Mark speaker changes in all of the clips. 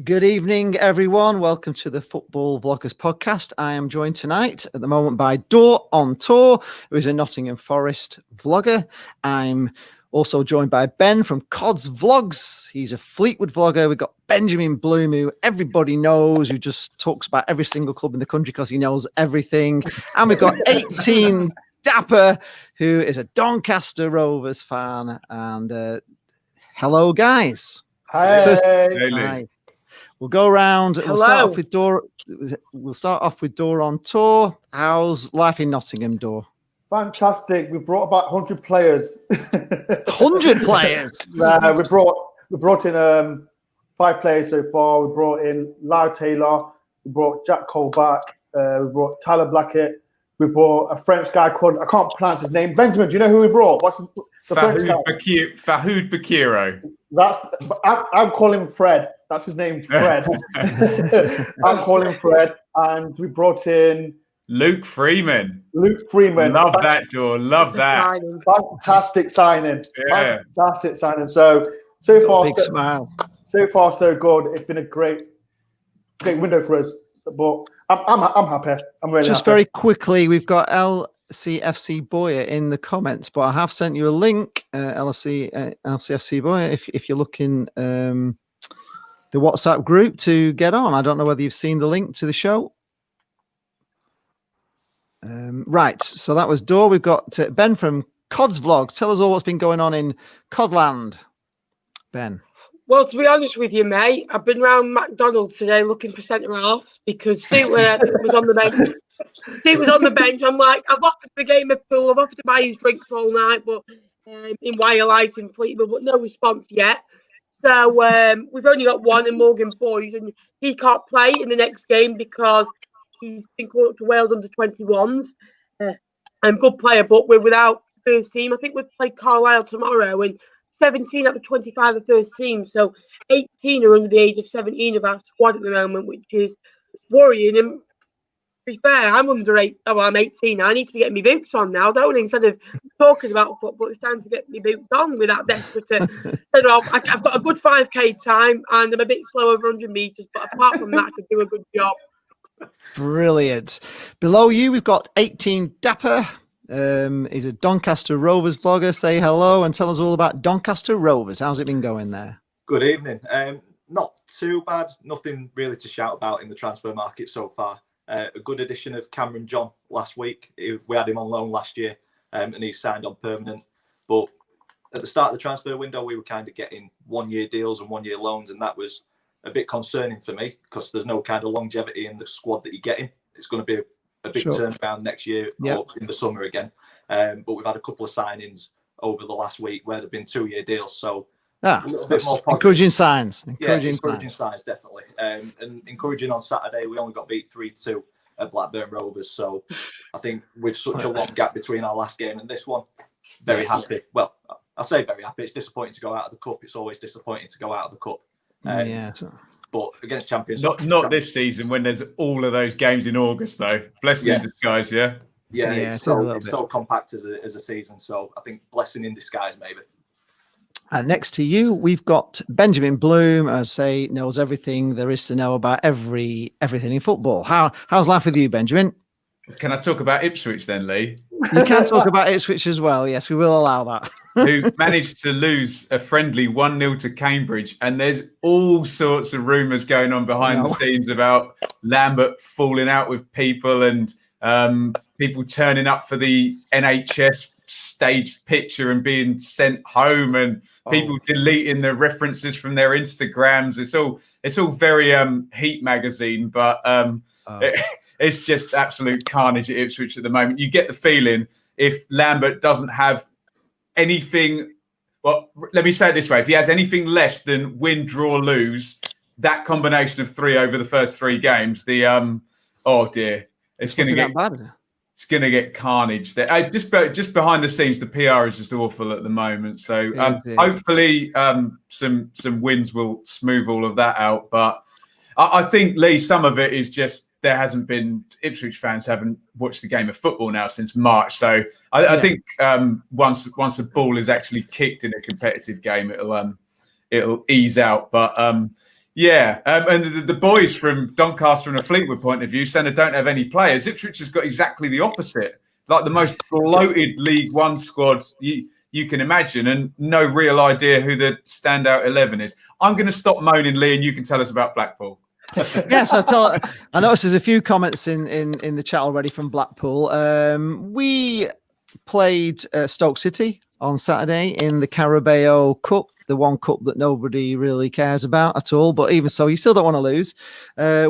Speaker 1: Good evening, everyone. Welcome to the Football Vloggers podcast. I am joined tonight at the moment by Dor on Tour, who is a Nottingham Forest vlogger. I'm also joined by Ben from Cod's Vlogs. He's a Fleetwood vlogger. We've got Benjamin Bloom, who everybody knows, who just talks about every single club in the country because he knows everything. And we've got 18 Dapper, who is a Doncaster Rovers fan. And hello, guys.
Speaker 2: Hi.
Speaker 1: Hi. We'll go around.
Speaker 3: Hello.
Speaker 1: We'll start off with Dor on Tour. How's life in Nottingham, Dor?
Speaker 2: Fantastic. We brought about 100 players.
Speaker 1: 100 players?
Speaker 2: We brought in 5 players so far. We brought in Lau Taylor. We brought Jack Cole back. We brought Tyler Blackett. We brought a French guy called, I can't pronounce his name. Benjamin, do you know who we brought? What's the French guy?
Speaker 3: Fahoud Bakiro.
Speaker 2: I'm calling him Fred. That's his name, Fred. I'm calling Fred. And we brought in
Speaker 3: Luke Freeman.
Speaker 2: Love
Speaker 3: that, Dor. Love that.
Speaker 2: Fantastic signing.
Speaker 3: Yeah.
Speaker 2: Fantastic signing. So far,
Speaker 1: big smile.
Speaker 2: So far, so good. It's been a great window for us. But I'm happy. I'm really
Speaker 1: Just
Speaker 2: happy.
Speaker 1: very quickly, we've got LCFC Boyer in the comments, but I have sent you a link, LCFC Boyer, if you're looking the WhatsApp group to get on. I don't know whether you've seen the link to the show. Right, so that was Dor. We've got Ben from Cod's Vlogs. Tell us all what's been going on in Codland, Ben.
Speaker 4: Well, to be honest with you, mate, I've been around McDonald's today looking for centre half because Sue was on the bench. Sue was on the bench. I'm like, I've offered the game of pool. I've offered to buy his drinks all night, but in Wirelight in Fleetwood, but no response yet. So we've only got one in Morgan Boys, and he can't play in the next game because he's been called up to Wales under 21s. Good player, but we're without first team. I think we've played Carlisle tomorrow, and 17 out of 25 are first team. So 18 are under the age of 17 of our squad at the moment, which is worrying. And to be fair, I'm under 8. Oh, well, I'm 18 now. I need to be getting my boots on now, don't I? Instead of talking about football, it's time to get my boots on without desperate to set off. I've got a good 5K time, and I'm a bit slow over 100 metres, but apart from that, I could do a good job.
Speaker 1: Brilliant. Below you, we've got 18 Dapper. He's a Doncaster Rovers vlogger. Say hello and tell us all about Doncaster Rovers. How's it been going there?
Speaker 5: Good evening. Not too bad. Nothing really to shout about in the transfer market so far. A good addition of Cameron John last week. We had him on loan last year and he's signed on permanent. But at the start of the transfer window, we were kind of getting 1-year deals and 1-year loans, and that was a bit concerning for me because there's no kind of longevity in the squad that you're getting. It's going to be a big turnaround next year or in the summer again. But we've had a couple of signings over the last week where they've been 2-year deals. So a little bit more positive.
Speaker 1: Encouraging signs.
Speaker 5: Encouraging signs, definitely. And encouraging on Saturday, we only got beat 3-2 at Blackburn Rovers. So I think with such a long gap between our last game and this one, very happy. Well, I say very happy. It's disappointing to go out of the cup. It's always disappointing to go out of the cup. But against champions,
Speaker 3: not this season when there's all of those games in August though. Blessing in disguise,
Speaker 5: it's so compact as a season. So I think blessing in disguise maybe.
Speaker 1: And next to you, we've got Benjamin Bloom, as say knows everything there is to know about everything in football. How's life with you, Benjamin?
Speaker 3: Can I talk about Ipswich then, Lee?
Speaker 1: You can talk about Ipswich as well. Yes, we will allow that.
Speaker 3: Who managed to lose a friendly 1-0 to Cambridge. And there's all sorts of rumours going on behind the scenes about Lambert falling out with people and people turning up for the NHS staged picture and being sent home and people deleting the references from their Instagrams. It's all very Heat magazine, but it's just absolute carnage at Ipswich at the moment. You get the feeling if Lambert doesn't have anything, well, let me say it this way: if he has anything less than win, draw, lose, that combination of 3 over the first 3 games, oh dear, it's going to get bad. It's going to get carnage there. Just behind the scenes, the PR is just awful at the moment. So hopefully some wins will smooth all of that out. But I think, Lee, some of it is just there hasn't been Ipswich fans haven't watched the game of football now since March. So I think once the ball is actually kicked in a competitive game, it'll ease out. But Yeah, and the boys from Doncaster and a Fleetwood point of view saying they don't have any players. Ipswich has got exactly the opposite, like the most bloated League One squad you can imagine, and no real idea who the standout 11 is. I'm going to stop moaning, Lee, and you can tell us about Blackpool.
Speaker 1: Yes, I noticed there's a few comments in the chat already from Blackpool. We played Stoke City on Saturday in the Carabao Cup, the one cup that nobody really cares about at all. But even so, you still don't want to lose.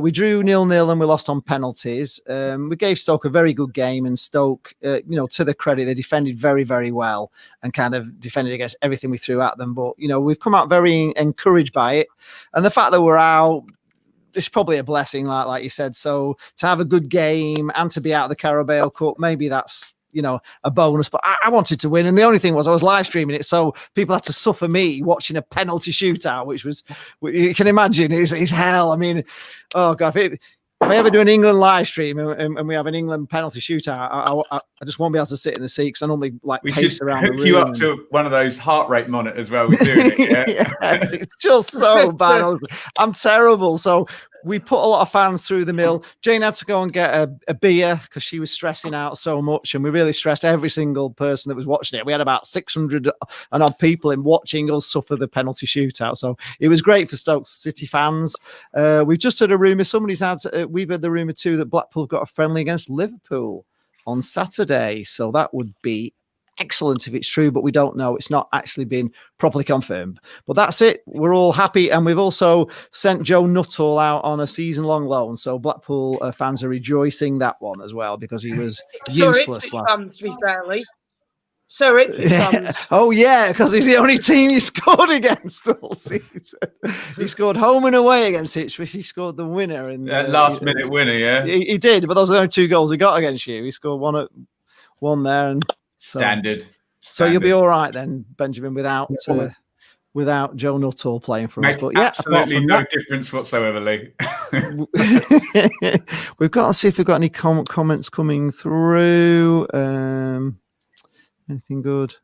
Speaker 1: We drew 0-0 and we lost on penalties. We gave Stoke a very good game, and Stoke, to their credit, they defended very, very well and kind of defended against everything we threw at them. But, we've come out very encouraged by it. And the fact that we're out, it's probably a blessing, like you said. So to have a good game and to be out of the Carabao Cup, maybe that's, a bonus. But I wanted to win. And the only thing was I was live streaming it, so people had to suffer me watching a penalty shootout, which was, you can imagine, is hell. I mean, oh God, if I ever do an England live stream and we have an England penalty shootout, I just won't be able to sit in the seat because I normally
Speaker 3: we
Speaker 1: pace
Speaker 3: should
Speaker 1: around the
Speaker 3: hook
Speaker 1: room.
Speaker 3: You up to one of those heart rate monitors while we're doing it. Yeah?
Speaker 1: It's just so bad. I'm terrible. So we put a lot of fans through the mill. Jane had to go and get a beer because she was stressing out so much, and we really stressed every single person that was watching it. We had about 600 and odd people in watching us suffer the penalty shootout. So it was great for Stoke City fans. We've just heard a rumour. We've heard the rumour too that Blackpool have got a friendly against Liverpool on Saturday. So that would be excellent if it's true, but we don't know. It's not actually been properly confirmed. But that's it. We're all happy. And we've also sent Joe Nuttall out on a season-long loan. So Blackpool fans are rejoicing that one as well because he was useless.
Speaker 4: Fans, to be fairly. So fans.
Speaker 1: Oh, yeah, because he's the only team he scored against all season. He scored home and away against Ipswich. He scored the winner.
Speaker 3: Last-minute winner, yeah?
Speaker 1: He did, but those are the only 2 goals he got against you. He scored one there and
Speaker 3: Standard.
Speaker 1: So you'll be all right then, Benjamin, without Joe Nuttall playing for us. But yeah,
Speaker 3: absolutely no difference whatsoever, Lee.
Speaker 1: Let's see if we've got any comments coming through. Anything good?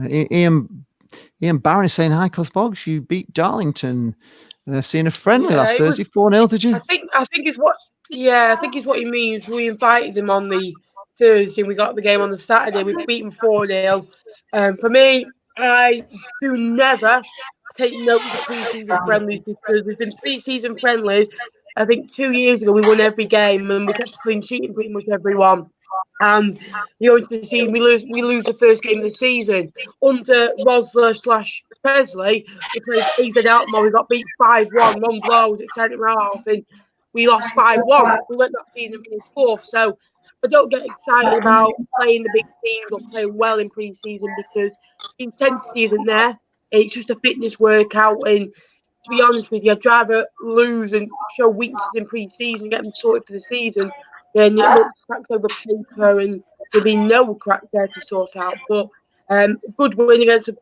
Speaker 1: Ian Barron is saying, hi, Cos Fogs, you beat Darlington. Seeing a friendly last Thursday, 4-0, did you?
Speaker 4: I think it's what he means. We invited them on the Thursday, we got the game on the Saturday. We beat them 4-0. For me, I do never take note of the pre-season friendlies because there's been pre-season friendlies. I think 2 years ago we won every game and we kept clean sheeting pretty much everyone. And into the season, we lose the first game of the season under Rosler/Presley. We played AZ Alkmaar. We got beat 5-1, 1 blow at centre half, and we lost 5-1. We went that season and finished 4th. So I don't get excited about playing the big teams or playing well in pre-season because intensity isn't there. It's just a fitness workout. And to be honest with you, I'd rather lose and show weaknesses in pre-season, get them sorted for the season, than it looks cracked over paper and there'll be no crack there to sort out. But good win against a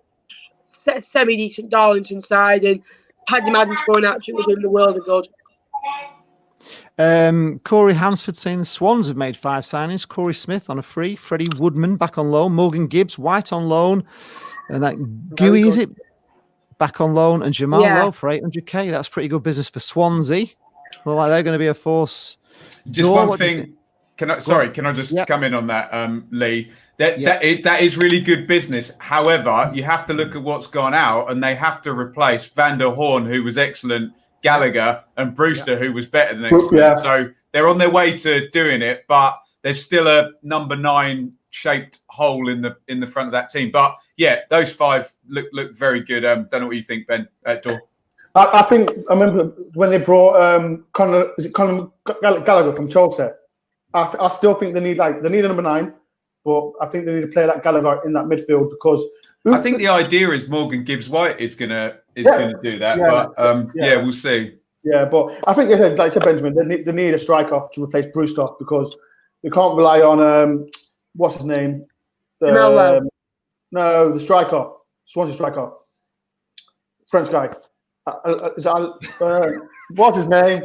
Speaker 4: semi-decent Darlington side, and Paddy Madden scoring actually was in the world of good.
Speaker 1: Corey Hansford saying the Swans have made 5 signings. Corey Smith on a free, Freddie Woodman back on loan, Morgan Gibbs White on loan, and that Gooey, is it, back on loan, and Jamal Lowe for 800k. That's pretty good business for Swansea. Well, like they're going to be a force.
Speaker 3: Just one thing. Can I just come in on that, Lee? That is really good business. However, you have to look at what's gone out, and they have to replace Van der Horn, who was excellent, Gallagher, and Brewster, who was better than excellent. Yeah. So they're on their way to doing it, but there's still a number 9 shaped hole in the front of that team. But yeah, those 5 look very good. Don't know what you think, Ben. Dor.
Speaker 2: I think I remember when they brought Conor Gallagher from Chelsea. I still think they need a number 9, but I think they need to play like Gallagher in that midfield because
Speaker 3: I think the idea is Morgan Gibbs White is gonna do that. Yeah. But we'll see.
Speaker 2: Yeah, but I think like I said, Benjamin, they need a striker to replace Brewster because they can't rely on what's his name? No, the striker, Swansea striker, French guy. What's his name?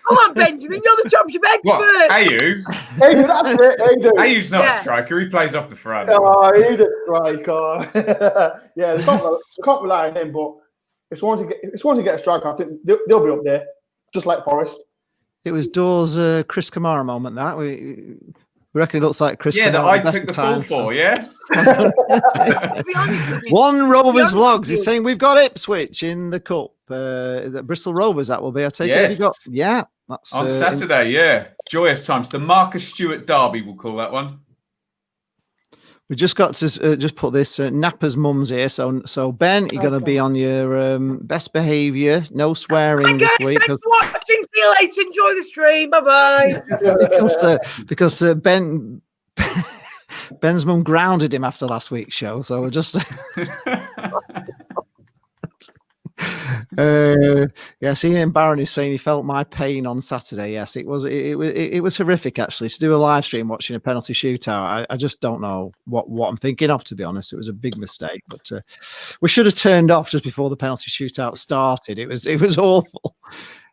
Speaker 4: Come on, Benjamin, you're the championship expert.
Speaker 3: What? Ayew?
Speaker 2: Ayew, that's it.
Speaker 3: Ayew's not a striker. He plays off the front.
Speaker 2: Oh, he's a striker. Yeah, they can't rely on him, but if someone to get a striker, I think they'll be up there, just like Forest.
Speaker 1: It was Dawes' Chris Kamara moment. That we reckon it looks like Chris.
Speaker 3: Yeah,
Speaker 1: Kamara
Speaker 3: that
Speaker 1: at
Speaker 3: I
Speaker 1: the best
Speaker 3: took the
Speaker 1: of
Speaker 3: fall
Speaker 1: times,
Speaker 3: for. Yeah.
Speaker 4: To be honest with you,
Speaker 1: One Rovers
Speaker 4: honest
Speaker 1: vlogs.
Speaker 4: with
Speaker 1: He's
Speaker 4: you.
Speaker 1: saying we've got Ipswich in the cup. The Bristol Rovers. That will be. I take it. Have you got?
Speaker 3: Yes.
Speaker 1: Yeah, that's
Speaker 3: On Saturday, yeah. Joyous times. The Marcus Stewart Derby, we'll call that one.
Speaker 1: We just got to just put this. Napper's mum's here, so Ben, you're going to be on your best behaviour. No swearing
Speaker 4: Hi
Speaker 1: this
Speaker 4: guys,
Speaker 1: week.
Speaker 4: thanks for watching. See you later. Enjoy the stream. Bye bye.
Speaker 1: because Ben's mum grounded him after last week's show, so we're just yes, Ian Barron is saying he felt my pain on Saturday. Yes, it was horrific actually to do a live stream watching a penalty shootout. I just don't know what I'm thinking of, to be honest. It was a big mistake, but we should have turned off just before the penalty shootout started. It was awful.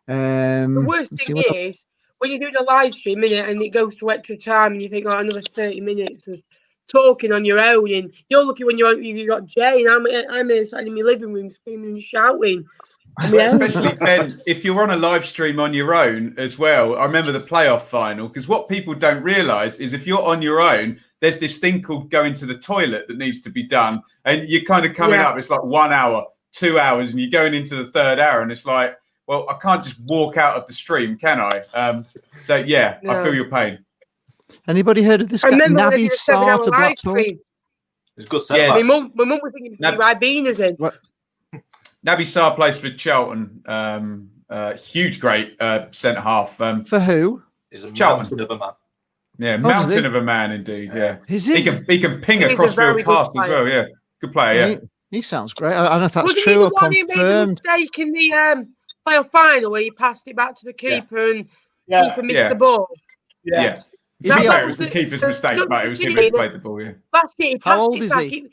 Speaker 4: The worst thing is when you're doing a live stream, innit, and it goes to extra time, and you think, oh, another 30 minutes of talking on your own, and you're lucky when you got Jay, and I'm inside in my living room screaming and shouting.
Speaker 3: Especially Ben, if you're on a live stream on your own as well. I remember the playoff final, because what people don't realise is if you're on your own, there's this thing called going to the toilet that needs to be done, and you're kind of coming up. It's like 1 hour, 2 hours, and you're going into the third hour, and it's like, well, I can't just walk out of the stream, can I? So yeah, I feel your pain.
Speaker 1: Anybody heard of this
Speaker 4: I
Speaker 1: guy?
Speaker 4: remember when I
Speaker 1: Naby
Speaker 4: did a 7-hour
Speaker 1: Sarr to
Speaker 4: live
Speaker 1: Blackpool?
Speaker 4: stream.
Speaker 5: It's good.
Speaker 3: Yeah.
Speaker 4: My mum was thinking Ribina's in.
Speaker 1: What?
Speaker 3: Naby Sarr plays for Charlton. Huge, great centre half.
Speaker 1: For who?
Speaker 5: He's a
Speaker 3: Charlton.
Speaker 5: mountain of a man.
Speaker 3: Yeah, mountain of a man indeed. Yeah,
Speaker 1: Is
Speaker 3: he
Speaker 1: he?
Speaker 3: can ping a
Speaker 4: He's a
Speaker 3: crossfield
Speaker 4: very good
Speaker 3: pass as
Speaker 4: player.
Speaker 3: well. Yeah, good player. Yeah.
Speaker 1: He sounds great. I don't know if that's
Speaker 4: Wasn't he
Speaker 1: true
Speaker 4: the
Speaker 1: or
Speaker 4: one who made the
Speaker 1: confirmed.
Speaker 4: mistake in the playoff final where he passed it back to the keeper and keeper missed the ball?
Speaker 3: Yeah.
Speaker 1: Is
Speaker 3: To be
Speaker 1: he
Speaker 3: fair,
Speaker 1: old?
Speaker 3: it was the keeper's
Speaker 4: the-
Speaker 3: mistake,
Speaker 4: the-
Speaker 3: but it was him
Speaker 4: the-
Speaker 3: who played the ball. Yeah.
Speaker 4: That's it. He
Speaker 1: How
Speaker 4: passed
Speaker 1: old
Speaker 4: it
Speaker 1: is
Speaker 4: back.
Speaker 1: he?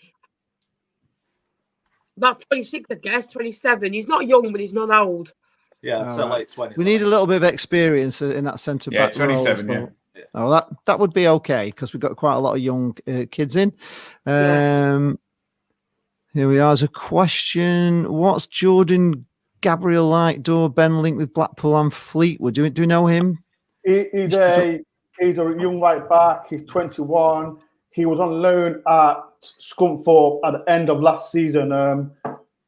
Speaker 4: About 26, I guess, 27. He's not young, but he's not old.
Speaker 5: Yeah, so late 20s.
Speaker 1: We need a little bit of experience in that centre
Speaker 3: Yeah,
Speaker 1: back. role as
Speaker 3: 27.
Speaker 1: well.
Speaker 3: Yeah.
Speaker 1: Oh, that would be okay because we've got quite a lot of young kids in. Here we are. There's a question. What's Jordan Gabriel like? Ben linked with Blackpool and Fleetwood. Do we know him?
Speaker 2: He's a young right back. He's 21. He was on loan at Scunthorpe at the end of last season.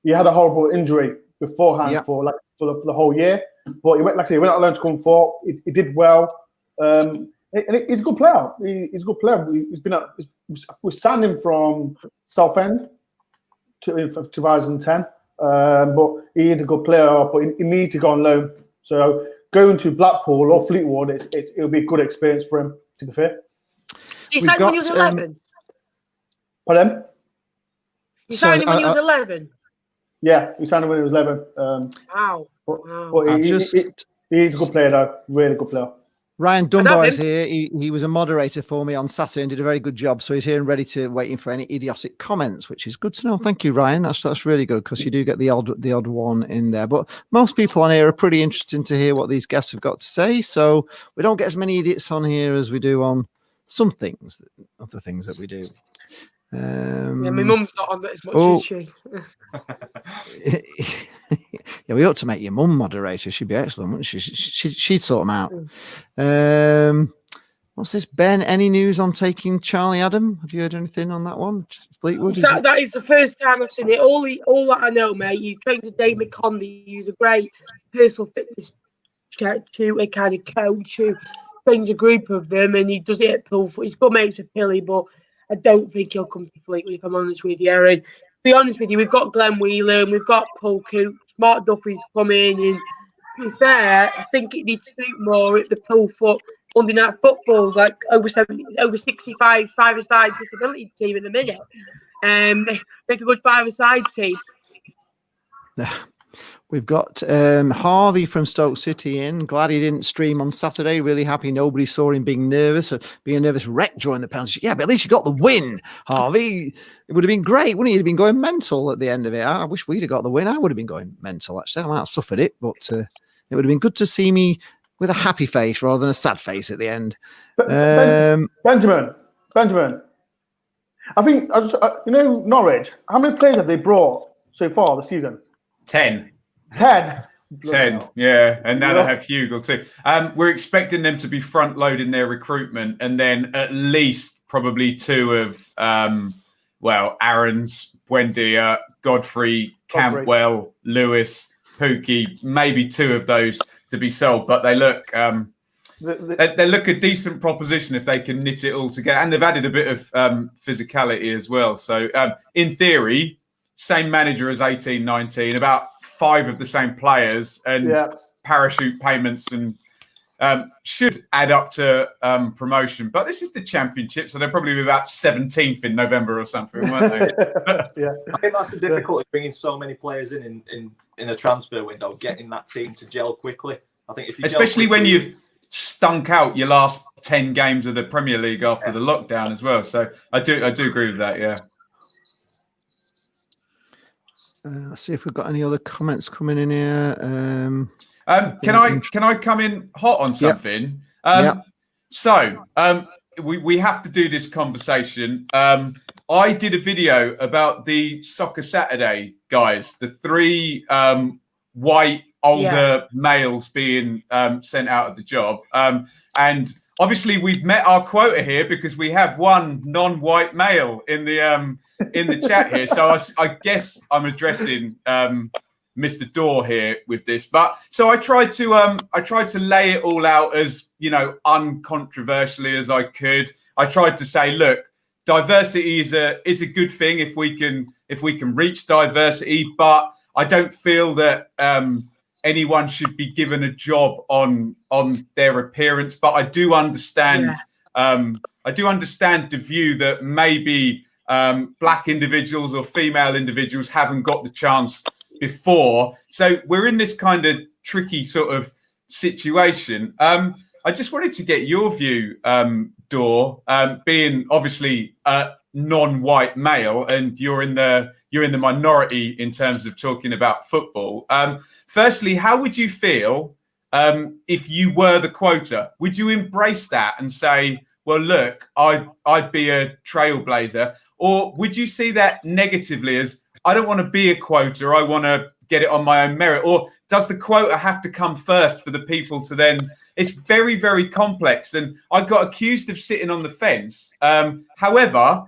Speaker 2: He had a horrible injury beforehand for the whole year, but he went on loan to Scunthorpe. He did well. And he's a good player. He's a good player. We signed him from Southend in 2010. But he is a good player, but he needs to go on loan. So going to Blackpool or Fleetwood, it'll be a good experience for him, to be fair.
Speaker 4: You signed when he was 11?
Speaker 2: Pardon?
Speaker 4: You signed him when he was 11?
Speaker 2: Yeah, we signed him when he was 11.
Speaker 4: Wow.
Speaker 2: But he's a good player, though. Really good player.
Speaker 1: Ryan Dunbar is here. He was a moderator for me on Saturday and did a very good job. So he's here and ready to waiting for any idiotic comments, which is good to know. Thank you, Ryan. That's really good because you do get the odd one in there. But most people on here are pretty interested to hear what these guests have got to say. So we don't get as many idiots on here as we do on some things, other things that we do.
Speaker 4: My mum's not on that as much as she.
Speaker 1: Yeah, we ought to make your mum moderator. She'd be excellent, wouldn't she? She'd sort them out. What's this, Ben? Any news on taking Charlie Adam? Have you heard anything on that one? Fleetwood?
Speaker 4: That is the first time I've seen it. All that I know, mate. You trained with Dave McCondy. He's a great personal fitness tutor, kind of coach who trains a group of them, and he does it at Pulford. He's got mates with Pilly, but I don't think he'll come to Fleetwood, if I'm honest with you. And to be honest with you, we've got Glenn Wheeler and we've got Paul Coote. Mark Duffy's coming. And to be fair, I think it needs to suit more at the Pulford Monday Night Footballs, like over 65 five-a-side disability team at the minute. Make a good five-a-side team.
Speaker 1: We've got Harvey from Stoke City in. Glad he didn't stream on Saturday. Really happy nobody saw him being nervous or being a nervous wreck during the penalty. Yeah, but at least you got the win, Harvey. It would have been great, wouldn't he? You'd have been going mental at the end of it. I wish we'd have got the win. I would have been going mental, actually. I might have suffered it, but it would have been good to see me with a happy face rather than a sad face at the end.
Speaker 2: Benjamin. I think, Norwich, how many players have they brought so far this season?
Speaker 3: 10.
Speaker 2: 10.
Speaker 3: 10, yeah, and now they have Hugel too. We're expecting them to be front loading their recruitment, and then at least probably 2 of Aaron's, Buendia, Godfrey, Campbell, Lewis, Pookie, maybe 2 of those to be sold. But they look they look a decent proposition if they can knit it all together, and they've added a bit of physicality as well. So in theory, same manager as 18-19, about 5 of the same players, and parachute payments, and should add up to promotion. But this is the Championship, so they'll probably be about 17th in November or something, won't they?
Speaker 5: I think that's the difficulty, bringing so many players in a transfer window, getting that team to gel quickly. I think
Speaker 3: especially when you've stunk out your last 10 games of the Premier League after the lockdown as well. So I do agree with that. Yeah.
Speaker 1: Let's see if we've got any other comments coming in here.
Speaker 3: Can I come in hot on something? So we have to do this conversation. I did a video about the Soccer Saturday guys, the 3 white older males being sent out of the job, and obviously we've met our quota here because we have 1 non-white male in the chat here. So I guess I'm addressing Mr. Dorr here with this. But so I tried to lay it all out as, uncontroversially as I could. I tried to say, look, diversity is a good thing if we can reach diversity, but I don't feel that anyone should be given a job on their appearance. But I do understand the view that maybe black individuals or female individuals haven't got the chance before. So we're in this kind of tricky sort of situation. I just wanted to get your view, Dor, being obviously a non-white male, and you're in the minority in terms of talking about football. Firstly, how would you feel if you were the quota? Would you embrace that and say, well, look, I'd be a trailblazer? Or would you see that negatively as, I don't want to be a quota, I want to get it on my own merit? Or does the quota have to come first for the people to then? It's very, very complex. And I got accused of sitting on the fence. However,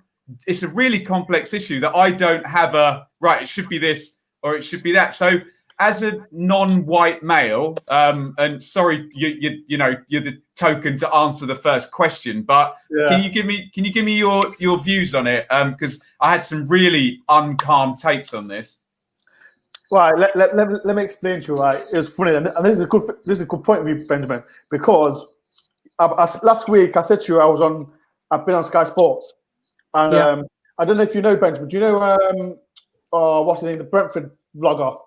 Speaker 3: it's a really complex issue that I don't have it should be this or it should be that. So as a non-white male, and sorry, you're the token to answer the first question, but can you give me your views on it? Because I had some really uncalm takes on this.
Speaker 2: Right, let me explain to you. Right, it was funny, and this is a good point of view, Benjamin, because last week I said to you I've been on Sky Sports, and I don't know if you know Benjamin. Do you know what's his name, the Brentford vlogger?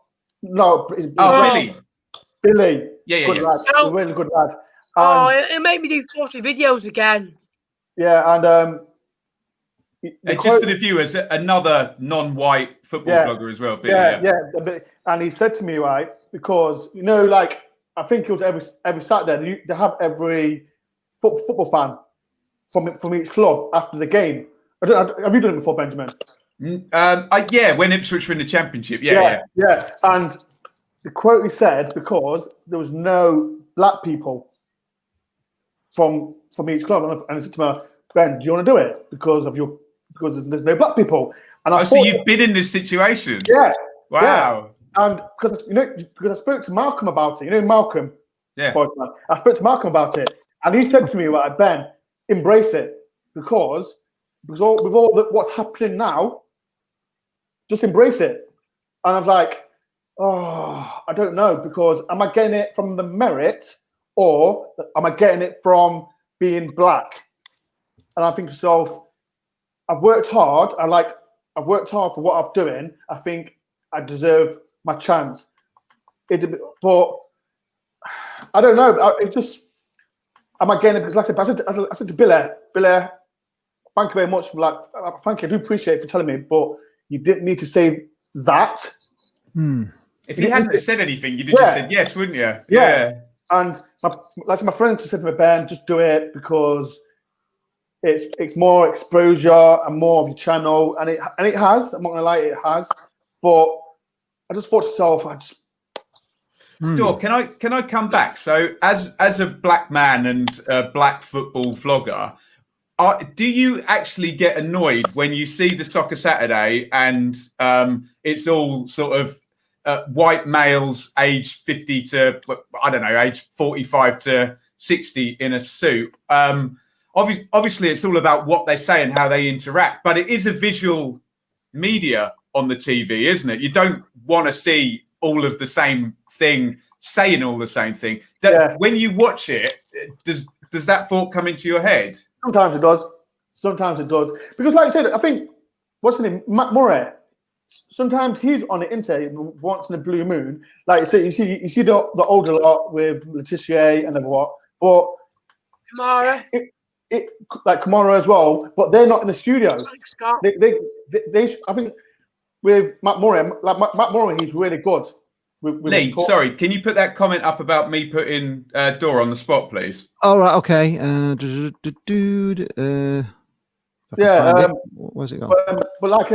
Speaker 2: No,
Speaker 3: Billy.
Speaker 2: Billy.
Speaker 3: Yeah.
Speaker 2: Good lad, a really good lad.
Speaker 4: It made me do 40 videos again.
Speaker 2: Yeah, and
Speaker 3: just for the viewers, another non-white football vlogger as well. Billy,
Speaker 2: yeah. And he said to me, right, because like I think it was every Saturday they have every football fan from each club after the game. Have you done it before, Benjamin?
Speaker 3: When Ipswich were in the Championship. Yeah.
Speaker 2: And the quote he said, because there was no black people from each club, and I said to him, Ben, do you want to do it because there's no black people? And I
Speaker 3: so you've been in this situation.
Speaker 2: Yeah.
Speaker 3: Wow.
Speaker 2: Yeah. And because I spoke to Malcolm about it. Malcolm.
Speaker 3: Yeah.
Speaker 2: I spoke to Malcolm about it, and he said to me, right, Ben, embrace it because with all what's happening now, just embrace it. And I was like, I don't know, because am I getting it from the merit or am I getting it from being black? And I think to myself, I've worked hard. I've worked hard for what I'm doing. I think I deserve my chance. But I don't know. Am I getting it? Because like I said to Billy, thank you very much for thank you. I do appreciate it for telling me, but you didn't need to say that.
Speaker 3: If you hadn't said anything, you'd have just said yes, wouldn't you?
Speaker 2: Yeah. And my friend just said to me, Ben, just do it because it's more exposure and more of your channel, and it has. I'm not gonna lie, it has. But I just thought to myself,
Speaker 3: Sure. Can I come back? So, as a black man and a black football vlogger, do you actually get annoyed when you see the Soccer Saturday and it's all sort of white males aged 50 to, I don't know, age 45 to 60 in a suit? Obviously, it's all about what they say and how they interact, but it is a visual media on the TV, isn't it? You don't want to see all of the same thing, saying all the same thing. When you watch it, does that thought come into your head?
Speaker 2: Sometimes it does. Sometimes it does. Because like I said, I think, what's his name? Matt Murray, sometimes he's on the internet once in a blue moon. Like you see the older lot with Letitia and what, but
Speaker 4: Kamara.
Speaker 2: Like Kamara as well, but they're not in the studio.
Speaker 4: Like Scott.
Speaker 2: They I think with Matt Murray, Matt Murray, he's really good. With
Speaker 3: Lee, sorry, can you put that comment up about me putting Dora on the spot, please?
Speaker 1: All right, okay. Where's it gone?
Speaker 2: But like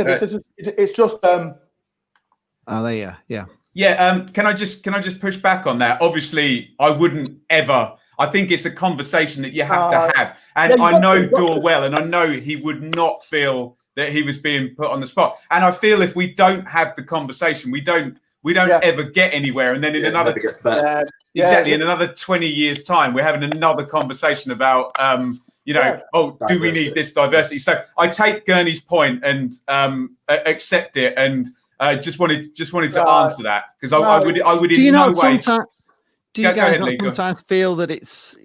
Speaker 2: it's just
Speaker 1: Oh, there you are. Yeah.
Speaker 3: Yeah. Can I just push back on that? Obviously, I wouldn't ever. I think it's a conversation that you have to have, and I know Dor well, and I know he would not feel that he was being put on the spot. And I feel if we don't have the conversation, we don't ever get anywhere. And then in another in another 20 years' time, we're having another conversation about do we need this diversity? So I take Gurney's point and accept it, and just wanted to answer that, because I would in no way.
Speaker 1: Do you guys sometimes feel that it's,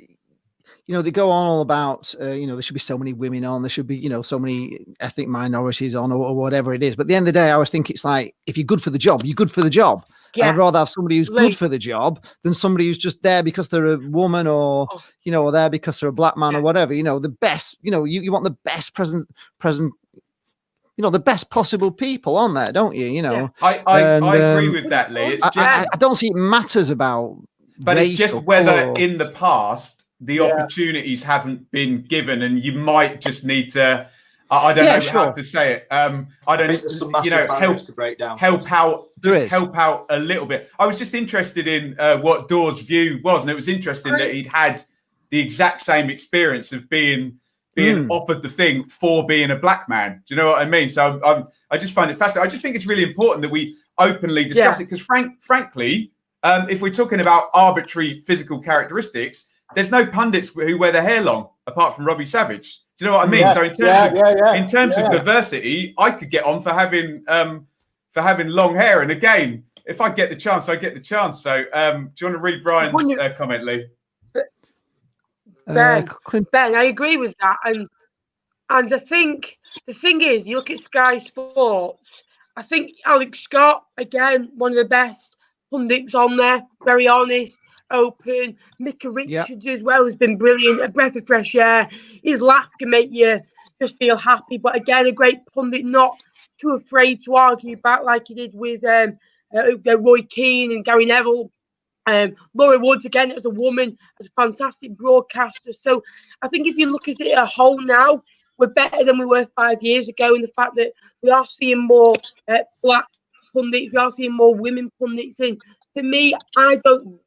Speaker 1: they go on all about, there should be so many women on, there should be, so many ethnic minorities on, or whatever it is. But at the end of the day, I always think it's like, if you're good for the job, you're good for the job. Yeah. And I'd rather have somebody who's good for the job than somebody who's just there because they're a woman, or, or there because they're a black man or whatever. The best, you want the best present, the best possible people on there, don't you?
Speaker 3: I agree with that, Lee. It's just,
Speaker 1: I don't see it matters about.
Speaker 3: But it's just whether in the past the opportunities haven't been given, and you might just need to. I don't know how to say it. I don't, help to break down. Help out a little bit. I was just interested in what Dor's view was, and it was interesting that he'd had the exact same experience of being offered the thing for being a black man. Do you know what I mean? So I just find it fascinating. I just think it's really important that we openly discuss it, because frankly. If we're talking about arbitrary physical characteristics, there's no pundits who wear their hair long, apart from Robbie Savage. Do you know what I mean? So in terms of diversity, I could get on for having long hair. And again, if I get the chance, I get the chance. So do you want to read Brian's comment, Lee?
Speaker 4: Ben, I agree with that. And I think the thing is, you look at Sky Sports, I think Alex Scott, again, one of the best pundits on there, very honest, open. Micah Richards as well has been brilliant, a breath of fresh air. His laugh can make you just feel happy, but again, a great pundit, not too afraid to argue back like he did with Roy Keane and Gary Neville. Laura Woods, again, as a woman, as a fantastic broadcaster. So I think if you look at it as a whole now, we're better than we were 5 years ago, in the fact that we are seeing more black pundits, we are seeing more women pundits in. For me, I don't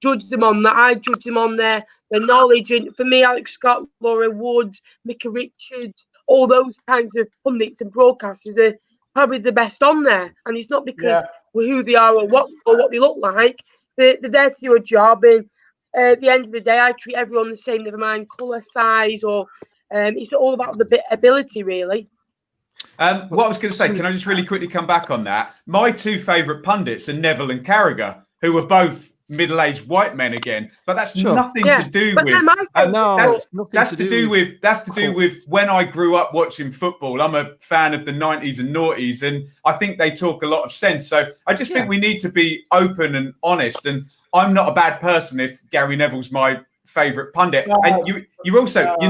Speaker 4: judge them on that. I judge them on their knowledge. And for me, Alex Scott, Laura Woods, Micah Richards, all those kinds of pundits and broadcasters are probably the best on there. And it's not because who they are or what they look like. They're there to do a job. And at the end of the day, I treat everyone the same, never mind colour, size, or it's all about the ability, really.
Speaker 3: What I was going to say, can I just really quickly come back on that? My two favourite pundits are Neville and Carragher, who are both middle-aged white men again. But that's nothing to do with. That's to do with when I grew up watching football. I'm a fan of the 90s and noughties, and I think they talk a lot of sense. So I just think we need to be open and honest. And I'm not a bad person if Gary Neville's my favourite pundit, and you're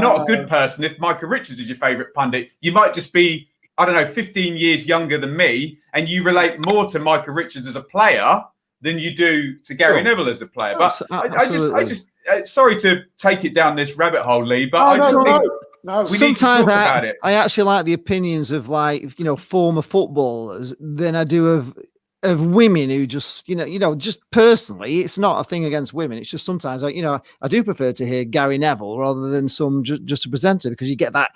Speaker 3: not a good person if Micah Richards is your favourite pundit. You might just be, I don't know, 15 years younger than me, and you relate more to Micah Richards as a player than you do to Gary Neville as a player. But I just sorry to take it down this rabbit hole, Lee, but we need to talk about it.
Speaker 1: I actually like the opinions of, former footballers than I do of of women who just, just personally, it's not a thing against women. It's just sometimes, I do prefer to hear Gary Neville rather than some just a presenter, because you get that,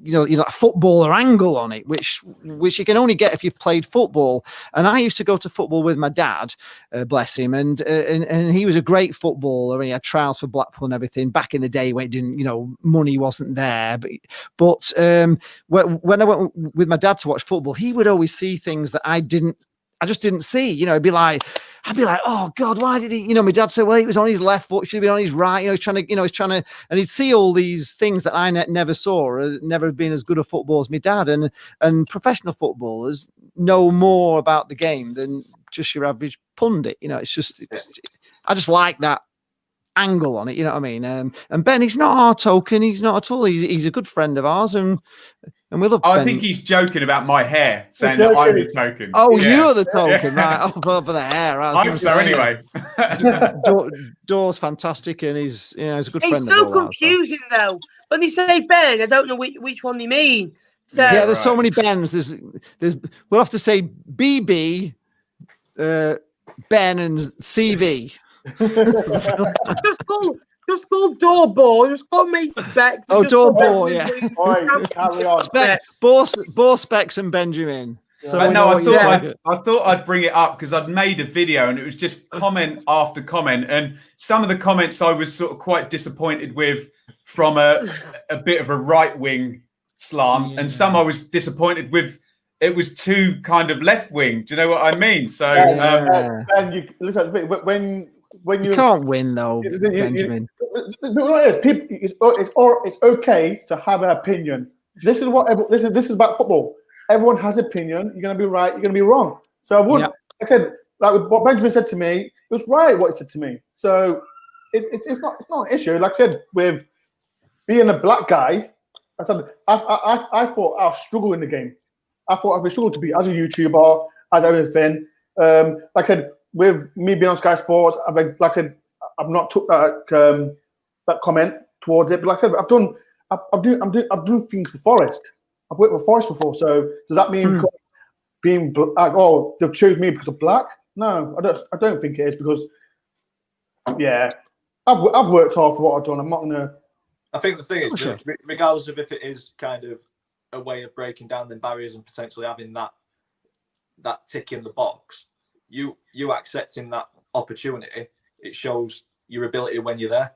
Speaker 1: that footballer angle on it, which you can only get if you've played football. And I used to go to football with my dad, bless him, and he was a great footballer, and he had trials for Blackpool and everything back in the day when it didn't, money wasn't there. But when I went with my dad to watch football, he would always see things that I just didn't see. I'd be like, oh God, why did he? My dad said, well, he was on his left foot, should have been on his right. He's trying to, and he'd see all these things that I never saw, never been as good a football as my dad. And professional footballers know more about the game than just your average pundit. I just like that angle on it. You know what I mean? And Ben, he's not our token. He's not at all. He's a good friend of ours, and we love.
Speaker 3: I
Speaker 1: Ben.
Speaker 3: think he's joking about my hair, saying that I'm the token.
Speaker 1: Oh, yeah. You're the token, right? Oh, well, for the hair.
Speaker 3: I'm so anyway.
Speaker 1: Door's fantastic, and he's a good friend.
Speaker 4: It's so confusing though. When they say Ben, I don't know which one they mean. So
Speaker 1: yeah, there's so many Bens. There's we'll have to say BB, Ben, and CV.
Speaker 4: Just call Doorbore. Just call me Specs.
Speaker 1: Oh, Doorbore, yeah.
Speaker 2: Carry on.
Speaker 1: Bore Specs and Benjamin.
Speaker 3: So I thought I'd bring it up because I'd made a video and it was just comment after comment, and some of the comments I was sort of quite disappointed with from a bit of a right wing slant, and some I was disappointed with. It was too kind of left wing. Do you know what I mean? So
Speaker 2: and you listen, when you
Speaker 1: can't win though, Benjamin.
Speaker 2: It's okay to have an opinion. This is about football. Everyone has an opinion. You're going to be right. You're going to be wrong. So I wouldn't. Like I said, like what Benjamin said to me, it was right what he said to me. So it's not an issue. Like I said, with being a black guy, I thought I was struggling in the game. I thought I would struggle to be as a YouTuber, as everything. Like I said, with me being on Sky Sports, I've not took that comment towards it. But like I said, I've done things for Forest. I've worked for Forest before. So does that mean being they've chosen me because of black? No, I don't think it is, because I've worked hard for what I've done. I'm not gonna.
Speaker 5: I think the thing is, regardless of if it is kind of a way of breaking down the barriers and potentially having that tick in the box, you accepting that opportunity, it shows your ability when you're there.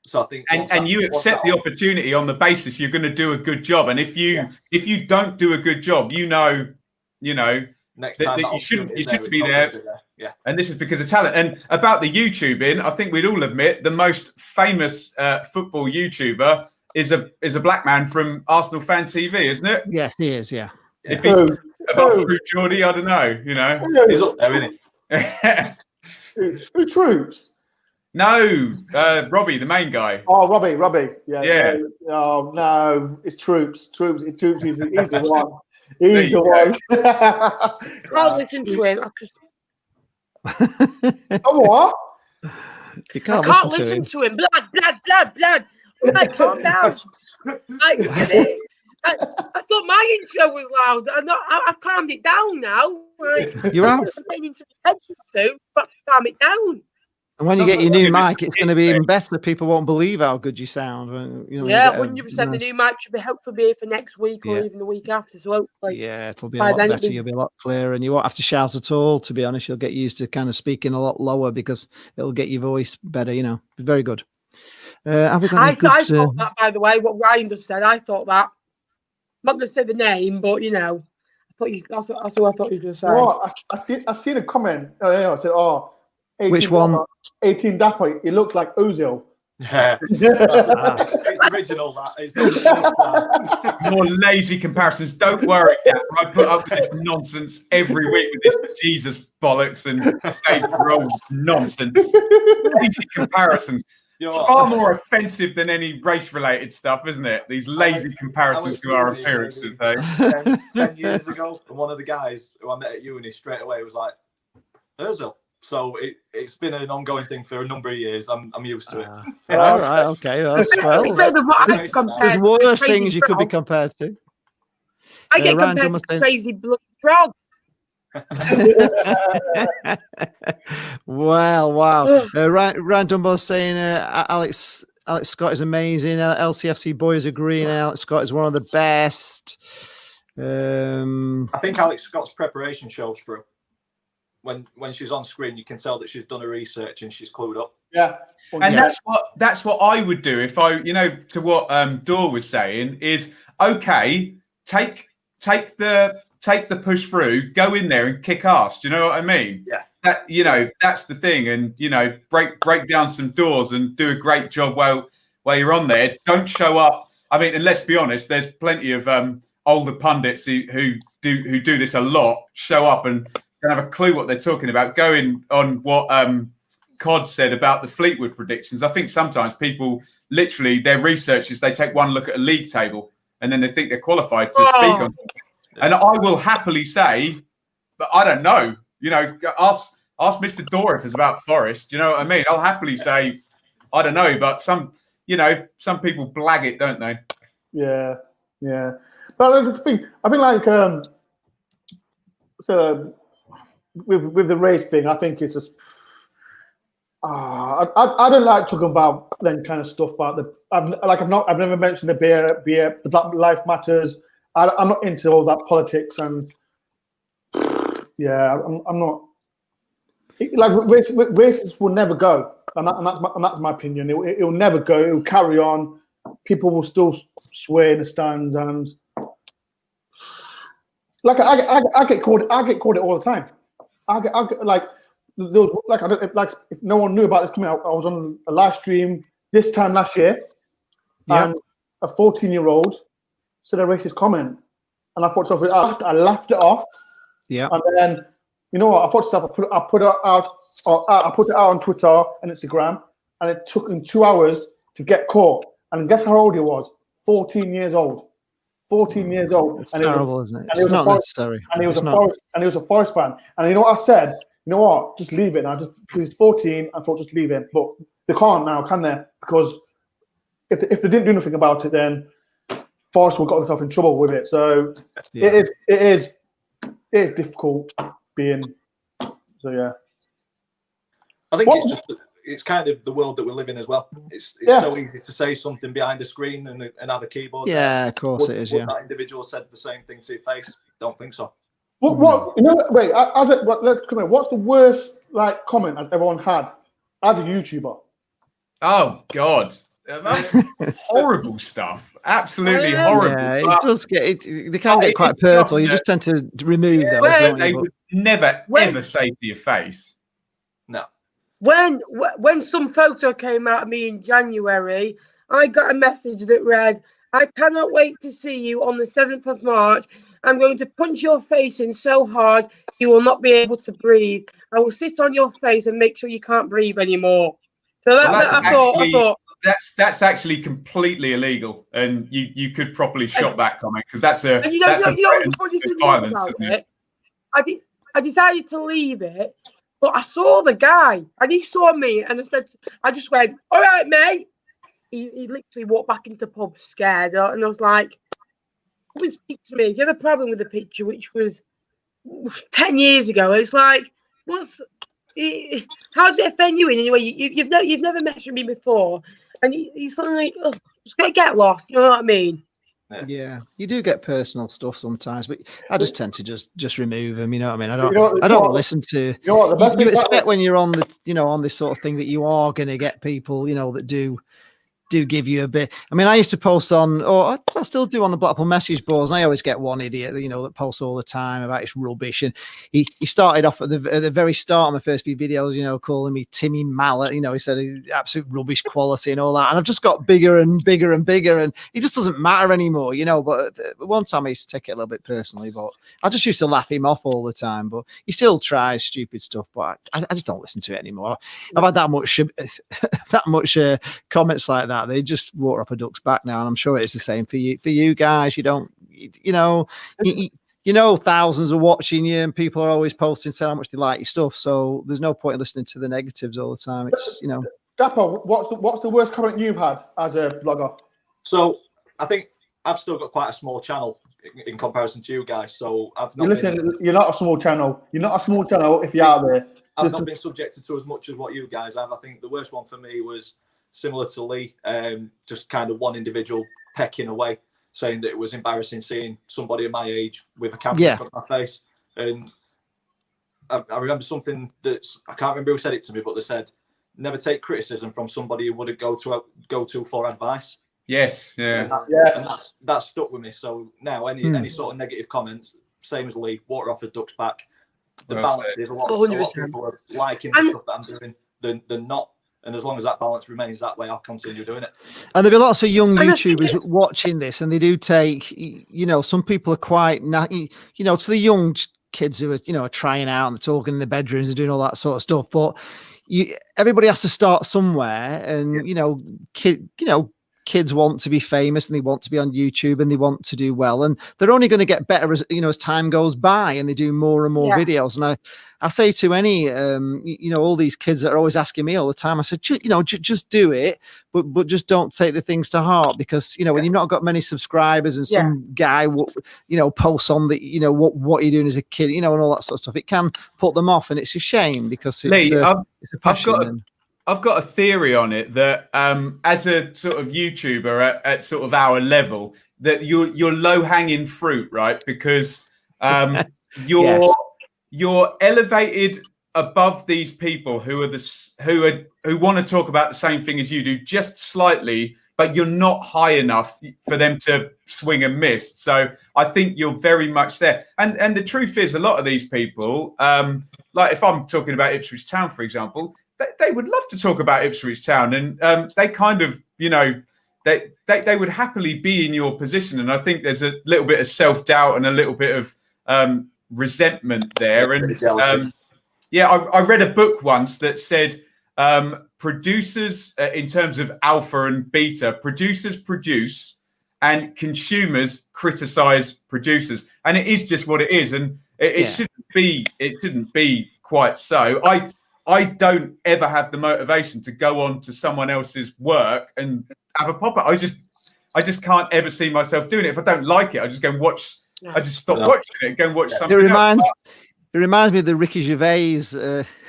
Speaker 5: So I think, and you accept the opportunity on the basis you're going to do a good job. And if you don't do a good job, next time that you shouldn't be there. Yeah. And this is because of talent. And about the YouTubing, I think we'd all admit the most famous football YouTuber is a black man from Arsenal Fan TV, isn't it?
Speaker 1: Yes, he is. Yeah.
Speaker 3: If he's about True Geordie, I don't know.
Speaker 5: He's up there, isn't
Speaker 2: he? Who Troops?
Speaker 3: No, Robbie, the main guy.
Speaker 2: Oh, Robbie. Yeah. Oh no, it's Troops. Troops. He's the one. He's the one.
Speaker 4: Can't listen to him.
Speaker 2: Oh, what?
Speaker 1: You
Speaker 4: I can't listen to him. Blood. Like, calm down. I thought my intro was loud. I've calmed it down now. Like,
Speaker 1: you have.
Speaker 4: I'm getting into my head too, but calm it down.
Speaker 1: And when you get your new mic, it's going to be even better. People won't believe how good you sound.
Speaker 4: 100%. The new mic should hopefully be here for next week or even the week after. So hopefully,
Speaker 1: it'll be a lot better. You'll be a lot clearer, and you won't have to shout at all. To be honest, you'll get used to kind of speaking a lot lower because it'll get your voice better. Very good.
Speaker 4: I thought that, by the way, what Ryan just said. I thought that. I'm not going to say the name, but I thought that's what I thought he was going to say.
Speaker 2: Well, I seen a comment. I said, 18
Speaker 1: which one?
Speaker 2: Dapper, 18 Dapper. It looks like Ozil.
Speaker 5: Yeah, it's original. That it's
Speaker 3: more lazy comparisons. Don't worry, Dapper. I put up with this nonsense every week with this Jesus bollocks and Dave Grohl nonsense. Lazy comparisons. Far more offensive than any race-related stuff, isn't it? These lazy comparisons to our appearances.
Speaker 5: 10 years ago, and one of the guys who I met at uni straight away was like, Ozil. So it's been an ongoing thing for a number of years. I'm used to it.
Speaker 1: All right, okay, that's well. There's worse things you could be compared to.
Speaker 4: I get compared to crazy blood frog.
Speaker 1: Well, wow. Ryan Dunbar's saying Alex Scott is amazing. LCFC boys agreeing. Alex Scott is one of the best.
Speaker 5: I think Alex Scott's preparation shows through. When she's on screen, you can tell that she's done her research and she's clued up.
Speaker 2: Yeah,
Speaker 3: and that's what I would do if I, to what Dor was saying is, okay, take the push through, go in there and kick ass. Do you know what I mean?
Speaker 5: Yeah.
Speaker 3: That's the thing, and break down some doors and do a great job while you're on there. Don't show up. I mean, and let's be honest, there's plenty of older pundits who do this a lot. Show up and don't have a clue what they're talking about. Going on what Cod said about the Fleetwood predictions. I think sometimes people literally their research is they take one look at a league table and then they think they're qualified to speak on. And I will happily say, but I don't know. Ask Mr. Dorif is about Forest. Do you know what I mean? I'll happily say, I don't know, but some people blag it, don't they?
Speaker 2: Yeah. But I think like so with the race thing, I think it's just I don't like talking about then kind of stuff about I've never mentioned the beer, the Black Life Matters. I'm not into all that politics and yeah, I'm not. Like racists will never go, and that's my opinion. It will never go. It will carry on. People will still swear in the stands, and like I get called it all the time. I get like those like I don't like if no one knew about this coming out. I was on a live stream this time last year, and a 14-year-old said a racist comment, and I thought to myself, I laughed it off.
Speaker 1: Yeah,
Speaker 2: and then. You know what? I thought to myself, I put it out on Twitter and Instagram, and it took him 2 hours to get caught. And guess how old he was? 14 years old. 14 years old.
Speaker 1: It's terrible, isn't it?
Speaker 2: It's not necessary. And he was a Forest fan. And you know what I said? You know what? Just leave it now. Just because he's 14, I thought just leave it. But they can't now, can they? Because if they didn't do nothing about it, then Forest will got themselves in trouble with it. So it is difficult. So yeah,
Speaker 5: I think it's kind of the world that we live in as well. It's so easy to say something behind a screen and have a keyboard.
Speaker 1: Yeah, of course it is. Yeah,
Speaker 5: that individual said the same thing to your face. Don't think so.
Speaker 2: What wait, let's come in. What's the worst comment has everyone had as a YouTuber?
Speaker 3: Oh God. That's horrible stuff. Absolutely horrible.
Speaker 1: Yeah, it does get. They can get quite personal. You just tend to remove those.
Speaker 3: They would never ever say to your face.
Speaker 5: No.
Speaker 4: When some photo came out of me in January, I got a message that read, "I cannot wait to see you on the 7th of March. I'm going to punch your face in so hard you will not be able to breathe. I will sit on your face and make sure you can't breathe anymore." So I thought.
Speaker 3: That's actually completely illegal, and you could probably shop that comment because that's a violence, isn't it?
Speaker 4: I decided to leave it, but I saw the guy and he saw me, and I just went, "All right, mate." He literally walked back into the pub scared, and I was like, "Come and speak to me. If you have a problem with the picture, which was 10 years ago, it's like, how does it offend you in any way? You've never met me before." And he's like, "Oh, just gonna get lost." You know what I mean?
Speaker 1: Yeah, you do get personal stuff sometimes, but I just tend to just remove them. You know what I mean? I don't listen to. You expect when you're on on this sort of thing that you are going to get people that do give you a bit. I mean, I used to post on, or I still do on the Blackpool message boards, and I always get one idiot that posts all the time about it's rubbish. And he started off at the very start of my first few videos, calling me Timmy Mallet. He said absolute rubbish quality and all that. And I've just got bigger and bigger and bigger, and it just doesn't matter anymore, But one time I used to take it a little bit personally, but I just used to laugh him off all the time. But he still tries stupid stuff, but I just don't listen to it anymore. I've had that much comments like that. They just water up a duck's back now, and I'm sure it's the same for you guys. You don't, thousands are watching you, and people are always posting saying how much they like your stuff. So there's no point in listening to the negatives all the time. It's
Speaker 2: Dapper, what's the worst comment you've had as a blogger?
Speaker 5: So I think I've still got quite a small channel in comparison to you guys. So I've not.
Speaker 2: You're not a small channel. You're not a small channel if you're out there.
Speaker 5: I've not been subjected to as much as what you guys have. I think the worst one for me was similar to Lee, just kind of one individual pecking away, saying that it was embarrassing seeing somebody at my age with a camera in front of my face. And I remember something I can't remember who said it to me, but they said, never take criticism from somebody who wouldn't go to for advice.
Speaker 3: Yes, yeah.
Speaker 5: And that stuck with me. So now any sort of negative comments, same as Lee, water off a duck's back. The balance is a lot of people are liking the stuff that I'm doing than not. And as long as that balance remains that way, I'll continue doing it.
Speaker 1: And there'll be lots of young YouTubers watching this, and they do take, some people are quite, to the young kids who are, trying out and they're talking in the bedrooms and doing all that sort of stuff. But everybody has to start somewhere, and kids want to be famous and they want to be on YouTube and they want to do well, and they're only going to get better as time goes by and they do more and more videos. And I say to any all these kids that are always asking me all the time, I said, just do it, but just don't take the things to heart, because when you've not got many subscribers and some guy posts on the what you're doing as a kid, and all that sort of stuff, it can put them off, and it's a shame because it's a passion.
Speaker 3: I've got a theory on it that as a sort of YouTuber at sort of our level, that you're low hanging fruit, right? Because you're elevated above these people who want to talk about the same thing as you do, just slightly, but you're not high enough for them to swing and miss. So I think you're very much there. And the truth is, a lot of these people, like if I'm talking about Ipswich Town, for example, they would love to talk about Ipswich Town, and they kind of, they would happily be in your position. And I think there's a little bit of self-doubt and a little bit of resentment there. And I read a book once that said producers, in terms of alpha and beta, producers produce and consumers criticize producers. And it is just what it is. And it shouldn't be quite so. I don't ever have the motivation to go on to someone else's work and have a pop up. I just can't ever see myself doing it. If I don't like it, I just go and watch. I just stop watching it. Go and watch something.
Speaker 1: It reminds me of the Ricky Gervais.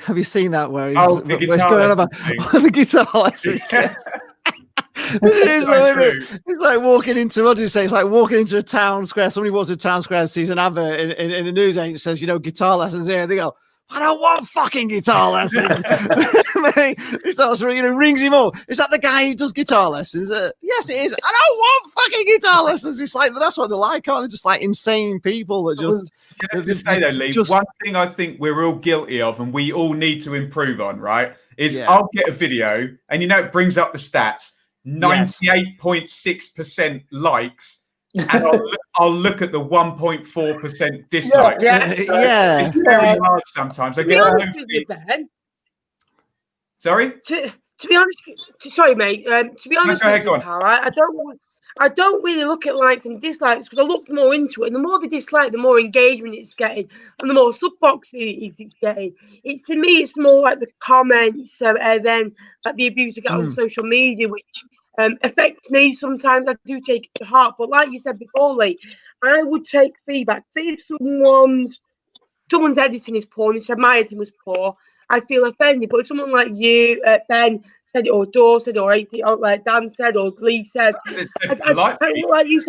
Speaker 1: Have you seen that? Where he's going on about the guitar lessons? It's like walking into, what did you say? It's like walking into a town square. Somebody walks to a town square and sees an advert in a news agent says, guitar lessons here. And they go, I don't want fucking guitar lessons. He starts, rings him up. Is that the guy who does guitar lessons? Yes, it is. I don't want fucking guitar lessons. It's like, that's what they like, aren't they? Just like insane people that just.
Speaker 3: Say though, Lee, one thing I think we're all guilty of, and we all need to improve on, right? Is I'll get a video, and it brings up the stats: 98.6% likes. And I'll look at the 1.4% dislike. It's very hard sometimes. I get Sorry?
Speaker 4: To be honest, sorry, mate. To be honest,
Speaker 3: go ahead, go on.
Speaker 4: Pal, I don't really look at likes and dislikes, because I look more into it. And the more they dislike, the more engagement it's getting, and the more sub boxes it's getting. To me, it's more like the comments, and then like the abuse I get on social media, which affects me sometimes. I do take it to heart, but like you said before, Lee, I would take feedback. Say if someone's editing is poor, and he said my editing was poor, I feel offended. But if someone like you, Ben, said it, or Dor said, or like Dan said, or Lee said, like you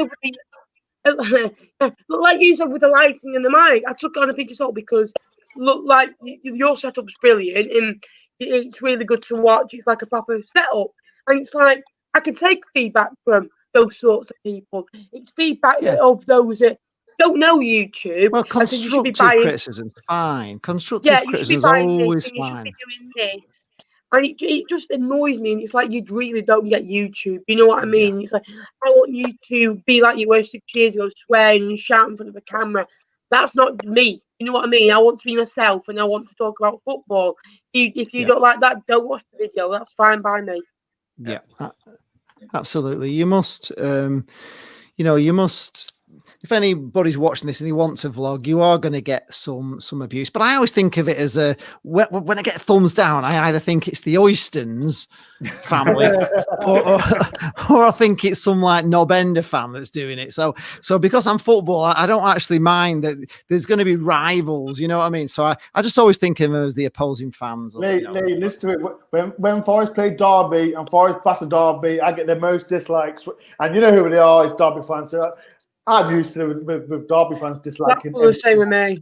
Speaker 4: said with the lighting and the mic, I took it on a pinch of salt, because look, like your setup's brilliant and it's really good to watch. It's like a proper setup, and it's like I can take feedback from those sorts of people. It's feedback of those that don't know YouTube.
Speaker 1: Well, constructive criticism, fine. Constructive criticism is always fine. You should be doing this.
Speaker 4: And it just annoys me, and it's like you really don't get YouTube. You know what I mean? Yeah. It's like, I want you to be like you were 6 years ago, swearing and shouting in front of the camera. That's not me. You know what I mean? I want to be myself, and I want to talk about football. If you don't like that, don't watch the video. That's fine by me.
Speaker 1: Yeah, absolutely. You must, you must if anybody's watching this and they want to vlog, you are going to get some abuse. But I always think of it as when I get thumbs down, I either think it's the Oystons family or I think it's some like Knob Ender fan that's doing it. So because I'm football, I don't actually mind that there's going to be rivals, you know what I mean? So I just always think of them as the opposing fans.
Speaker 2: Lee, listen to it. When Forest play Derby and Forest pass a Derby, I get the most dislikes. And you know who they are, it's Derby fans. So I'm used to with Derby fans disliking.
Speaker 4: That's the same with me.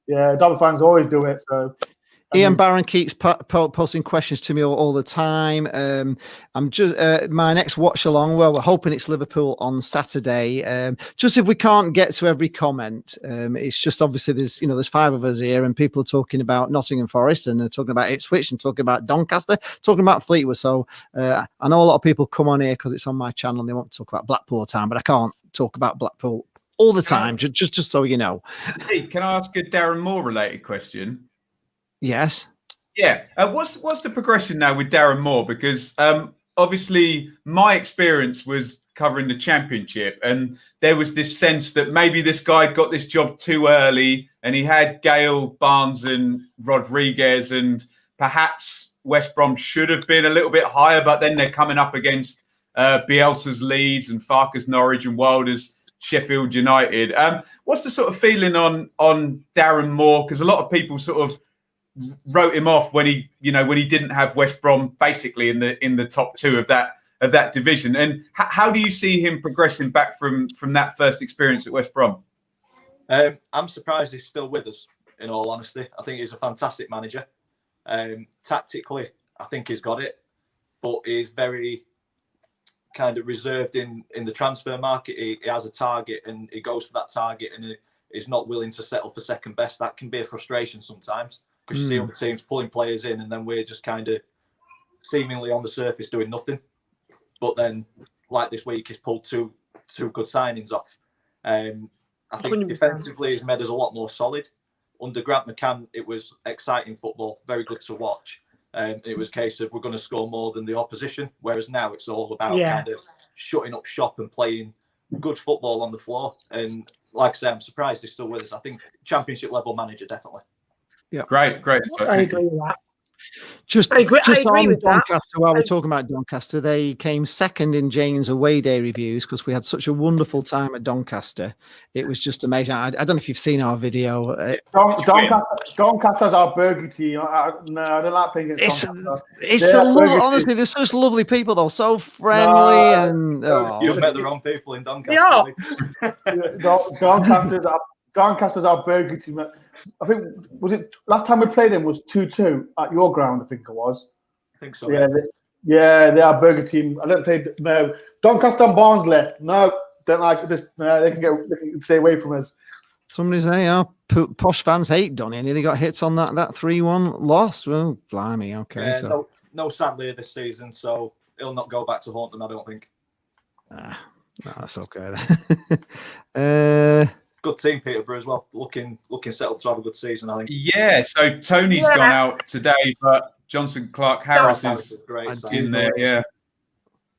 Speaker 2: Yeah, Derby fans always do it. So
Speaker 1: Ian Barron keeps posting questions to me all the time. I'm just my next watch along. Well, we're hoping it's Liverpool on Saturday. Just if we can't get to every comment, it's just obviously there's 5 of us here, and people are talking about Nottingham Forest and they're talking about Ipswich and talking about Doncaster, talking about Fleetwood. So I know a lot of people come on here because it's on my channel and they want to talk about Blackpool all the time, but I can't talk about Blackpool all the time. Just so you know.
Speaker 3: Hey, can I ask a Darren Moore related question?
Speaker 1: Yes.
Speaker 3: Yeah. What's the progression now with Darren Moore? Because obviously my experience was covering the Championship, and there was this sense that maybe this guy got this job too early, and he had Gale, Barnes, and Rodriguez, and perhaps West Brom should have been a little bit higher, but then they're coming up against Bielsa's Leeds and Farke's Norwich and Wilder's Sheffield United. What's the sort of feeling on Darren Moore? Because a lot of people sort of wrote him off when he didn't have West Brom basically in the top 2 of that division. And how do you see him progressing back from that first experience at West Brom?
Speaker 5: I'm surprised he's still with us, in all honesty. I think he's a fantastic manager. Tactically, I think he's got it, but he's very kind of reserved in the transfer market. He has a target and he goes for that target, and he's not willing to settle for second best. That can be a frustration sometimes, because you see other teams pulling players in and then we're just kind of seemingly on the surface doing nothing. But then, like this week, he's pulled two good signings off. I think
Speaker 4: 100%.
Speaker 5: Defensively, he's made us a lot more solid. Under Grant McCann, it was exciting football, very good to watch. It was a case of we're going to score more than the opposition, whereas now it's all about kind of shutting up shop and playing good football on the floor. And like I say, I'm surprised he's still with us. I think Championship level manager, definitely.
Speaker 1: Yeah,
Speaker 3: great.
Speaker 4: I agree with that.
Speaker 1: I agree
Speaker 4: on
Speaker 1: with
Speaker 4: that.
Speaker 1: Doncaster, while we're talking about Doncaster, they came second in Jane's away day reviews because we had such a wonderful time at Doncaster. It was just amazing. I don't know if you've seen our video.
Speaker 2: Doncaster's our burger team. No, I don't like playing against Doncaster.
Speaker 1: Honestly, they're such lovely people though, so friendly
Speaker 5: You've met the wrong people in Doncaster.
Speaker 2: Doncaster's our burger team. I think, was it last time we played them was 2-2 at your ground, I think it was.
Speaker 5: I think so.
Speaker 2: Yeah, they are burger team. I don't play Doncaster and Barnsley. No, don't like this. No, they can stay away from us.
Speaker 1: Somebody's saying, posh fans hate Donny, and he got hits on that 3-1 loss. Well, blimey, okay.
Speaker 5: No Sadler this season, so he'll not go back to haunt them, I don't think.
Speaker 1: No, that's okay then.
Speaker 5: Good team, Peterborough as well. Looking set up to have a good season, I think.
Speaker 3: Yeah, so Tony's gone out today, but Johnson Clark-Harris is in there. Yeah,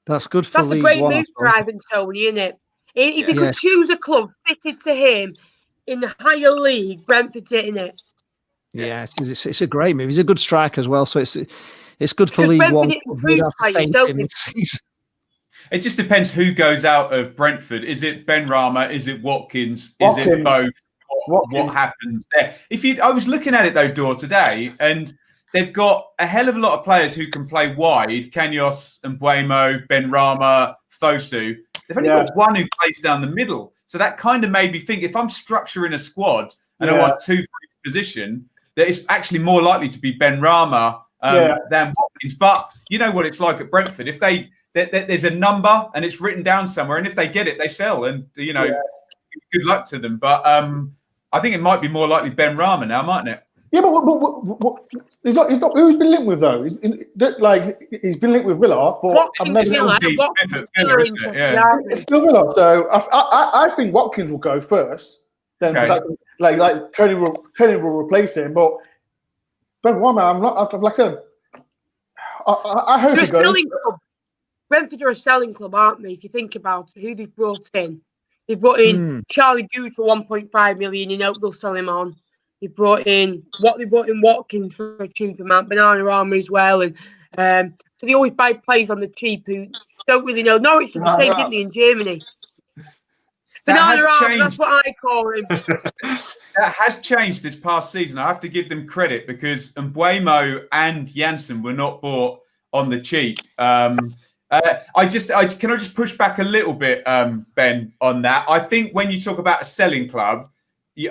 Speaker 1: that's good for League
Speaker 4: One. That's a great
Speaker 1: move
Speaker 4: for Ivan Toney, isn't it? If he could choose a club fitted to him in the higher league, Brentford's hitting it.
Speaker 1: Yeah, it's a great move. He's a good striker as well, so it's good for League One.
Speaker 3: It just depends who goes out of Brentford. Is it Ben Rama? Is it Watkins? Is it both? What happens there? I was looking at it though, Dor, today, and they've got a hell of a lot of players who can play wide. Kanyos and Mbuemo, Ben Rama, Fosu. They've only got one who plays down the middle. So that kind of made me think, if I'm structuring a squad and I want 2 for each position, that it's actually more likely to be Ben Rama than Watkins. But you know what it's like at Brentford. If there's a number and it's written down somewhere, and if they get it, they sell. And good luck to them. But I think it might be more likely Ben Rama now, mightn't it?
Speaker 2: Yeah, but he's not. Who's been linked with though? He's been linked with Villa, but
Speaker 4: it's
Speaker 2: still Villa. So I think Watkins will go first. Then like Tony will replace him. But Ben Rama, I'm not. Like I said, I hope he goes.
Speaker 4: Brentford are a selling club, aren't they? If you think about who they've brought in, They brought in Charlie Goode for 1.5 million. You know they'll sell him on. They brought in Watkins for a cheap amount, Banana as well, and so they always buy players on the cheap who don't really know. Norwich did the same, didn't they, in Germany? Banana Armour, that's what I call him.
Speaker 3: That has changed this past season. I have to give them credit because Mbuemo and Janssen were not bought on the cheap. Can I just push back a little bit, Ben, on that? I think when you talk about a selling club,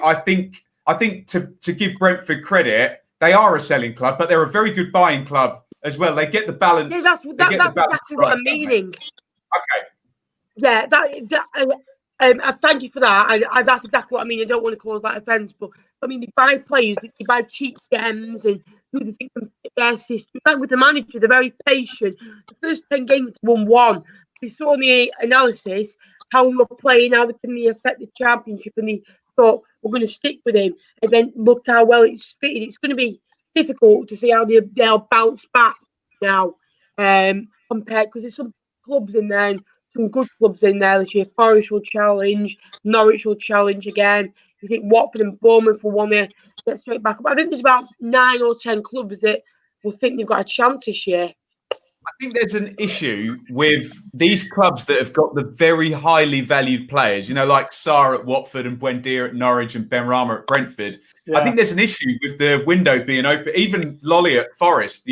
Speaker 3: I think to give Brentford credit, they are a selling club, but they're a very good buying club as well. They get the balance.
Speaker 4: Yeah, that's exactly what I'm meaning.
Speaker 3: Okay.
Speaker 4: Yeah, thank you for that. And that's exactly what I mean. I don't want to cause that offence, but I mean, they buy players, they buy cheap gems and who they think can fit their system. Like with the manager, they're very patient. The first 10 games won 1. They saw in the analysis how they were playing, how they can affect the championship, and they thought, we're going to stick with him. And then look how well it's fitted. It's going to be difficult to see how they'll bounce back now compared, because there's some clubs in there and some good clubs in there this year. Forest will challenge, Norwich will challenge again. You think Watford and Bournemouth will want to get straight back up. I think there's about 9 or 10 clubs that will think they've got a chance this year.
Speaker 3: I think there's an issue with these clubs that have got the very highly valued players, like Sarr at Watford and Buendia at Norwich and Benrahma at Brentford. Yeah. I think there's an issue with the window being open, even Lolly at Forest,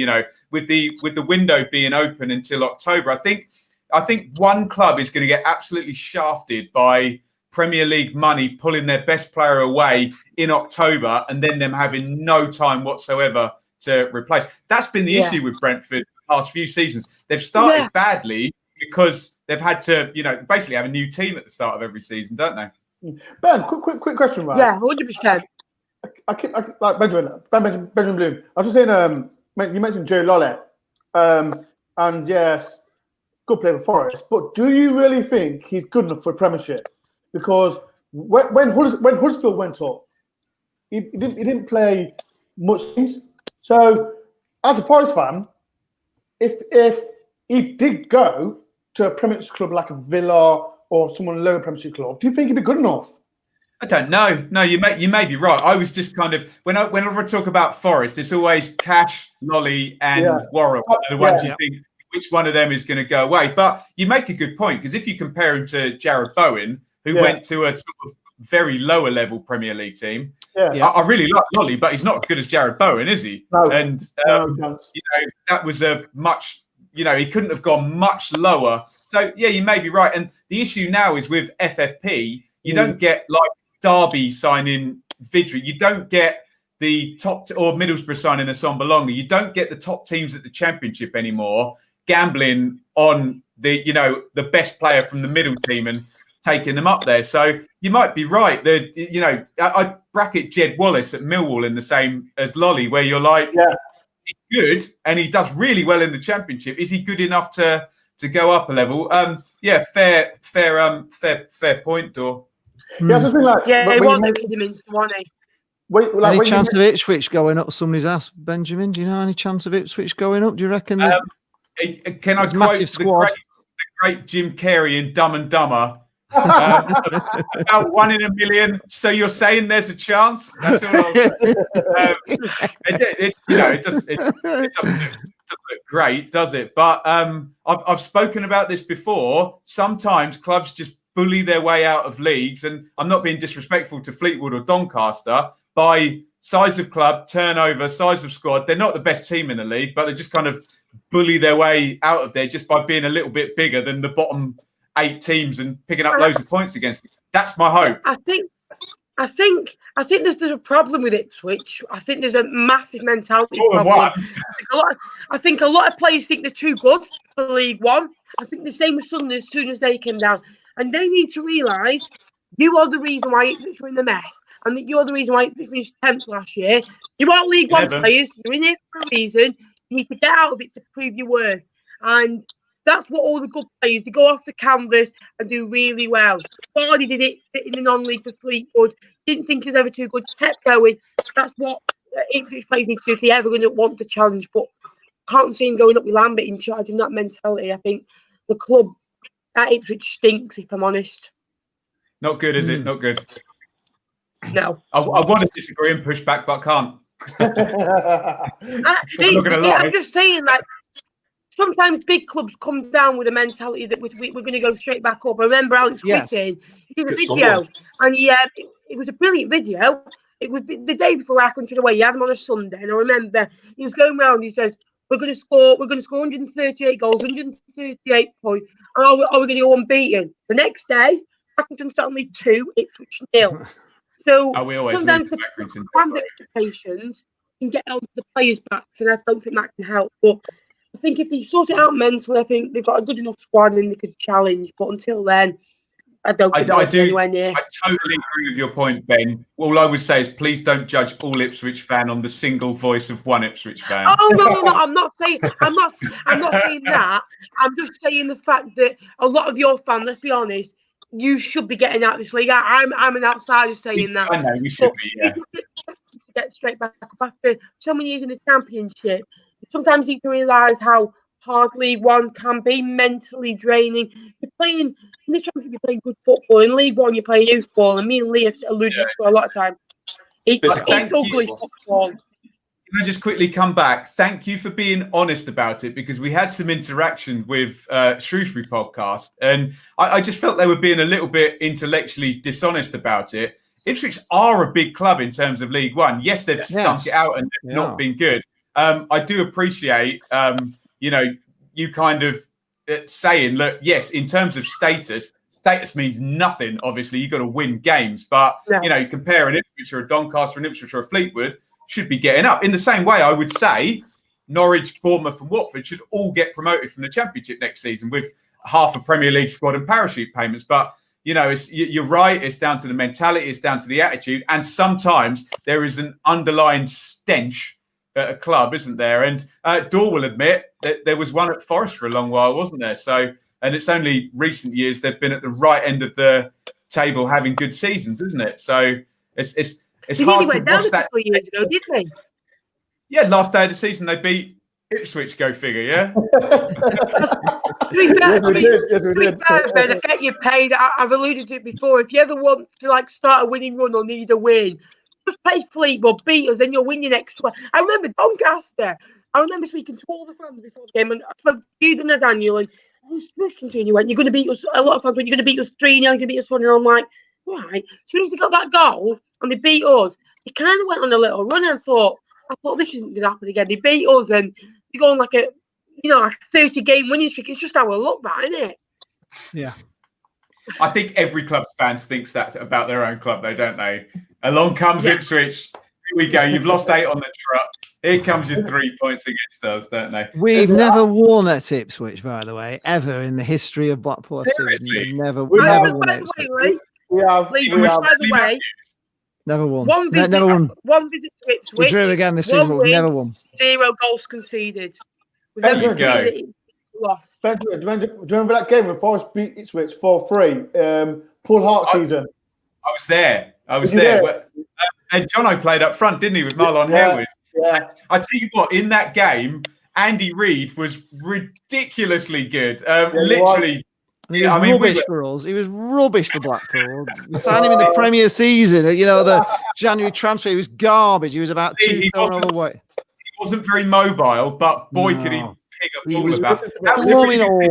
Speaker 3: with the window being open until October. I think one club is going to get absolutely shafted by Premier League money pulling their best player away in October and then them having no time whatsoever to replace. That's been the issue with Brentford the past few seasons. They've started badly because they've had to, basically have a new team at the start of every season, don't they?
Speaker 2: Ben, quick question, right?
Speaker 4: Yeah, 100%.
Speaker 2: I like Benjamin Bloom. I was just saying, you mentioned Joe Lollett, and yes, good player for Forest. But do you really think he's good enough for a Premiership? Because when Huddersfield went up, he didn't play much games. So, as a Forest fan, if he did go to a Premiership club like a Villa or someone lower Premiership club, do you think he'd be good enough?
Speaker 3: I don't know. No, you may be right. I was just kind of whenever I talk about Forest, it's always Cash, Lolly, and Warren. The ones you think which one of them is going to go away. But you make a good point, because if you compare him to Jared Bowen, who went to a sort of very lower level Premier League team, I really like Lolly, but he's not as good as Jared Bowen, is he?
Speaker 2: No.
Speaker 3: And that was a much. He couldn't have gone much lower. So you may be right. And the issue now is with FFP, you don't get like Derby signing Vidri. You don't get the top or Middlesbrough signing Assomba Longa. You don't get the top teams at the Championship anymore gambling on the best player from the middle team and taking them up there. So you might be right. I'd bracket Jed Wallace at Millwall in the same as Lolly, where you're like, he's good and he does really well in the Championship. Is he good enough to go up a level? Fair point, Dor.
Speaker 2: Yeah, I just feel like
Speaker 4: he wasn't kidding him, wasn't he?
Speaker 1: Any chance of Ipswich going up? Somebody's asked, Benjamin, do you know any chance of Ipswich going up? Do you reckon?
Speaker 3: Can I quote the great Jim Carrey in Dumb and Dumber? About 1 in a million. So you're saying there's a chance? That's all I'll say. It doesn't look great, does it? But I've spoken about this before. Sometimes clubs just bully their way out of leagues, and I'm not being disrespectful to Fleetwood or Doncaster, by size of club, turnover, size of squad. They're not the best team in the league, but they just kind of bully their way out of there just by being a little bit bigger than the bottom 8 teams and picking up loads of points against them. That's my hope.
Speaker 4: I think there's a problem with Ipswich. I think there's a massive mentality problem. I think a lot of players think they're too good for League One. I think the same with Sunderland as soon as they came down. And they need to realise you are the reason why Ipswich were in the mess, and that you're the reason why Ipswich finished 10th last year. You are League One players. You're in here for a reason. You need to get out of it to prove your worth. And that's what all the good players, they go off the canvas and do really well. Vardy did it in the non-league for Fleetwood. Didn't think he was ever too good. Kept going. That's what Ipswich players need to do if they're ever going to want to challenge. But can't see him going up with Lambert in charge of that mentality. I think the club at Ipswich stinks, if I'm honest.
Speaker 3: Not good, is it? Not good.
Speaker 4: No.
Speaker 3: I want to disagree and push back, but can't. I'm
Speaker 4: just saying, like, sometimes big clubs come down with a mentality that we're going to go straight back up. I remember Alex Whitting, he did a video, and it was a brilliant video. It was the day before our country away. He had him on a Sunday, and I remember he was going around. He says, "We're going to score 138 goals, 138 points, and are we going to go unbeaten?" The next day, Accrington's only 2, Ipswich 0. So sometimes the fans' expectations can get on the players' backs, and I don't think that can help. But I think if they sort it out mentally, I think they've got a good enough squad and they could challenge. But until then, I don't think they'll be anywhere near.
Speaker 3: I totally agree with your point, Ben. All I would say is please don't judge all Ipswich fan on the single voice of one Ipswich fan.
Speaker 4: Oh no! I'm not saying that. I'm just saying the fact that a lot of your fans, let's be honest, you should be getting out of this league. I'm an outsider saying that.
Speaker 3: I know you should be. Yeah.
Speaker 4: To get straight back up after so many years in the Championship, sometimes you need to realise how hard League One can be, mentally draining. You're playing in the Championship, you're playing good football. In League One, you're playing youth ball, and me and Lee have alluded for a lot of time. It's ugly football.
Speaker 3: Can I just quickly come back? Thank you for being honest about it, because we had some interaction with Shrewsbury podcast, and I just felt they were being a little bit intellectually dishonest about it. Ipswich are a big club in terms of League One. Yes, they've stunk it out and they've not been good. I do appreciate, you kind of saying, look, yes, in terms of status means nothing. Obviously, you've got to win games, but compare an Ipswich or a Doncaster, an Ipswich or a Fleetwood should be getting up. In the same way, I would say Norwich, Bournemouth, and Watford should all get promoted from the Championship next season with half a Premier League squad and parachute payments. But you're right. It's down to the mentality. It's down to the attitude. And sometimes there is an underlying stench at a club, isn't there? And Dor will admit that there was one at Forest for a long while, wasn't there? So, and it's only recent years they've been at the right end of the table having good seasons, isn't it? So it's hard to watch that.
Speaker 4: A couple of years ago, didn't they?
Speaker 3: Yeah, last day of the season they beat Ipswich. Go figure, yeah.
Speaker 4: To be fair, Ben, I get you paid. I've alluded to it before. If you ever want to start a winning run or need a win, just play Fleetwood, beat us, then you'll win your next one. I remember Doncaster. I remember speaking to all the fans before the game, and I spoke to you and Daniel, and I was speaking to you, and you went, "You're going to beat us." A lot of fans went, "You're going to beat us 3-0, you're going to beat us 1-0." I'm like, right. As soon as they got that goal and they beat us, they kind of went on a little run, and I thought this isn't going to happen again. They beat us, and they're going like a 30-game winning streak. It's just how we look back, isn't it?
Speaker 1: Yeah.
Speaker 3: I think every club fans thinks that about their own club, though, don't they? Along comes Ipswich. Here we go. You've lost 8 on the trot. Here comes your 3 points against us, don't they?
Speaker 1: We've never won at Ipswich, by the way, ever in the history of Blackpool.
Speaker 3: Seriously?
Speaker 1: Never won at Ipswich. Never won. One visit
Speaker 4: to Ipswich.
Speaker 1: We drew again this season, but we've never won.
Speaker 4: 0 goals conceded.
Speaker 3: There you go.
Speaker 2: Lost. Do you remember that game when Forest beat Ipswich 4-3? Paul Hart season.
Speaker 3: I was there. And Jono played up front, didn't he, with Marlon Harewood?
Speaker 2: Yeah.
Speaker 3: I tell you what, in that game, Andy Reid was ridiculously good. Literally.
Speaker 1: He was rubbish for us. He was rubbish for Blackpool. We signed him in the Premier season. The January transfer, he was garbage. He was about 2 stone overweight.
Speaker 3: He wasn't very mobile, but boy, could he pick up all about.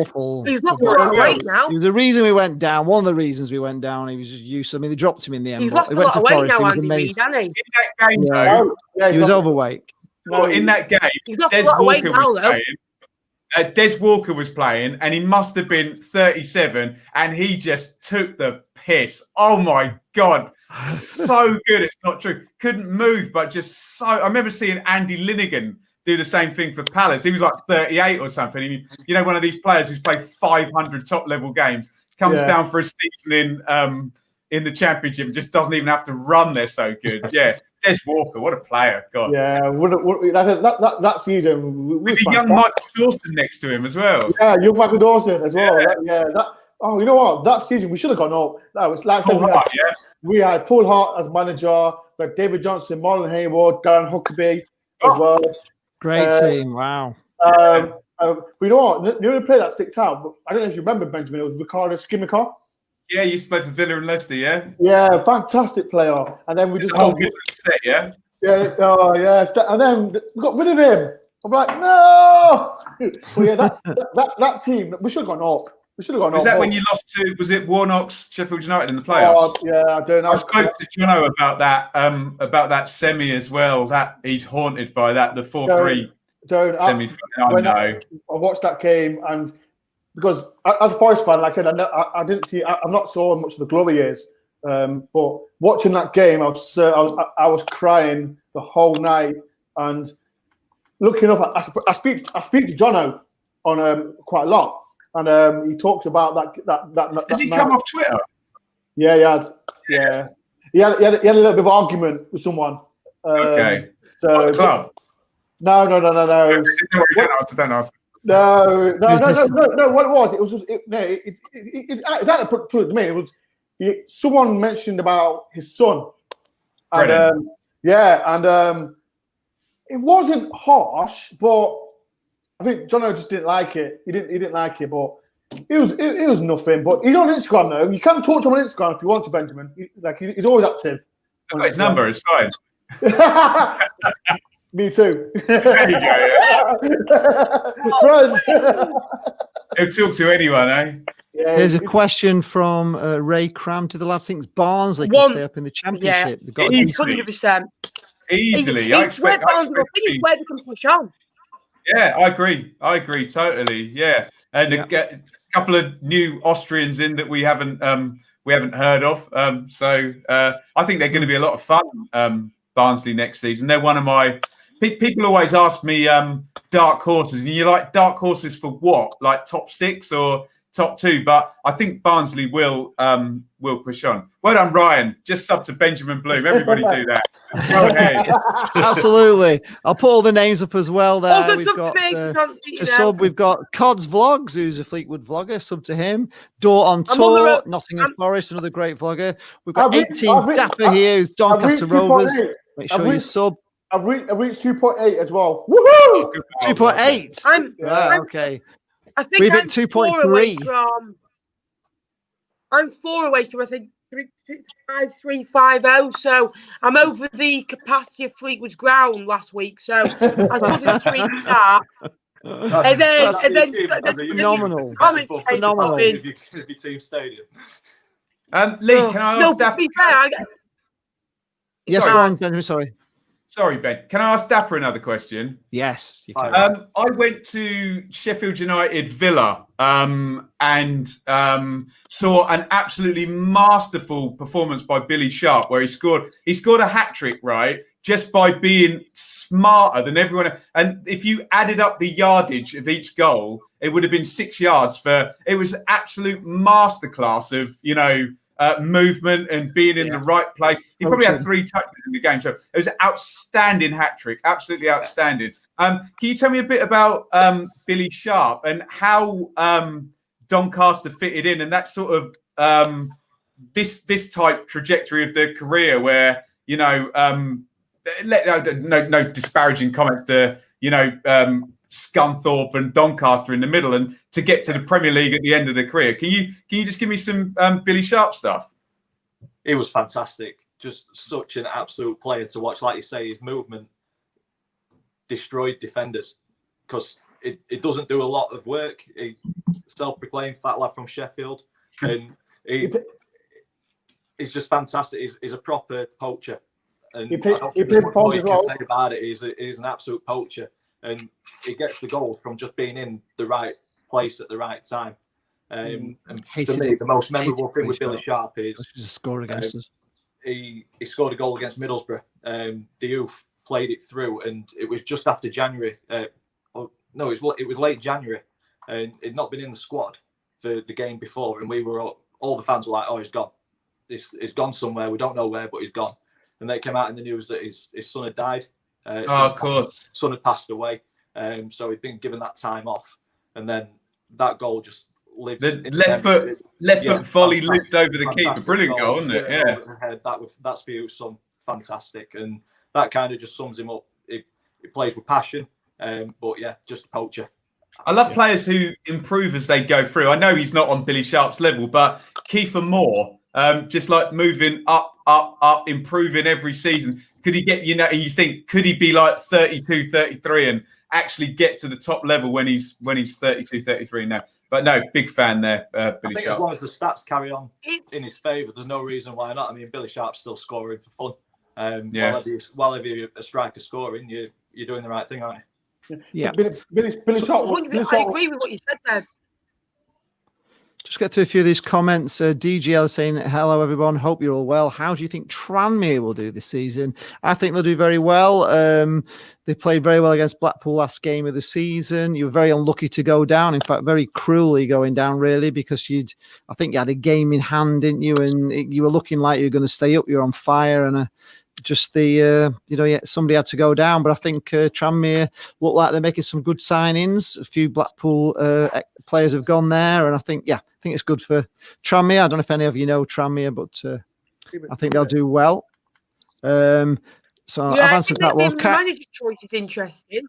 Speaker 1: Awful.
Speaker 4: He's not great now.
Speaker 1: He was the reason we went down. One of the reasons we went down. He was just useless. I mean, they dropped him in the end.
Speaker 4: He's lost a lot of weight now, Andy Reid, hasn't he?
Speaker 3: In that game, though,
Speaker 1: he was overweight.
Speaker 3: In that game,
Speaker 4: he's lost a lot of weight now, though.
Speaker 3: Des Walker was playing, and he must have been 37, and he just took the piss. Oh my God, so good! It's not true. Couldn't move, but just so. I remember seeing Andy Linnigan do the same thing for Palace. He was like 38 or something. One of these players who's played 500 top-level games comes down for a season in the Championship and just doesn't even have to run. They're so good. Yeah. Des Walker, what a player! God,
Speaker 2: yeah. That season,
Speaker 3: with a young Michael Dawson next to him as well.
Speaker 2: Yeah, young Michael Dawson as well. You know what? That season we should have gone up. That was like we had Paul Hart as manager, like David Johnson, Marlon Harewood, Darren Huckabee as well.
Speaker 1: Great team! Wow.
Speaker 2: But you know what? The only player that sticked out, I don't know if you remember, Benjamin. It was Ricardo Skimicar.
Speaker 3: Yeah, you used to play for Villa and Leicester, yeah?
Speaker 2: Yeah, fantastic player. And then we just
Speaker 3: Oh, good set, yeah?
Speaker 2: yeah, oh yeah. And then we got rid of him. I'm like, no. Well, yeah, that team, we should have gone up. We should have gone up.
Speaker 3: Was that when you lost to, was it Warnock's Sheffield United in the playoffs?
Speaker 2: Oh, yeah, I don't know.
Speaker 3: I spoke to Jono about that semi as well. That he's haunted by that, the 4-3 semi-final. I
Speaker 2: watched that game, and because as a Forest fan, like I said, I didn't see. I'm not so much of the glory years, but watching that game, I was crying the whole night. And looking up, I speak to Jono on quite a lot. And he talks about that.
Speaker 3: Has he come off Twitter?
Speaker 2: Yeah, he has. Yeah, he had a little bit of argument with someone.
Speaker 3: Okay.
Speaker 2: So
Speaker 3: what club?
Speaker 2: No.
Speaker 3: Don't ask.
Speaker 2: No. What it was? It's actually put it to me. It was someone mentioned about his son. And it wasn't harsh, but I think Jono just didn't like it. He didn't like it, but it was nothing. But he's on Instagram though. You can talk to him on Instagram if you want to, Benjamin. He's always active.
Speaker 3: I've got his number. It's fine.
Speaker 2: Me too.
Speaker 3: There you go. He'll talk to anyone, eh?
Speaker 1: Yeah, here's a question from Ray Cram. Do the lads think Barnsley can stay up in the Championship?
Speaker 4: Yeah, 100%.
Speaker 3: Easily. I expect
Speaker 4: where they can push on.
Speaker 3: Yeah, I agree totally. Yeah, and a couple of new Austrians in that we haven't heard of. So I think they're going to be a lot of fun. Barnsley next season. They're one of my people always ask me dark horses, and you're like, dark horses for what? Like top 6 or top 2? But I think Barnsley will push on. Well done, Ryan. Just sub to Benjamin Bloom. Everybody do that. Go ahead.
Speaker 1: Absolutely. I'll put all the names up as well there.
Speaker 4: Also,
Speaker 1: We've got Cod's Vlogs, who's a Fleetwood vlogger. Sub to him. Door on Tour, Nottingham Forest, another great vlogger. We've got 18 Dapper here, who's Doncaster Rovers. Make sure you sub.
Speaker 2: I've reached 2.8 as well. Woohoo!
Speaker 1: 2.8. Okay.
Speaker 4: I think
Speaker 1: we've hit 2.3.
Speaker 4: I'm 4 away from, I think, 350. So I'm over the capacity of Fleetwood's ground last week. So I wasn't reach that. And then
Speaker 1: phenomenal.
Speaker 5: Phenomenal. If you team stadium.
Speaker 3: Lee, can I ask Dapper?
Speaker 1: Yes, go on, Benjamin.
Speaker 3: Sorry, Ben. Can I ask Dapper another question?
Speaker 1: Yes, you can.
Speaker 3: I went to Sheffield United Villa and saw an absolutely masterful performance by Billy Sharp, where he scored a hat-trick, right, just by being smarter than everyone else. And if you added up the yardage of each goal, it would have been 6 yards. It was an absolute masterclass of, movement and being in the right place. He probably had 3 touches in the game. So it was an outstanding hat-trick, absolutely outstanding. Can you tell me a bit about Billy Sharp and how Doncaster fitted in, and that sort of this type trajectory of their career where, no disparaging comments to, Scunthorpe and Doncaster in the middle, and to get to the Premier League at the end of their career. Can you just give me some Billy Sharp stuff?
Speaker 5: It was fantastic. Just such an absolute player to watch. Like you say, his movement destroyed defenders because it doesn't do a lot of work. He self-proclaimed fat lad from Sheffield, and he's just fantastic. He's a proper poacher. And
Speaker 2: he played for as well.
Speaker 5: Say about it, he's an absolute poacher. And he gets the goals from just being in the right place at the right time. And for me, the most memorable thing with Billy Sharp is
Speaker 1: score against us.
Speaker 5: He scored a goal against Middlesbrough. The youth played it through, and it was just after January. It was late January, and he'd not been in the squad for the game before. And we were all the fans were like, "Oh, he's gone. He's gone somewhere. We don't know where, but he's gone." And they came out in the news that his son had died.
Speaker 3: Of course.
Speaker 5: Son had passed away, so he'd been given that time off, and then that goal just lived.
Speaker 3: The left foot volley looped over the keeper, brilliant goal, wasn't it? Yeah,
Speaker 5: that's for you, son. Fantastic, and that kind of just sums him up. He plays with passion, but yeah, just a poacher.
Speaker 3: I love players who improve as they go through. I know he's not on Billy Sharp's level, but Kiefer Moore, just like moving up, improving every season. Could he get, and you think, could he be like 32, 33 and actually get to the top level when he's 32, 33 now? But no, big fan there, Billy
Speaker 5: I think
Speaker 3: Sharp.
Speaker 5: as long as the stats carry on in his favour, there's no reason why not. I mean, Billy Sharp's still scoring for fun. While if you're a striker scoring, you're doing the right thing, aren't you?
Speaker 1: Yeah.
Speaker 2: Billy Sharp.
Speaker 4: I agree with what you said there.
Speaker 1: Just get to a few of these comments. DGL saying, hello, everyone. Hope you're all well. How do you think Tranmere will do this season? I think they'll do very well. They played very well against Blackpool last game of the season. You were very unlucky to go down. In fact, very cruelly going down, really, because I think you had a game in hand, didn't you? And you were looking like you were going to stay up. You're on fire. And somebody had to go down. But I think Tranmere look like they're making some good signings. A few Blackpool players have gone there. And I think it's good for Tranmere. I don't know if any of you know Tranmere, but I think they'll do well. I've answered that one.
Speaker 4: The manager choice is interesting.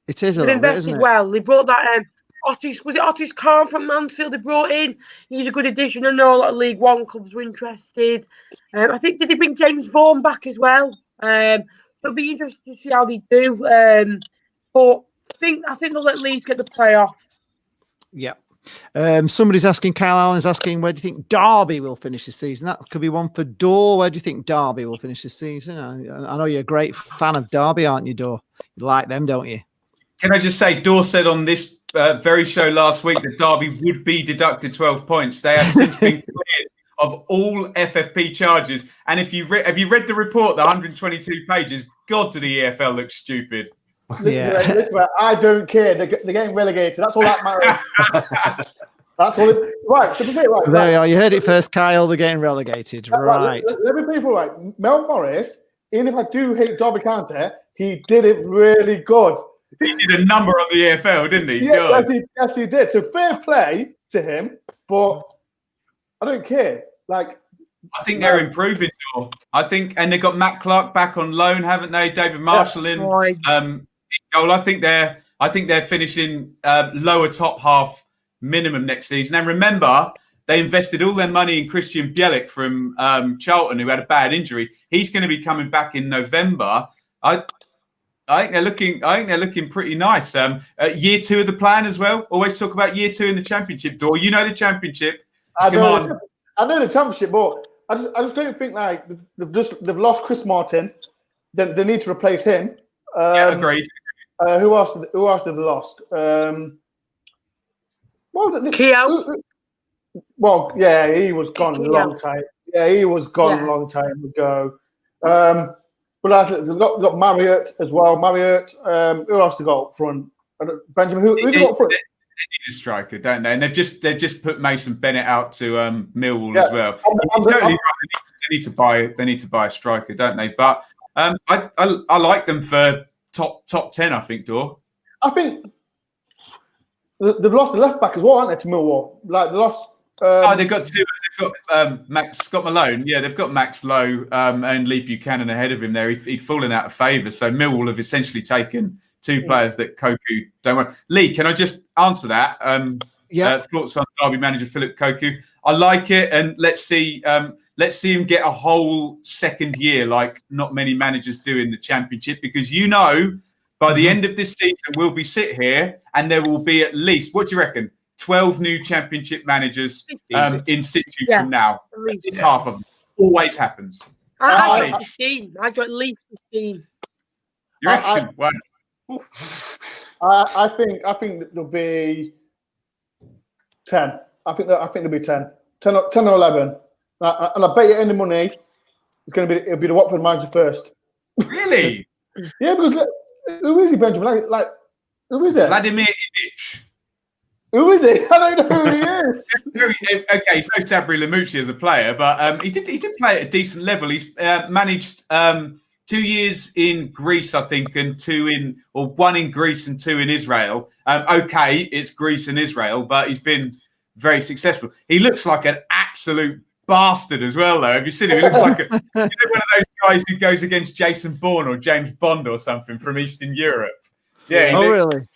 Speaker 1: It is a
Speaker 4: They've
Speaker 1: little bit,
Speaker 4: invested
Speaker 1: isn't it?
Speaker 4: well. They brought that Otis Khan from Mansfield. They brought in. He's a good addition. I know a lot of League One clubs were interested. I think did they bring James Vaughan back as well? It'll be interesting to see how they do. But I think they'll at least get the playoffs.
Speaker 1: Yeah. Somebody's asking, Kyle Allen's asking, where do you think Derby will finish this season? That could be one for Dor. Where do you think Derby will finish this season? I know you're a great fan of Derby, aren't you, Dor? You like them, don't you?
Speaker 3: Can I just say, Dor said on this very show last week that Derby would be deducted 12 points. They have since been cleared of all FFP charges. And if have you read the report, the 122 pages? God, do the EFL look stupid.
Speaker 2: Listen, I don't care. They're getting relegated. That's all that matters. That's all. Right. To be fair, right.
Speaker 1: There you are. You heard it first, Kyle. They're getting relegated. Right.
Speaker 2: Let me people right. Mel Morris, even if I do hate Derby County, he did it really good.
Speaker 3: He did a number on the EFL, didn't he?
Speaker 2: Yes, he did. So fair play to him, but I don't care. Like,
Speaker 3: I think they're improving. I think, and they got Matt Clark back on loan, haven't they? David Marshall in goal. I think they're finishing lower top half minimum next season. And remember, they invested all their money in Christian Bielik from Charlton, who had a bad injury. He's going to be coming back in November. I think they're looking pretty nice. Year 2 of the plan as well. Always talk about year 2 in the Championship. Dor, you know the Championship.
Speaker 2: I know the Championship, but I just don't think like they've lost Chris Martin. Then they need to replace him.
Speaker 3: Agreed.
Speaker 2: Who else they've lost? Well, yeah, he was gone a long time. Yeah, he was gone a long time ago. But they've got Marriott as well. Marriott. Who else they got up front? Benjamin. Who they got up front?
Speaker 3: They need a striker, don't they? And they've just put Mason Bennett out to Millwall as well. Totally right. They need to buy a striker, don't they? But I like them for top 10. I think, Dor. I
Speaker 2: think they've lost the left back as well, haven't they, to Millwall? Like they lost.
Speaker 3: They've got two. They've got Scott Malone. Yeah, they've got Max Lowe and Lee Buchanan ahead of him there. He'd fallen out of favour. So Millwall have essentially taken 2 players that Koku don't want. Lee, can I just answer that? Thoughts on Derby manager Philip Koku? I like it, and let's see him get a whole second year like not many managers do in the Championship, because by the end of this season we'll be sit here and there will be at least, what do you reckon, 12 new Championship managers in situ from now. It's half of them. Always happens.
Speaker 4: I got 15. I got at least 15.
Speaker 3: You reckon?
Speaker 2: I think there'll be 10. I think there'll be 10 or 11. And I bet you any money it'll be the Watford manager first.
Speaker 3: Really?
Speaker 2: Yeah, because who is he, Benjamin? Like who is it?
Speaker 3: Vladimir Ivic.
Speaker 2: Who is he? I don't know who he is.
Speaker 3: Okay, he's no Sabri Lamucci as a player, but he did play at a decent level. He's managed 2 years in Greece, I think, and 1 in Greece and 2 in Israel. It's Greece and Israel, but he's been very successful. He looks like an absolute bastard as well, though. Have you seen him? He looks like one of those guys who goes against Jason Bourne or James Bond or something from Eastern Europe. Yeah.
Speaker 1: Really?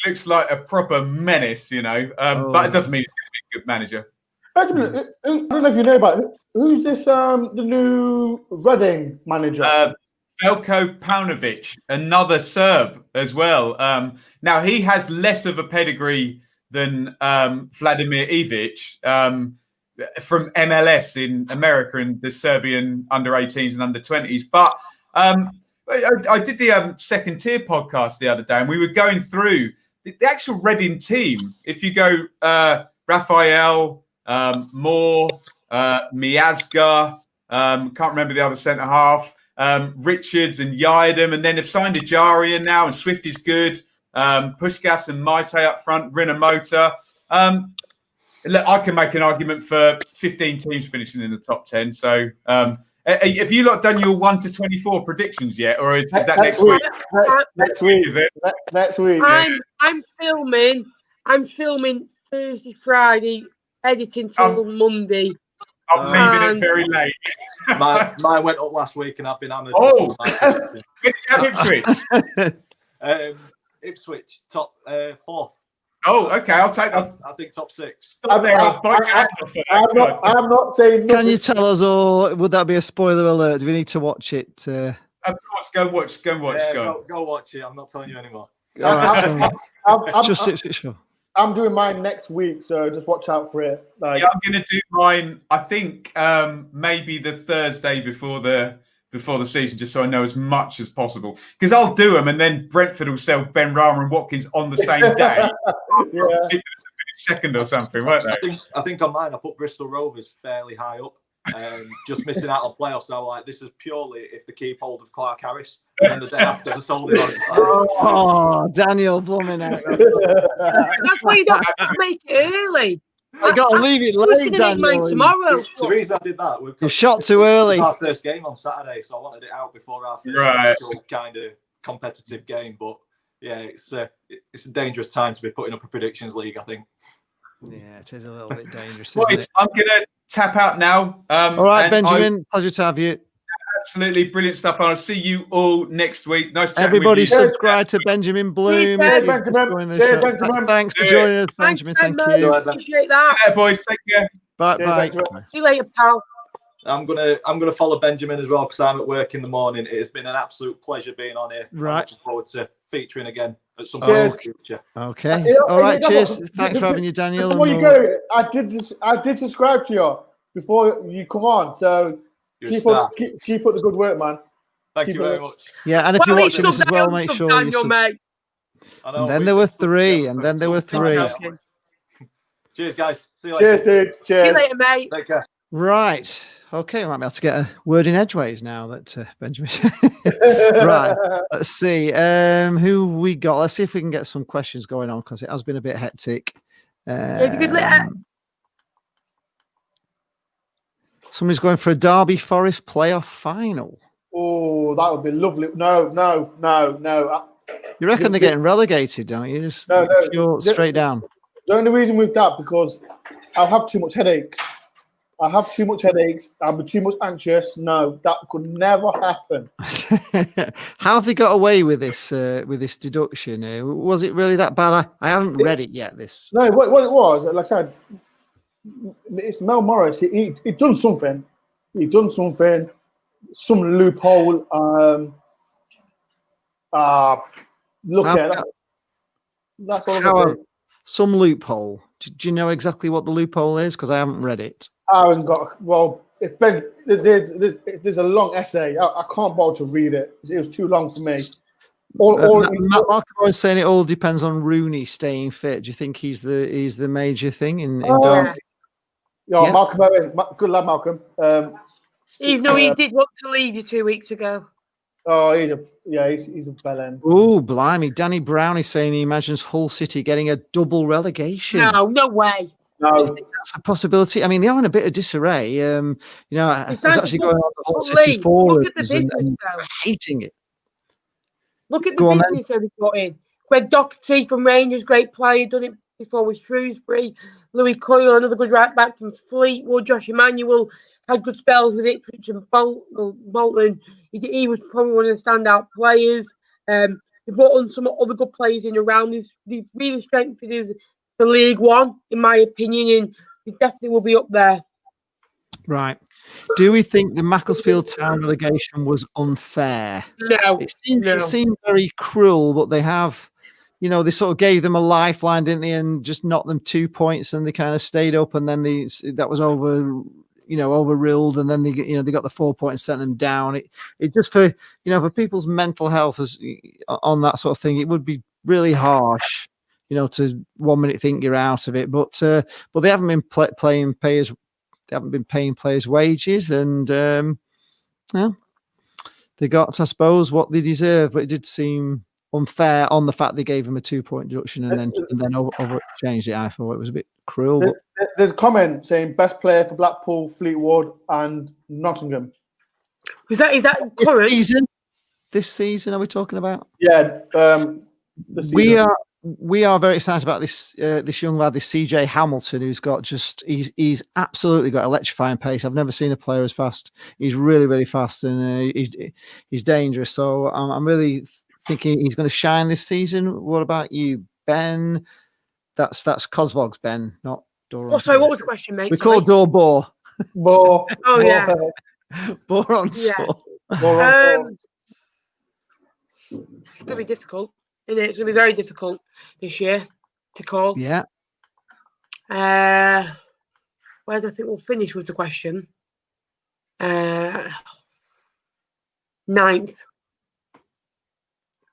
Speaker 3: he looks like a proper menace, you know. But it doesn't mean he's going to be a good manager.
Speaker 2: Benjamin, I don't know if you know about it. Who's this? The new Reading manager.
Speaker 3: Veljko Paunovic, another Serb as well. Now he has less of a pedigree than Vladimir Ivic from MLS in America and the Serbian under-18s and under-20s. But I did the second tier podcast the other day, and we were going through the actual Reading team. If you go Raphael, Moore, Miazga, can't remember the other centre half, Richards and Yidam, and then they've signed Ajarian now, and Swift is good. Puskas and Maite up front, Rinomota. Look, I can make an argument for 15 teams finishing in the top 10. So, have you lot done your 1 to 24 predictions yet, or is that next week?
Speaker 2: Next week, is it? Next week.
Speaker 4: I'm filming Thursday, Friday, editing till Monday.
Speaker 3: I'm leaving it very late.
Speaker 5: Mine went up last week, and I've been hammered.
Speaker 3: Oh, did you have Ipswich?
Speaker 5: Ipswich top 4th.
Speaker 3: Oh, okay. I'll take that.
Speaker 5: I think top 6.
Speaker 2: I'm not saying.
Speaker 1: Can you tell us, or would that be a spoiler alert? Do we need to watch it?
Speaker 3: Of course, go watch.
Speaker 5: Go watch it. I'm not telling you anymore.
Speaker 1: Just Ipswich.
Speaker 2: I'm doing mine next week, so just watch out for it.
Speaker 3: I'm going to do mine. I think maybe the Thursday before the season, just so I know as much as possible. Because I'll do them, and then Brentford will sell Ben Rama and Watkins on the same day. Second or something, won't they?
Speaker 5: I think on mine I put Bristol Rovers fairly high up. Just missing out on playoffs. So I was like, this is purely if they keep hold of Clark Harris. And then the day after, they sold him.
Speaker 1: Oh, Daniel blooming out.
Speaker 4: That's why you don't have to make it early.
Speaker 1: I got to leave it late, Daniel.
Speaker 4: Tomorrow.
Speaker 5: The reason I did that was
Speaker 1: you shot too early.
Speaker 5: It was our first game on Saturday, so I wanted it out before our first kind of competitive game. But yeah, it's a dangerous time to be putting up a predictions league, I think.
Speaker 1: Yeah, it is a little bit dangerous.
Speaker 3: I'm going to tap out now.
Speaker 1: All right, Benjamin, pleasure to have you.
Speaker 3: Absolutely brilliant stuff. I'll see you all next week. Nice chatting
Speaker 1: Everybody
Speaker 3: with you.
Speaker 1: subscribe to Benjamin Bloom.
Speaker 2: Benjamin.
Speaker 1: Thanks for joining us, Benjamin. Thank you.
Speaker 4: Appreciate that.
Speaker 3: Yeah, boys. Take care.
Speaker 1: Bye.
Speaker 4: See you later, pal.
Speaker 5: I'm gonna follow Benjamin as well because I'm at work in the morning. It has been an absolute pleasure being on here.
Speaker 1: Right.
Speaker 5: I'm looking forward to featuring again at some point in the future.
Speaker 1: Okay. All right. Cheers. Thanks for having you, Daniel.
Speaker 2: Before you go, I did subscribe to you before you come on. So keep up the good work, man.
Speaker 5: Thank you very much.
Speaker 1: Yeah, and if you're watching this as well, make sure you subscribe. And then there were three.
Speaker 5: Cheers, guys. See you later.
Speaker 2: Cheers, dude. Cheers.
Speaker 4: See you later, mate.
Speaker 5: Take care.
Speaker 1: Right. Okay, we might be able to get a word in edgeways now that Benjamin. Right. Let's see. Who we got? Let's see if we can get some questions going on because it has been a bit hectic. Somebody's going for a Derby Forest playoff final.
Speaker 2: Oh, that would be lovely. No.
Speaker 1: You reckon they're getting relegated, don't you? Just straight down.
Speaker 2: The only reason with that because I'll have too much headaches. I'll be too much anxious. No, that could never happen.
Speaker 1: How have they got away with this deduction? Was it really that bad? I haven't read it yet.
Speaker 2: No, what it was, like I said, it's Mel Morris. He done something. Some loophole. Look at that. That's what I'm saying. Some
Speaker 1: loophole. Do you know exactly what the loophole is? Because I haven't read it.
Speaker 2: I haven't got. Well, there's a long essay. I can't bother to read it. It was too long for me.
Speaker 1: Malcolm was saying it all depends on Rooney staying fit. Do you think he's the major thing in Derby?
Speaker 2: Yeah, Malcolm Owen. Good lad, Malcolm.
Speaker 4: Even though he did want to leave you 2 weeks ago.
Speaker 2: Oh, he's a bellend.
Speaker 1: Oh, blimey. Danny Brown is saying he imagines Hull City getting a double relegation.
Speaker 4: No way.
Speaker 2: No.
Speaker 1: Do you think that's a possibility? I mean, they are in a bit of disarray. I was actually going on the Hull City forums and hating it.
Speaker 4: Look at the business they've got in. Greg Doherty from Rangers, great player, done it before with Shrewsbury. Louis Coyle, another good right back from Fleetwood. Josh Emmanuel had good spells with Ipswich and Bolton. He was probably one of the standout players. They've They've brought on some other good players in around. They've really strengthened the League One, in my opinion, and they definitely will be up there.
Speaker 1: Right. Do we think the Macclesfield Town relegation was unfair?
Speaker 4: No.
Speaker 1: It seemed very cruel, but they have, they sort of gave them a lifeline, didn't they, and just knocked them 2 points, and they kind of stayed up, and then that was overruled, and then they got the 4 points, sent them down. It just for people's mental health on that sort of thing, it would be really harsh, to 1 minute think you're out of it, but they haven't been paying players wages, and they got, I suppose, what they deserve. But it did seem unfair on the fact they gave them a 2 point deduction and then over changed it. I thought it was a bit cruel.
Speaker 2: There's a comment saying best player for Blackpool, Fleetwood, and Nottingham.
Speaker 4: Is that current?
Speaker 1: This season, are we talking about?
Speaker 2: Yeah,
Speaker 1: we are very excited about this young lad, this CJ Hamilton, who's got he's absolutely got electrifying pace. I've never seen a player as fast. He's really, really fast, and he's dangerous. So I'm really thinking he's going to shine this season. What about you, Ben? That's Cosvog's Ben, not Dor.
Speaker 4: Oh, sorry, what was the question, mate?
Speaker 1: We call Dor Boar.
Speaker 2: Boar.
Speaker 4: Oh, yeah.
Speaker 1: Boar on
Speaker 4: Yeah.
Speaker 1: tour.
Speaker 4: It's going to be difficult, isn't it? It's going to be very difficult this year to call.
Speaker 1: Yeah.
Speaker 4: Where do I think we'll finish with the question? 9th.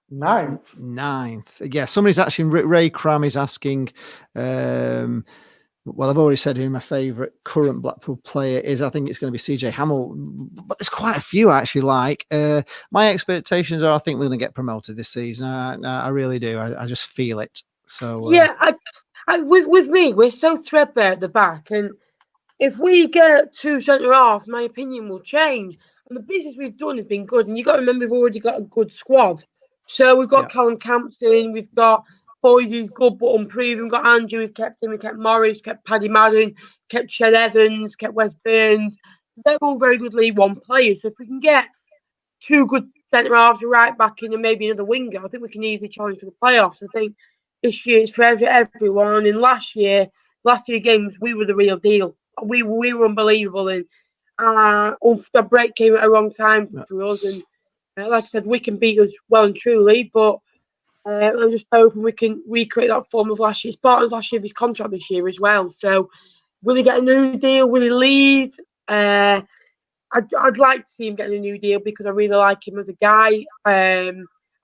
Speaker 1: Ninth. Yeah, somebody's asking, Ray Cram is asking, well, I've already said who my favourite current Blackpool player is. I think it's going to be CJ Hamilton, but there's quite a few I actually like. My expectations are I think we're going to get promoted this season. I really do. I just feel it. So
Speaker 4: yeah, with me, we're so threadbare at the back, and if we get 2 centre halves, my opinion will change. And the business we've done has been good, and you've got to remember we've already got a good squad. So we've got Callum Campson, we've got Boys who's good but unproven, we've got Andrew, we've kept him, we kept Morris, kept Paddy Madden, kept Ched Evans, kept Wes Burns. They're all very good League One players. So if we can get 2 good centre halves, a right back in, and maybe another winger, I think we can easily challenge for the playoffs. I think this year it's for everyone. And last year games, we were the real deal. We were unbelievable, and the break came at a wrong time for us. And like I said, we can beat us well and truly, but I'm just hoping we can recreate that form of last year. Spartan's last year of his contract this year as well. So will he get a new deal? Will he leave? I'd like to see him getting a new deal because I really like him as a guy. I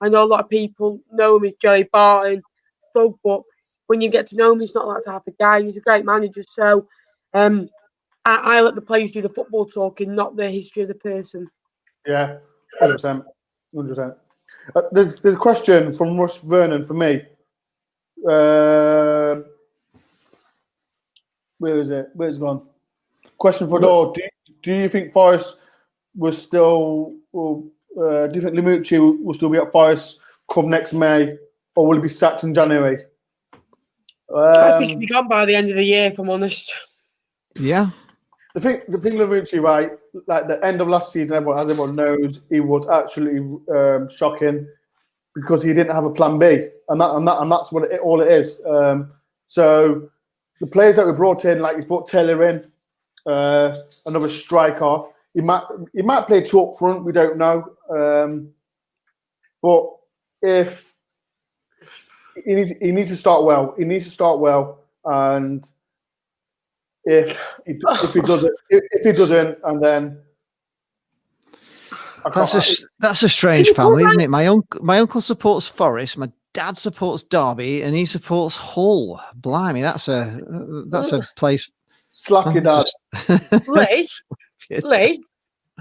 Speaker 4: know a lot of people know him as Joey Barton, thug, but when you get to know him, he's not that type of guy. He's a great manager. So I let the players do the football talking, not their history as a person.
Speaker 2: Yeah, 100%. 100%. There's a question from Russ Vernon for me. Where is it? Where's it gone? Question for Dor. Do you think Forest was still? Do you think Limucci will still be at Forest come next May, or will he be sacked in January?
Speaker 4: I think he'll be gone by the end of the year, if I'm honest.
Speaker 1: Yeah.
Speaker 2: The thing, Limucci, right? Like the end of last season, as everyone knows, he was actually shocking because he didn't have a plan B, and that's what all it is. So the players that we brought in, like he brought Taylor in, another striker. He might play 2 up front. We don't know, but if he needs to start well, and if he doesn't, and then
Speaker 1: that's a strange family, isn't it? My uncle supports Forest, my dad supports Derby, and he supports Hull. Blimey, that's a place.
Speaker 2: Slap your dad.
Speaker 4: Lee,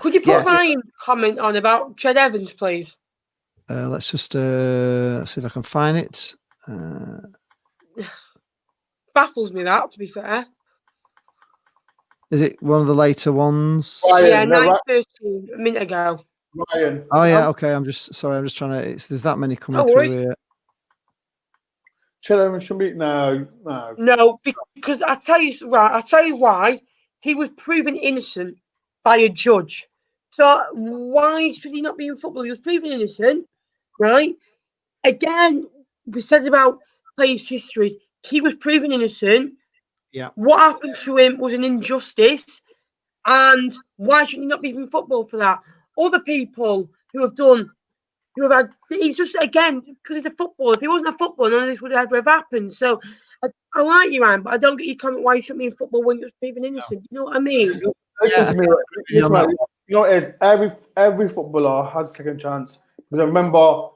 Speaker 4: could you put Ryan's comment on about Ched Evans, please?
Speaker 1: Let's just see if I can find it.
Speaker 4: Baffles me that, to be fair.
Speaker 1: Is it one of the later ones?
Speaker 2: Ryan,
Speaker 4: yeah, 9:13 a minute ago.
Speaker 2: Ryan.
Speaker 1: Oh yeah, okay. I'm just trying to. There's that many coming through here.
Speaker 2: Ched Evans should be no.
Speaker 4: No, because I'll tell you why. He was proven innocent by a judge. So why should he not be in football? He was proven innocent, right? again, we said about players' histories. He was proven innocent.
Speaker 1: Yeah.
Speaker 4: What happened to him was an injustice. And why should he not be in football for that? Other people who have had, he's just, again, because he's a footballer. If he wasn't a footballer, none of this would ever have happened. So I like you, Ryan, but I don't get your comment why you shouldn't be in football when you're proven innocent. You know what I mean?
Speaker 2: Listen to me. Listen, right, you know what it is? Every footballer has a second chance. Because I remember,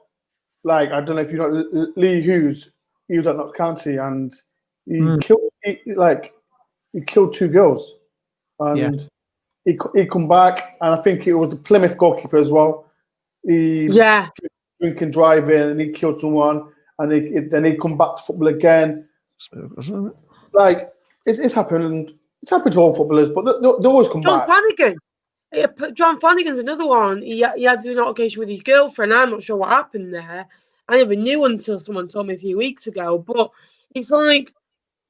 Speaker 2: like, I don't know if you know Lee Hughes. He was at Notts County and he killed 2 girls, and he come back, and I think it was the Plymouth goalkeeper as well. He drinking, driving, and he killed someone, and then he come back to football again. Like it's happened. It's happened to all footballers, but they always come back.
Speaker 4: John Flanagan's another one. He had an altercation with his girlfriend. I'm not sure what happened there. I never knew until someone told me a few weeks ago. But it's like,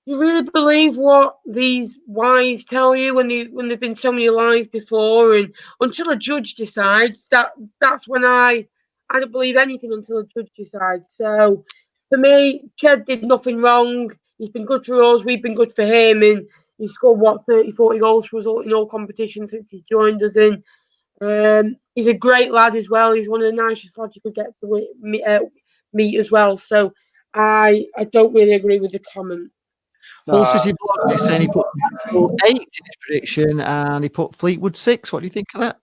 Speaker 4: you really believe what these wives tell you when they've been telling you lies before, and until a judge decides, that's when I don't believe anything until a judge decides. So for me, Ched did nothing wrong. He's been good for us. We've been good for him, and he's scored 30, 40 goals for us in all competitions since he's joined us in. He's a great lad as well. He's one of the nicest lads you could get to meet as well. So I don't really agree with the comment.
Speaker 1: Hull City Blog is saying he put 8 in his prediction and he put Fleetwood 6. What do you think of that?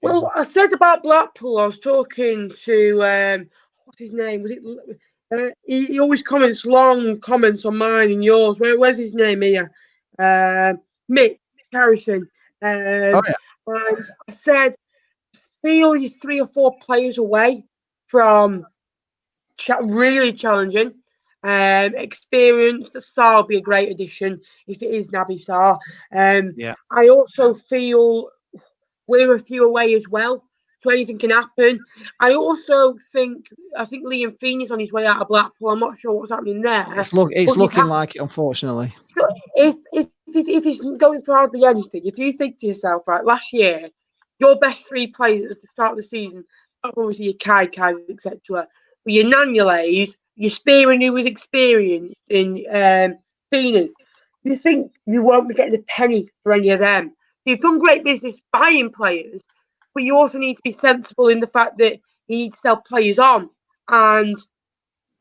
Speaker 4: Well, I said about Blackpool. I was talking to what's his name? Was it? He always comments long comments on mine and yours. Where's his name here? Mick Harrison. And I said, I feel he's 3 or 4 players away from really challenging. Experience. The Sarr will be a great addition if it is Naby Sarr. I also feel we're a few away as well, so anything can happen. I think Liam Feeney's on his way out of Blackpool. I'm not sure what's happening there.
Speaker 1: It's looking like it, unfortunately.
Speaker 4: So if he's going for hardly anything, if you think to yourself, right, last year your best 3 players at the start of the season, obviously your Kai, etc., were your Nanyalays, your Spearing, who was experienced in Feeney. You think you won't be getting a penny for any of them? You've done great business buying players, but you also need to be sensible in the fact that you need to sell players on. And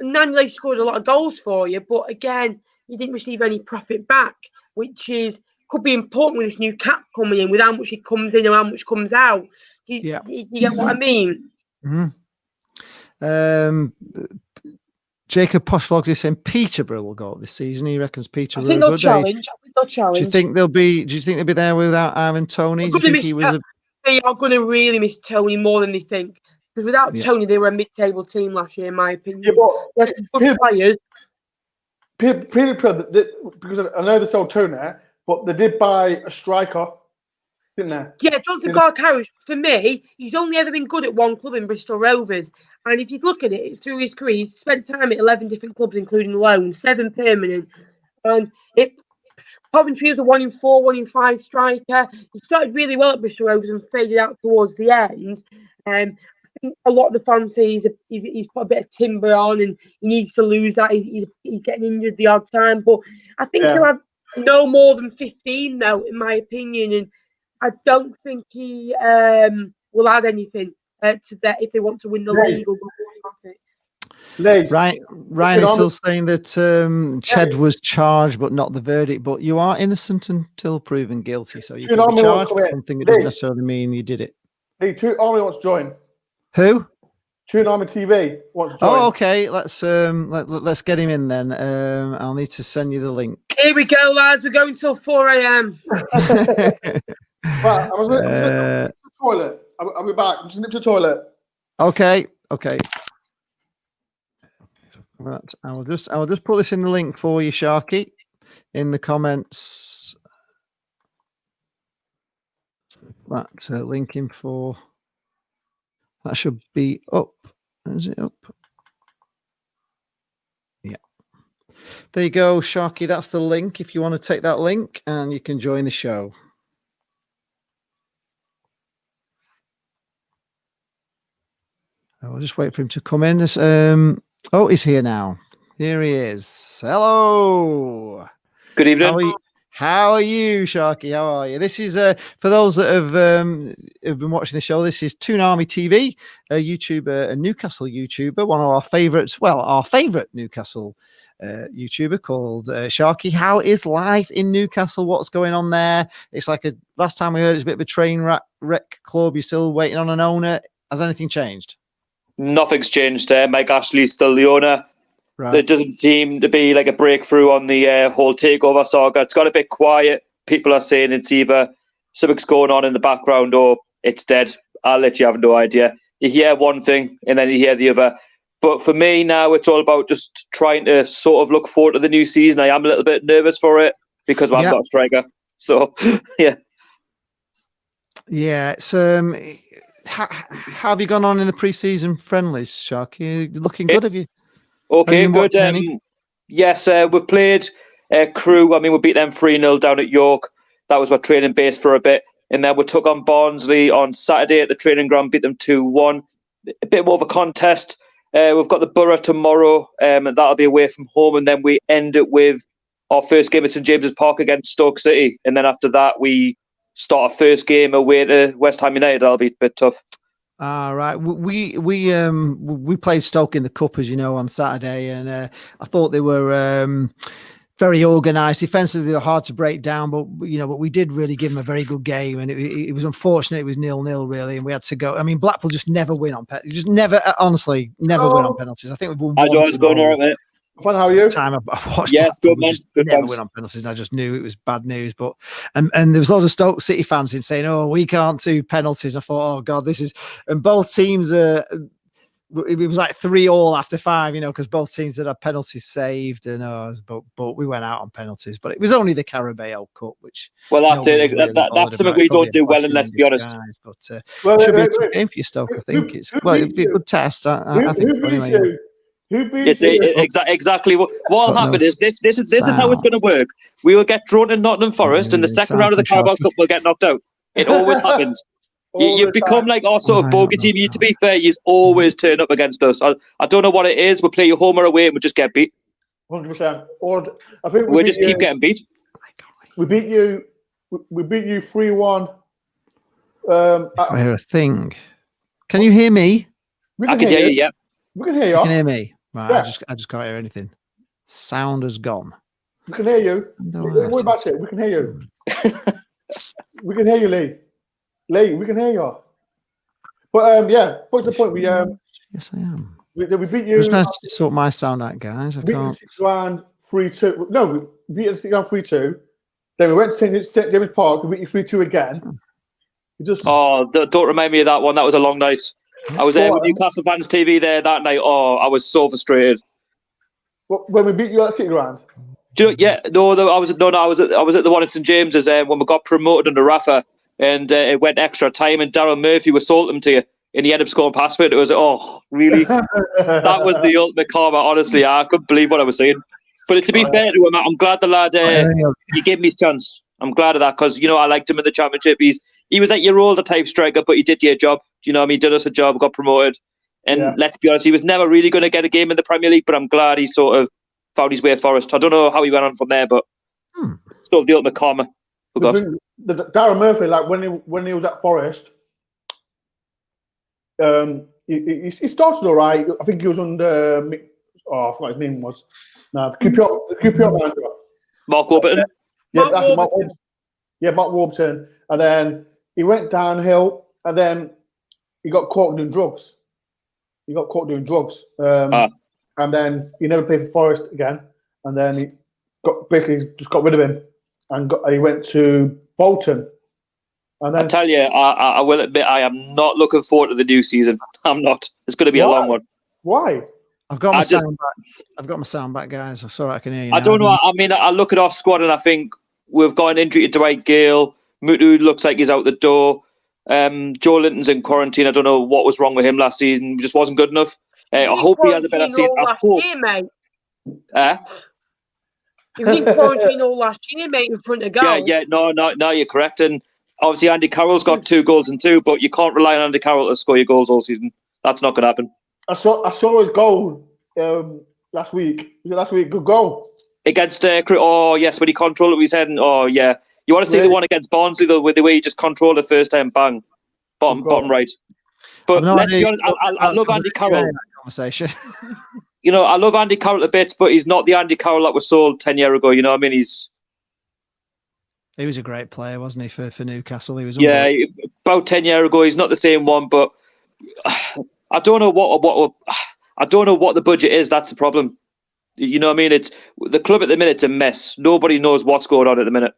Speaker 4: Nanyalay scored a lot of goals for you, but again, you didn't receive any profit back, which could be important with this new cap coming in, with how much it comes in and how much comes out. Do you get what I mean?
Speaker 1: Jacob Poshvlog is saying Peterborough will go this season. He reckons Peterborough.
Speaker 4: I think they'll challenge.
Speaker 1: Do you think they'll be there without Ivan Toney?
Speaker 4: They are going to really miss Tony more than they think, because without Tony, they were a mid-table team last year, in my opinion.
Speaker 2: Yeah, but players. Because I know they sold Tony, but they did buy a striker, didn't they?
Speaker 4: Yeah, Jonathan Clark-Harris, for me, he's only ever been good at one club in Bristol Rovers. And if you look at it through his career, he's spent time at 11 different clubs, including loan, 7 permanent. And Coventry was a 1 in 4, 1 in 5 striker. He started really well at Bristol Rovers and faded out towards the end. I think a lot of the fans say he's put a bit of timber on and he needs to lose that. He's getting injured the odd time. But I think he'll have no more than 15, though, in my opinion. And I don't think he will add anything to that if they want to win the league or go automatic.
Speaker 1: Right, Ryan is still saying that Ched was charged, but not the verdict. But you are innocent until proven guilty, so you can be charged for something that doesn't necessarily mean you did it.
Speaker 2: Lee, True Army wants to join.
Speaker 1: Who?
Speaker 2: True Army TV wants to join.
Speaker 1: Oh, okay. Let's get him in then. I'll need to send you the link.
Speaker 4: Here we go, lads. We're going till 4 a.m.
Speaker 2: Right, I was going to the toilet. I'll be back. I'm just nipped to the toilet.
Speaker 1: Okay. Right, I will just put this in the link for you, Sharky, in the comments. That link in for that should be up. Is it up? Yeah. There you go, Sharky. That's the link. If you want to take that link, and you can join the show. I'll just wait for him to come in. He's here now. Here he is. Hello.
Speaker 6: Good evening.
Speaker 1: How are you, Sharky? How are you? This is for those that have been watching the show. This is Toon Army TV, a YouTuber, a Newcastle YouTuber, one of our favourites. Well, our favourite Newcastle YouTuber called Sharky. How is life in Newcastle? What's going on there? It's like last time we heard it's a bit of a train wreck club. You're still waiting on an owner. Has anything changed?
Speaker 6: Nothing's changed. Mike Ashley's still the owner. Right. There doesn't seem to be like a breakthrough on the whole takeover saga. It's got a bit quiet. People are saying it's either something's going on in the background or it's dead. I'll let you have no idea. You hear one thing and then you hear the other. But for me now, it's all about just trying to sort of look forward to the new season. I am a little bit nervous for it because I'm not a striker. So, yeah.
Speaker 1: Yeah, it's how have you gone on in the pre-season friendlies, Sharky? Looking good, have you?
Speaker 6: Okay, good. Yes, we've played Crew. I mean, we beat them 3-0 down at York. That was our training base for a bit. And then we took on Barnsley on Saturday at the training ground, beat them 2-1. A bit more of a contest. We've got the Borough tomorrow, and that'll be away from home. And then we end it with our first game at St James's Park against Stoke City. And then after that, we start our first game away to West Ham United. That'll be a bit tough.
Speaker 1: Right. We played Stoke in the Cup, as you know, on Saturday, and I thought they were very organised. Defensively, they were hard to break down, but we did really give them a very good game, and it was unfortunate. It was 0-0 really, and we had to go. I mean, Blackpool just never win on penalties. Just never, honestly, never win on penalties. I think we've won once.
Speaker 6: How's going all right, mate?
Speaker 2: Fun, how are you?
Speaker 1: Time I've watched.
Speaker 6: Yes, good man. Good
Speaker 1: never win on penalties, and I just knew it was bad news. But and there was a lot of Stoke City fans in saying, "Oh, we can't do penalties." I thought, "Oh God, this is." And both teams it was like 3-3 after 5, because both teams had penalties saved, and but we went out on penalties. But it was only the Carabao Cup, which
Speaker 6: that's it. Really that's something we don't do well, and let's be honest.
Speaker 1: But it should be a tough game for you, Stoke. I think it'd be a good test. I think so anyway.
Speaker 2: Who beats
Speaker 6: exactly what happened is this is how it's going to work. We will get drawn to Nottingham Forest, and the second round of the Carabao Cup will get knocked out. It always happens. You become like our sort of bogey team. To be fair, you always turn up against us. I don't know what it is. We play you home or away, and we just get beat.
Speaker 2: 100%. I think
Speaker 6: we just keep getting beat.
Speaker 2: We beat you 3-1.
Speaker 1: I hear a thing. Can you hear me?
Speaker 6: I can hear you. Yeah,
Speaker 2: we can hear you.
Speaker 1: You can hear me. Right,
Speaker 2: yeah.
Speaker 1: I just can't hear anything. Sound has gone.
Speaker 2: We can hear you. Don't worry about it. We can hear you. We can hear you, Lee. Lee, we can hear you. But what's the point?
Speaker 1: Yes, I am.
Speaker 2: We beat you.
Speaker 1: I'm just trying to sort my sound out, guys. I can't.
Speaker 2: The 6th round 3-2. No, we beat the 6th round 3-2. Then we went to St James's Park. We beat you 3-2 again.
Speaker 6: Don't remind me of that one. That was a long night. I was with Newcastle Fans TV there that night. Oh, I was so frustrated.
Speaker 2: When we beat you at City Ground?
Speaker 6: I was at the one at St James's when we got promoted under Rafa, and it went extra time, and Darryl Murphy was sold them to you, and he ended up scoring past it. It was really that was the ultimate karma. Honestly, I couldn't believe what I was saying. But to be fair to him, I'm glad the lad he gave me his chance. I'm glad of that because I liked him in the Championship. He was like your older type striker, but he did your job. He did us a job, got promoted. And let's be honest, he was never really going to get a game in the Premier League, but I'm glad he sort of found his way at Forest. I don't know how he went on from there, but sort of the ultimate karma.
Speaker 2: Darren Murphy, like when he was at Forest, he started all right. I think he was under, I forgot his name was. No, the QPR manager.
Speaker 6: Mark Warburton.
Speaker 2: Mark Warburton. Mark Warburton. And then he went downhill, and then he got caught doing drugs. And then he never played for Forest again. And then he got rid of him, and he went to Bolton. And then,
Speaker 6: I tell you, I will admit, I am not looking forward to the new season. I'm not. It's going to be a long one.
Speaker 2: Why?
Speaker 1: I've got my sound back. I've got my sound back, guys. I'm sorry, I can hear you.
Speaker 6: I don't know. I mean, I look at our squad and I think we've got an injury to Dwight Gale. Mutu looks like he's out the door. Joe Linton's in quarantine. I don't know what was wrong with him last season. He just wasn't good enough. I hope he has a better season. I hope.
Speaker 4: He was in quarantine all last year, mate, in front of goal.
Speaker 6: Yeah. No, you're correct. And obviously, Andy Carroll's got 2 goals and 2, but you can't rely on Andy Carroll to score your goals all season. That's not going to happen.
Speaker 2: I saw his goal last week. Was it last week? Good goal.
Speaker 6: Against oh yes, when he controlled it with his head. Oh yeah, you want to see the one against Barnsley though, with the way he just controlled it first time, bang, bottom right. But let's be honest, I love Andy Carroll.
Speaker 1: Conversation.
Speaker 6: You know, I love Andy Carroll a bit, but he's not the Andy Carroll that was sold 10 years ago. You know what I mean?
Speaker 1: He was a great player, wasn't he, for Newcastle? He was
Speaker 6: about 10 years ago. He's not the same one, but I don't know what the budget is. That's the problem. You know what I mean? It's the club at the minute's a mess. Nobody knows what's going on at the minute.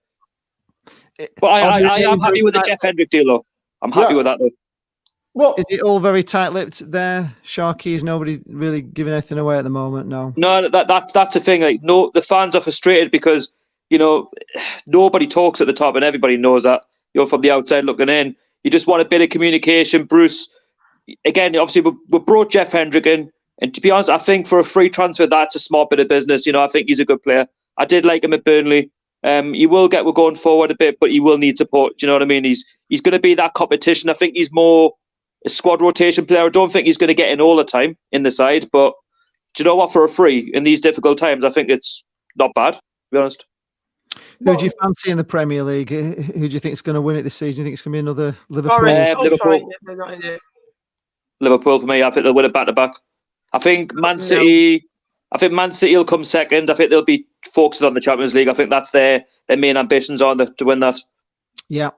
Speaker 6: But I am happy with the Jeff Hendrick deal, though. I'm happy with that, though.
Speaker 1: Well, is it all very tight-lipped there, Sharky? Is nobody really giving anything away at the moment? No,
Speaker 6: that's the thing. Like, no, the fans are frustrated because nobody talks at the top, and everybody knows that. You're from the outside looking in. You just want a bit of communication. Bruce, again, obviously, we brought Jeff Hendrick in. And to be honest, I think for a free transfer, that's a smart bit of business. I think he's a good player. I did like him at Burnley. We're going forward a bit, but he will need support. Do you know what I mean? He's going to be that competition. I think he's more a squad rotation player. I don't think he's going to get in all the time in the side. But do you know what? For a free in these difficult times, I think it's not bad, to be honest.
Speaker 1: Who do you fancy in the Premier League? Who do you think is going to win it this season? Do you think it's going to be another Liverpool?
Speaker 6: Liverpool for me. I think they'll win it back-to-back. I think Man City will come second. I think they'll be focused on the Champions League. I think that's their main ambitions on to win that.
Speaker 1: Yeah.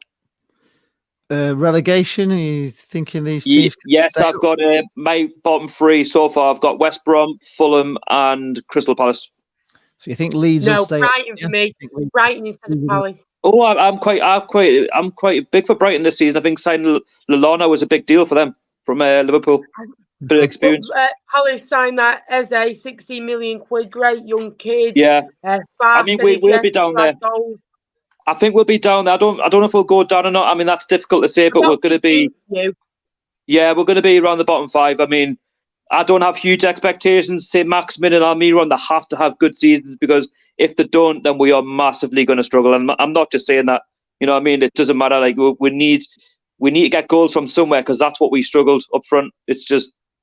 Speaker 1: Relegation? Are you thinking these teams?
Speaker 6: Yes, I've got my bottom three so far. I've got West Brom, Fulham, and Crystal Palace.
Speaker 1: So you think Leeds will stay?
Speaker 4: No, Brighton for me. Brighton instead of Palace.
Speaker 6: Oh, I'm quite big for Brighton this season. I think signing Lallana was a big deal for them from Liverpool. Bit of experience.
Speaker 4: Palace signed that as a 16 million quid, great young kid.
Speaker 6: Yeah, I mean we'll be down there. I think we'll be down there. I don't know if we'll go down or not. I mean that's difficult to say, but we're going to be. Yeah, we're going to be around the bottom five. I mean, I don't have huge expectations. Say Maximin and Almiron, they have to have good seasons because if they don't, then we are massively going to struggle. And I'm not just saying that. You know what I mean? It doesn't matter. Like we need to get goals from somewhere because that's what we struggled up front.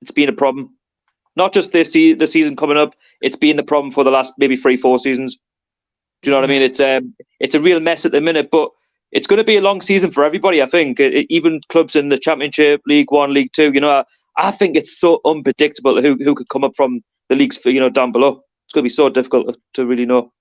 Speaker 6: It's been a problem. Not just the season coming up. It's been the problem for the last maybe 3-4 seasons. Do you know what I mean? It's a real mess at the minute, but it's going to be a long season for everybody, I think. Even clubs in the Championship, League One, League Two. I think it's so unpredictable who could come up from the leagues down below. It's going to be so difficult to really know.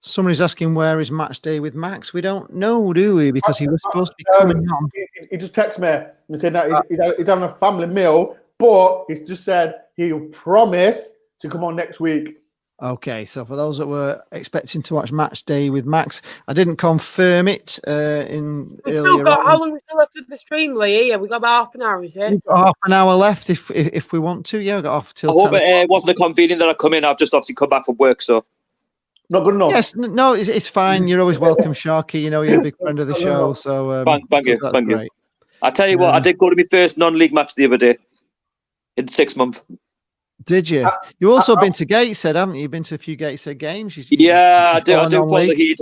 Speaker 1: Somebody's asking where is match day with Max. We don't know, do we? Because he was supposed to be coming on.
Speaker 2: He just texted me and said that he's having a family meal, but he's just said he'll promise to come on next week.
Speaker 1: Okay, so for those that were expecting to watch match day with Max, I didn't confirm it
Speaker 4: We've still got how long we still left of the stream, Lee? Yeah, we've got about half an hour, is it?
Speaker 1: We've got half an hour left if we want to. Yeah, we've got off till.
Speaker 6: I hope it wasn't a convenient that I come in. I've just obviously come back from work, so.
Speaker 2: Not good enough.
Speaker 1: Yes, no, it's fine. You're always welcome, Sharky. You're a big friend of the show. So
Speaker 6: thank you. I tell you what, I did go to my first non-league match the other day in 6 months.
Speaker 1: Did you? You also been to Gateshead, haven't you? You've been to a few Gateshead games.
Speaker 6: I do follow the Heat.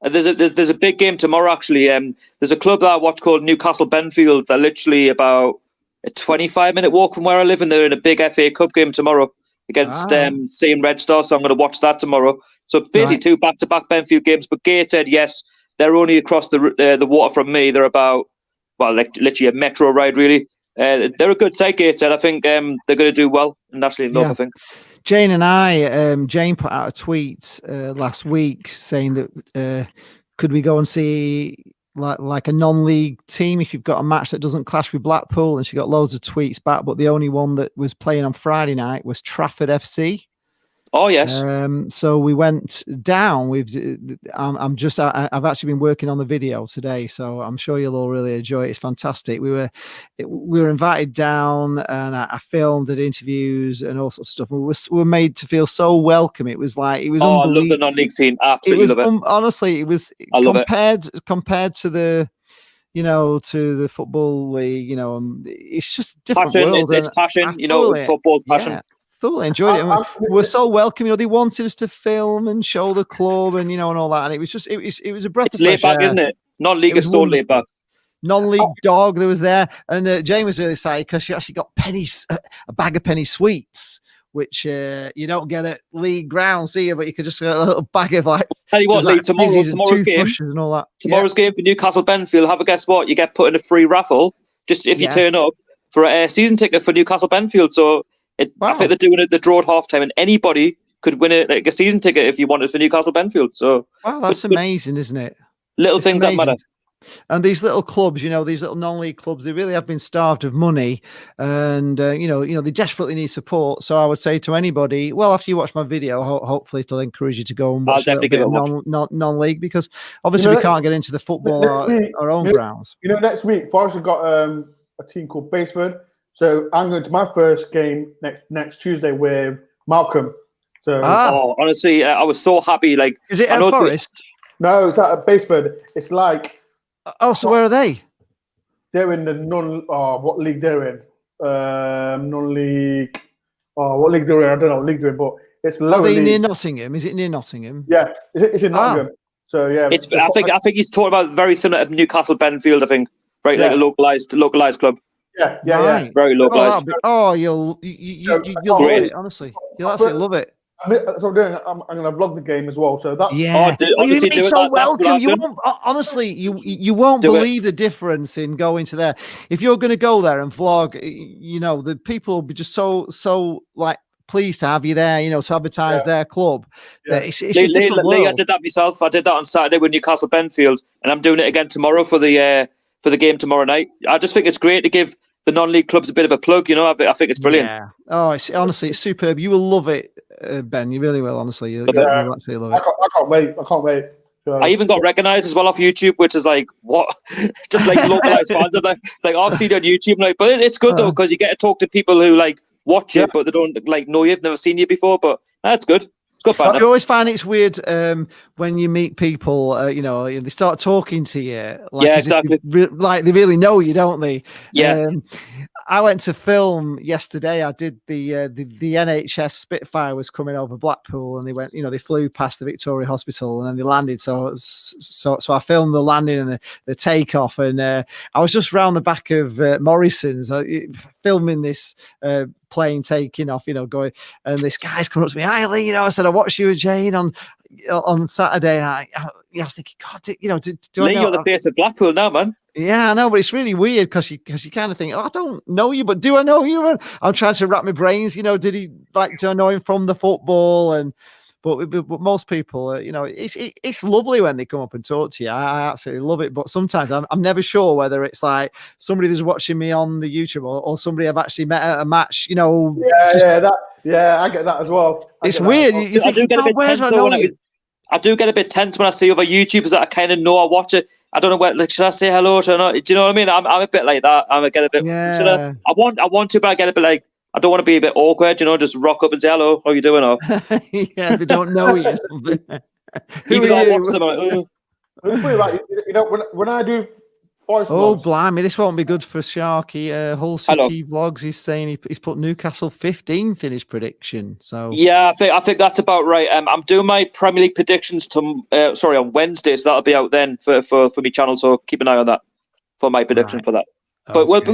Speaker 6: There's a big game tomorrow. Actually, there's a club that I watch called Newcastle Benfield. They're literally about a 25-minute walk from where I live, and they're in a big FA Cup game tomorrow against Same Red Star. So I'm going to watch that tomorrow. So basically, two back-to-back Benfield games. But Gateshead, yes, they're only across the water from me. They're about literally a metro ride, really. They're a good side, Gateshead. I think they're going to do well in National League North, I think.
Speaker 1: Jane and I, Jane put out a tweet last week saying that could we go and see like a non-league team if you've got a match that doesn't clash with Blackpool? And she got loads of tweets back, but the only one that was playing on Friday night was Trafford FC.
Speaker 6: Oh yes.
Speaker 1: So we went down. I've actually been working on the video today, so I'm sure you'll all really enjoy it. It's fantastic. We were invited down, and I filmed, did interviews and all sorts of stuff. We were made to feel so welcome. It was unbelievable.
Speaker 6: I love the non-league scene. Absolutely love it.
Speaker 1: Honestly, it was compared to the. To the football league, it's just a different world.
Speaker 6: It's passion. Football's passion.
Speaker 1: Yeah. Thoroughly enjoyed it. And we were so welcome. They wanted us to film and show the club and and all that. And it was a breath of fresh air.
Speaker 6: It's laid back, isn't it? Non-league is so laid back.
Speaker 1: non-league dog that was there, and Jane was really excited because she actually got a bag of penny sweets, which you don't get at league grounds, do you? But you could just get a little bag of like.
Speaker 6: Tell you what, Lee, tomorrow's game,
Speaker 1: and all that.
Speaker 6: Tomorrow's game for Newcastle Benfield. Have a guess what? You get put in a free raffle just if you turn up for a season ticket for Newcastle Benfield. So I think they're doing the draw at halftime, and anybody could win a season ticket if you wanted for Newcastle Benfield. So
Speaker 1: wow, that's amazing, isn't it?
Speaker 6: Little things that matter.
Speaker 1: And these little clubs, these little non-league clubs, they really have been starved of money, and they desperately need support. So I would say to anybody, well, after you watch my video, hopefully it'll encourage you to go and watch a little bit of non-league, because obviously we can't get into the football our own grounds.
Speaker 2: Next week, Forest have got a team called Baseford, so I'm going to my first game next Tuesday with Malcolm. So
Speaker 6: honestly, I was so happy. Like,
Speaker 1: is it at Forest?
Speaker 2: No, it's at Baseford. It's like.
Speaker 1: So where are they?
Speaker 2: They're in the what league they're in? Non-league. What league they're in? I don't know what league they're in, but it's lower league.
Speaker 1: Near Nottingham? Is it near Nottingham?
Speaker 2: Yeah, it's in Nottingham. So yeah,
Speaker 6: I think he's talking about very similar to Newcastle Benfield. I think like a localized club.
Speaker 2: Yeah.
Speaker 6: Very localized.
Speaker 1: You'll love it. Honestly, you'll absolutely love it.
Speaker 2: That's what I'm doing. I'm going to vlog the game as well. So that's
Speaker 1: you've been so welcome. You won't, honestly, you won't believe the difference in going to there. If you're going to go there and vlog, the people will be just so like pleased to have you there. To advertise their club. Yeah. It's a different world.
Speaker 6: I did that myself. I did that on Saturday with Newcastle Benfield, and I'm doing it again tomorrow for the game tomorrow night. I just think it's great to give the non-league clubs a bit of a plug. I think it's brilliant.
Speaker 1: Yeah. Oh, honestly, it's superb. You will love it, Ben. You really will. Honestly, you'll actually love it.
Speaker 2: I can't wait.
Speaker 6: I even got recognised as well off YouTube, which is like what, just like localised fans. I'm like I've seen it on YouTube, but it's good though because you get to talk to people who like watch it, but they don't like know you've never seen you before. But that's good. It's good fun.
Speaker 1: You always find it's weird when you meet people, they start talking to you. Like,
Speaker 6: exactly.
Speaker 1: Like they really know you, don't they?
Speaker 6: Yeah.
Speaker 1: I went to film yesterday. I did the NHS Spitfire was coming over Blackpool, and they went, they flew past the Victoria Hospital, and then they landed. So I filmed the landing and the takeoff, and I was just round the back of Morrison's filming this plane taking off, going, and this guy's coming up to me, "Hi Lee," I said, "I watched you and Jane on Saturday," and I was thinking, God, do
Speaker 6: Lee,
Speaker 1: I know?
Speaker 6: You're the face of Blackpool now, man.
Speaker 1: Yeah, I know, but it's really weird because you kind of think, I don't know you, but do I know you? And I'm trying to wrap my brains. Do I know him from the football? But most people, it's lovely when they come up and talk to you. I absolutely love it. But sometimes I'm never sure whether it's like somebody that's watching me on the YouTube or somebody I've actually met at a match.
Speaker 2: I get that as well.
Speaker 1: It's weird. You think, where's I know you?
Speaker 6: I do get a bit tense when I see other YouTubers that I kind of know. I watch it. I don't know where. Like, should I say hello? Do you know what I mean? I'm a bit like that. I get a bit.
Speaker 1: Yeah.
Speaker 6: I want to, but I get a bit like I don't want to be a bit awkward. Just rock up and say hello. How you doing? Or
Speaker 1: yeah, they don't know you.
Speaker 6: Even I watch them. I'm like,
Speaker 2: when I do.
Speaker 1: Blimey, this won't be good for Sharky. Hull City Vlogs, he's saying he's put Newcastle 15th in his prediction. So
Speaker 6: yeah, I think that's about right. I'm doing my Premier League predictions on Wednesday, so that'll be out then for my channel. So keep an eye on that for my prediction for that. But but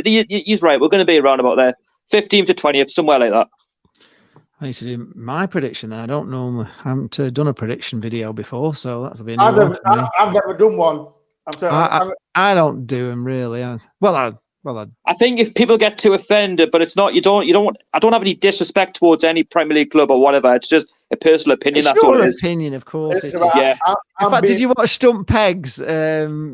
Speaker 6: he's right. We're going to be around about there, 15th to 20th, somewhere like that.
Speaker 1: I need to do my prediction then. I haven't done a prediction video before, so that'll be a new one for me.
Speaker 2: I've never done one.
Speaker 1: I don't do them really. I
Speaker 6: think if people get too offended, but it's not. I don't have any disrespect towards any Premier League club or whatever. It's just a personal opinion.
Speaker 1: It's
Speaker 6: that's all it is.
Speaker 1: Opinion, of course. It is.
Speaker 6: Yeah.
Speaker 1: In fact, did you watch Stump Pegs?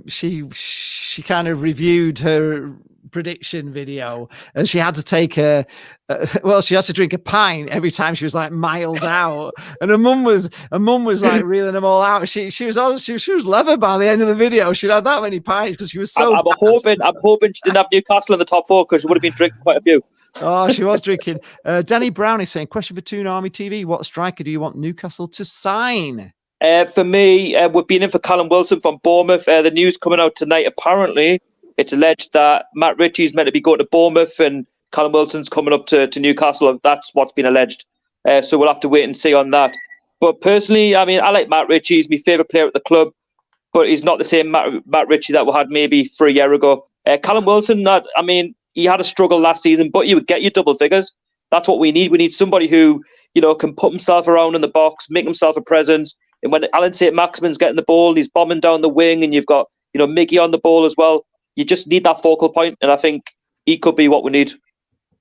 Speaker 1: She kind of reviewed her prediction video, and she had to take she had to drink a pint every time she was like miles out, and her mum was like reeling them all out. She was leather by the end of the video. She'd had that many pints because she was so. I'm
Speaker 6: hoping she didn't have Newcastle in the top 4 because she would have been drinking quite a few.
Speaker 1: Oh, she was drinking. Danny Brown is saying, question for Toon Army TV: what striker do you want Newcastle to sign?
Speaker 6: For me, we've been in for Callum Wilson from Bournemouth. The news coming out tonight, apparently. It's alleged that Matt Ritchie's meant to be going to Bournemouth and Callum Wilson's coming up to Newcastle. That's what's been alleged. So we'll have to wait and see on that. But personally, I like Matt Ritchie. He's my favourite player at the club. but he's not the same Matt Ritchie that we had maybe 3 years ago. Callum Wilson, he had a struggle last season, but you would get your double figures. That's what we need. We need somebody who, can put himself around in the box, make himself a presence. And when Alan St. Maximin's getting the ball and he's bombing down the wing, and you've got, Mickey on the ball as well, you just need that focal point, and I think he could be what we need.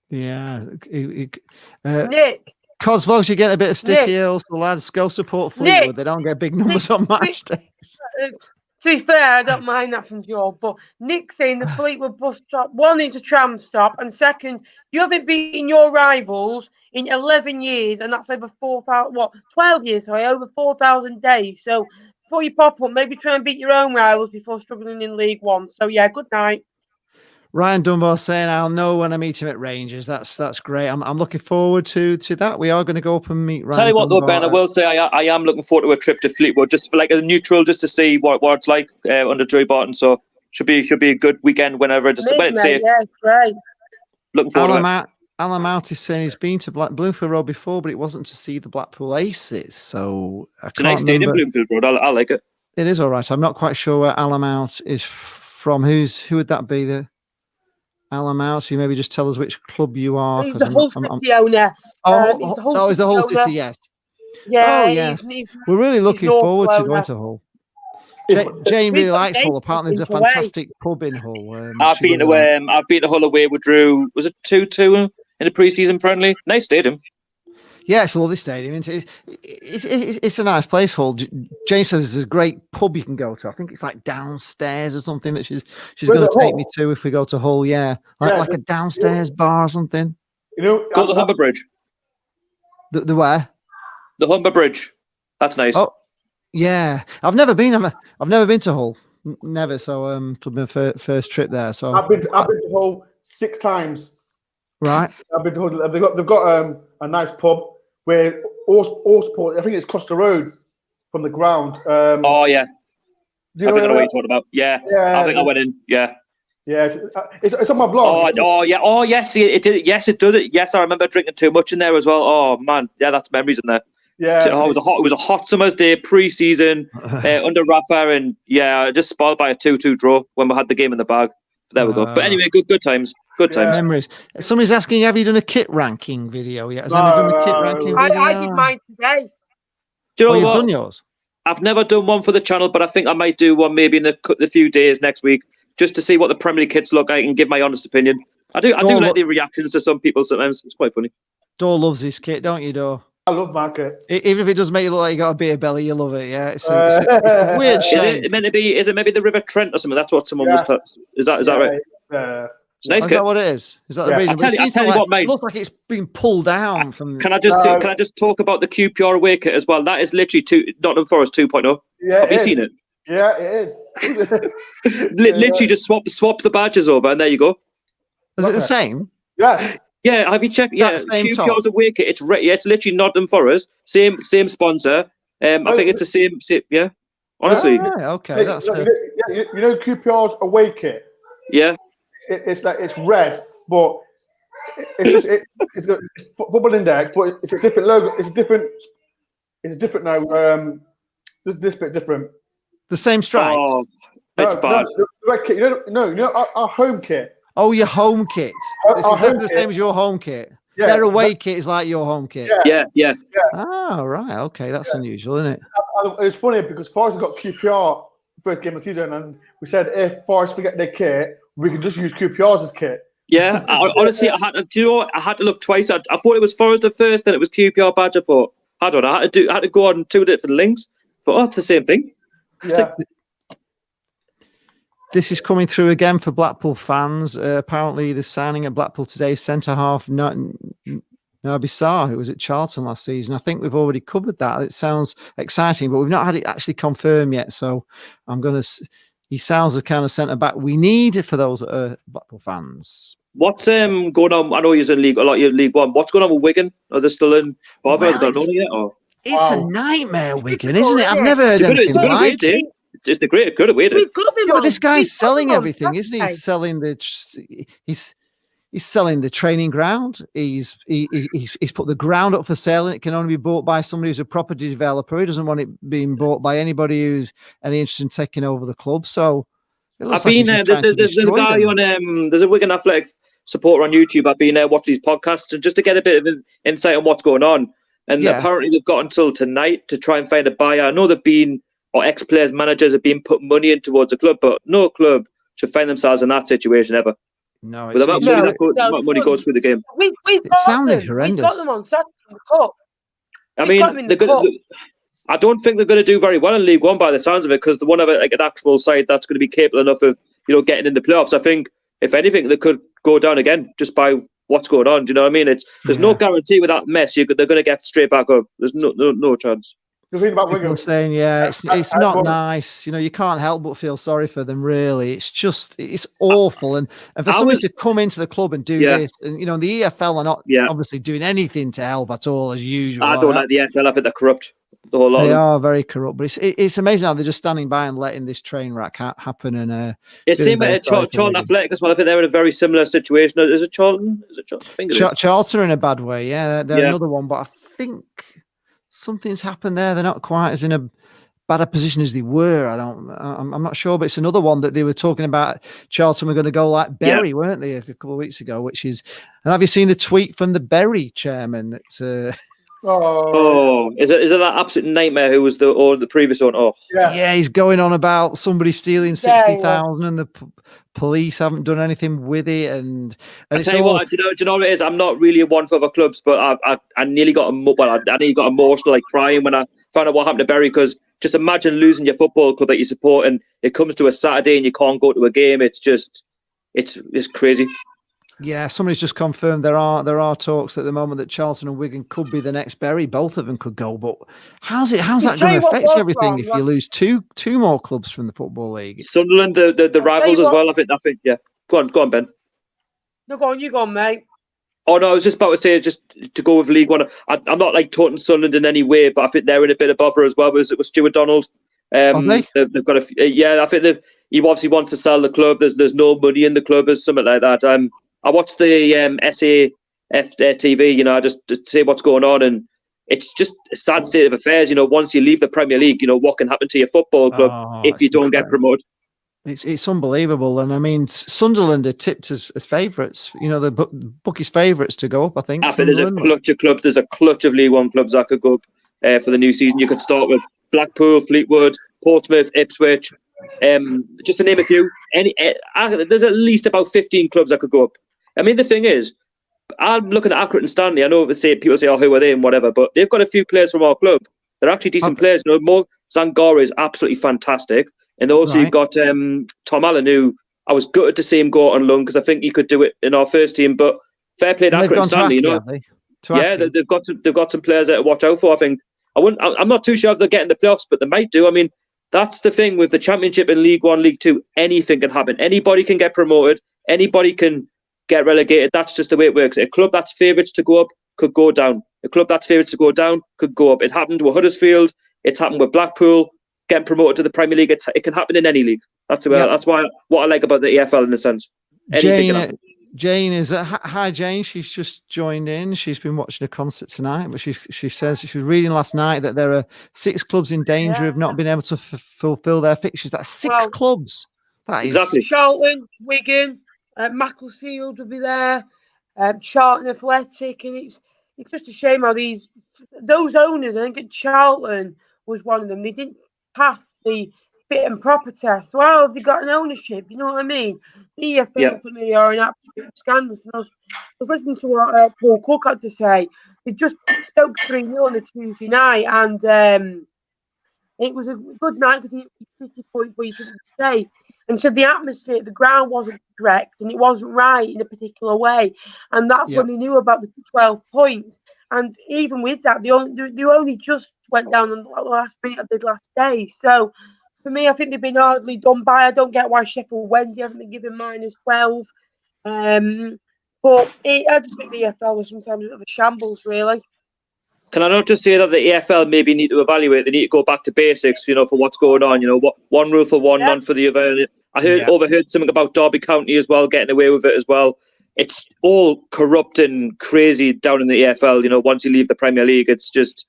Speaker 1: Yeah.
Speaker 4: Nick.
Speaker 1: Cosvlogs, you get a bit of sticky
Speaker 4: Nick.
Speaker 1: hills. The lads go support Fleetwood.
Speaker 4: Nick.
Speaker 1: They don't get big numbers on match days.
Speaker 4: To be fair, I don't mind that from Joe, but Nick saying the Fleetwood bus stop, one, it's a tram stop, and second, you haven't beaten your rivals in 11 years, and that's over 12 years, over 4,000 days. So before you pop up, maybe try and beat your own rivals before struggling in League One. So yeah, good night.
Speaker 1: Ryan Dunbar saying, "I'll know when I meet him at Rangers." That's great. I'm looking forward to that. We are going to go up and meet Ryan.
Speaker 6: Tell you what,
Speaker 1: Dunbar.
Speaker 6: though, Ben, I will say I am looking forward to a trip to Fleetwood, just for like a neutral, just to see what it's like under Joey Barton. So should be a good weekend whenever it's safe.
Speaker 4: Yeah, great.
Speaker 6: Looking forward to it.
Speaker 1: Alan Mount is saying he's been to Bloomfield Road before, but it wasn't to see the Blackpool Aces. So
Speaker 6: It's a nice stadium, Bloomfield Road. I like it.
Speaker 1: It is all right. I'm not quite sure where Alan Mount is from. Who would that be? The Alan Mount. So you maybe just tell us which club you are.
Speaker 4: He's the Hull City owner.
Speaker 1: He's the Hull City. Yes.
Speaker 4: Yeah.
Speaker 1: Oh, yes. We're really looking forward to going to Hull. Jane really likes Hull. Apparently, there's a fantastic pub in Hull.
Speaker 6: I've been to Hull away with Drew. Was it 2-2 in the pre-season friendly? Nice stadium.
Speaker 1: Yeah, it's a lovely stadium. It's a nice place, Hull. Jane says there's a great pub you can go to. I think it's like downstairs or something that she's going to take me to if we go to Hull. Yeah, like a downstairs bar or something.
Speaker 6: Go to the Humber Bridge.
Speaker 1: The where?
Speaker 6: The Humber Bridge. That's nice.
Speaker 1: Oh, yeah. I've never been. I've never been to Hull. Never. So it'll be my first trip there. So
Speaker 2: I've been to Hull 6 times.
Speaker 1: Right.
Speaker 2: I've been to Hull. They've got a nice pub where all sport. I think it's across the road from the ground.
Speaker 6: Oh yeah. I think I know what you're talking about. Yeah. I think I went in. Yeah.
Speaker 2: Yeah, it's on my blog.
Speaker 6: Oh yeah. Oh yes, it did. Yes, it does. Yes, I remember drinking too much in there as well. Oh man, yeah, that's memories in there.
Speaker 2: Yeah.
Speaker 6: So, it was a hot summer's day pre-season under Rafa, and yeah, just spoiled by a 2-2 draw when we had the game in the bag. There we go. But anyway, good times. Good times.
Speaker 1: Memories. Somebody's asking, have you done a kit ranking video yet? Has anyone done a kit ranking video?
Speaker 4: I did mine today.
Speaker 6: Do you know
Speaker 1: you've
Speaker 6: what?
Speaker 1: done yours?
Speaker 6: I've never done one for the channel, but I think I might do one maybe in the few days next week, just to see what the Premier League kits look like and give my honest opinion. I do like the reactions to some people sometimes. It's quite funny.
Speaker 1: Dor loves his kit, don't you, Dor?
Speaker 2: I love my kit.
Speaker 1: Even if it does make you look like you got a beer belly, you love it. Yeah, it's a weird shame.
Speaker 6: Is it maybe the River Trent or something? That's what someone was. Is that right? It's nice.
Speaker 1: Is that what it is? Is that the reason?
Speaker 6: I tell you what, mate.
Speaker 1: It looks like it's been pulled down from.
Speaker 6: Can I just talk about the QPR away kit as well? That is literally Nottingham Forest 2.0.
Speaker 2: Yeah,
Speaker 6: have you seen it?
Speaker 2: Yeah, it is.
Speaker 6: Literally just swap the badges over, and there you go.
Speaker 1: Is it the same?
Speaker 2: Yeah.
Speaker 6: Yeah, have you checked? Yeah, QPR's away kit. It's literally Nottingham Forest, same sponsor. I think it's the same. Yeah, honestly.
Speaker 1: Okay, that's good.
Speaker 2: You know QPR's away kit.
Speaker 6: Yeah.
Speaker 2: It's red, but it's football index, but it's a different logo. It's different now. This bit different.
Speaker 1: The same stripe.
Speaker 6: Oh, it's bad.
Speaker 2: The red kit. You know our home kit.
Speaker 1: Oh, your home kit. It's exactly the same as your home kit.
Speaker 2: Yeah,
Speaker 1: their away kit is like your home kit.
Speaker 6: Yeah.
Speaker 1: Oh, right. Okay, that's unusual, isn't it?
Speaker 2: It's funny because Forest got QPR first game of the season, and we said if Forest forget their kit, we can just use QPR's as kit.
Speaker 6: Yeah, honestly, I had to look twice. I thought it was Forest at first, then it was QPR badge. I thought, I don't know. I had to go on 2 different links. But it's the same thing.
Speaker 2: Yeah.
Speaker 1: This is coming through again for Blackpool fans. Apparently, the signing at Blackpool today, centre half Nabi Sarr, who was at Charlton last season. I think we've already covered that. It sounds exciting, but we've not had it actually confirmed yet. So I'm going to. He sounds the kind of centre back we need for those Blackpool fans.
Speaker 6: What's going on? I know he's in League a lot. You're in League One. What's going on with Wigan? Are they still in bother? Well, don't know yet. Or?
Speaker 1: It's a nightmare, Wigan, isn't it? I've never heard anything like it.
Speaker 6: It's a great away day.
Speaker 1: But this guy's selling everything, isn't he? He's selling He's selling the training ground. He's put the ground up for sale, and it can only be bought by somebody who's a property developer. He doesn't want it being bought by anybody who's any interest in taking over the club. So it looks
Speaker 6: there's a guy on there's a Wigan Athletic supporter on YouTube. I've been watching these podcasts and just to get a bit of an insight on what's going on. And apparently they've got until tonight to try and find a buyer. I know ex-players, managers have been putting money in towards the club, but no club should find themselves in that situation ever.
Speaker 1: No,
Speaker 6: with the amount of money goes through the game.
Speaker 1: It sounded horrendous.
Speaker 4: We've got them on Saturday in the cup.
Speaker 6: I mean, I don't think they're going to do very well in League One by the sounds of it, because they won't have an actual side that's going to be capable enough of getting in the playoffs. I think if anything, they could go down again just by what's going on. Do you know what I mean? There's no guarantee with that mess they're going to get straight back up. There's no chance.
Speaker 1: People are saying, it's not nice. You can't help but feel sorry for them. Really, it's awful. And for somebody to come into the club and do this, and the EFL are not obviously doing anything to help at all as usual.
Speaker 6: I don't like the EFL. I think they're corrupt. The whole lot.
Speaker 1: They are very corrupt, but it's amazing how they're just standing by and letting this train wreck happen. And
Speaker 6: it seemed like Charlton Athletic as well. I think they're in a very similar situation. Is it Charlton?
Speaker 1: Charlton are in a bad way. Yeah, they're another one, but I think something's happened there. They're not quite as in a bad a position as they were. I'm not sure, but it's another one that they were talking about. Charlton were going to go like Bury, weren't they, a couple of weeks ago? And have you seen the tweet from the Bury chairman that?
Speaker 6: Is it that absolute nightmare who was the previous one?
Speaker 1: He's going on about somebody stealing 60,000 and the police haven't done anything with it. And
Speaker 6: I tell you what, do you know what it is? I'm not really one for other clubs, but I nearly got emotional, like crying when I found out what happened to Bury, because just imagine losing your football club that you support and it comes to a Saturday and you can't go to a game. It's crazy.
Speaker 1: Yeah, somebody's just confirmed there are talks at the moment that Charlton and Wigan could be the next Bury. Both of them could go, but how's that going to affect everything if you lose two more clubs from the Football League?
Speaker 6: Sunderland, the rivals as well. I think. Yeah. Go on, Ben.
Speaker 4: No, go on. You go on, mate.
Speaker 6: Oh no, I was just about to say, just to go with League One. I'm not like taunting Sunderland in any way, but I think they're in a bit of bother as well. Was it with Stuart Donald? They've got I think he obviously wants to sell the club. There's no money in the club or something like that. I watched the SAF TV, just to see what's going on, and it's just a sad state of affairs. Once you leave the Premier League, what can happen to your football club if you don't get promoted?
Speaker 1: It's unbelievable. And I mean, Sunderland are tipped as favourites. The bookies favourites to go up, I think.
Speaker 6: I think there's a clutch of clubs. There's a clutch of League One clubs that could go up for the new season. You could start with Blackpool, Fleetwood, Portsmouth, Ipswich. Just to name a few. There's at least about 15 clubs that could go up. I mean, the thing is, I'm looking at Accrington and Stanley. I know people say, who are they and whatever, but they've got a few players from our club. They're actually decent players. Mo Zangara is absolutely fantastic. And also you've got Tom Allen, who I was gutted to see him go out on loan because I think he could do it in our first team. But fair play to Accrington and Stanley. They've got some players there to watch out for. I think I'm not too sure if they're getting the playoffs, but they might do. I mean, that's the thing with the Championship in League One, League Two. Anything can happen. Anybody can get promoted. Anybody can get relegated. That's just the way it works. A club that's favourites to go up could go down. A club that's favourites to go down could go up. It happened with Huddersfield. It's happened with Blackpool. Getting promoted to the Premier League. It can happen in any league. That's why what I like about the EFL in a sense.
Speaker 1: Jane is hi Jane. She's just joined in. She's been watching a concert tonight, but she says she was reading last night that there are 6 clubs in danger of not being able to fulfil their fixtures. That's 6 clubs. That is
Speaker 6: exactly.
Speaker 4: Charlton, Wigan, Macclesfield will be there, Charlton Athletic, and it's just a shame how those owners. I think at Charlton was one of them. They didn't pass the fit and proper test. Well, they got an ownership. You know what I mean? The EFL for me are an absolute scandal. I was listening to what Paul Cook had to say. They just Stoke 3-0 on a Tuesday night, and it was a good night because he had 50 points where you couldn't say. And so the atmosphere, the ground wasn't correct and it wasn't right in a particular way. And that's when they knew about the 12 points. And even with that, they only just went down on the last minute of the last day. So for me, I think they've been hardly done by. I don't get why Sheffield Wednesday haven't been given -12. But I just think the EFL was sometimes a bit of a shambles, really.
Speaker 6: Can I not just say that the EFL maybe need to evaluate? They need to go back to basics, for what's going on. What one rule for one, none for the other. I overheard something about Derby County as well, getting away with it as well. it's all corrupt and crazy down in the EFL. You know, once you leave the Premier League, it's just,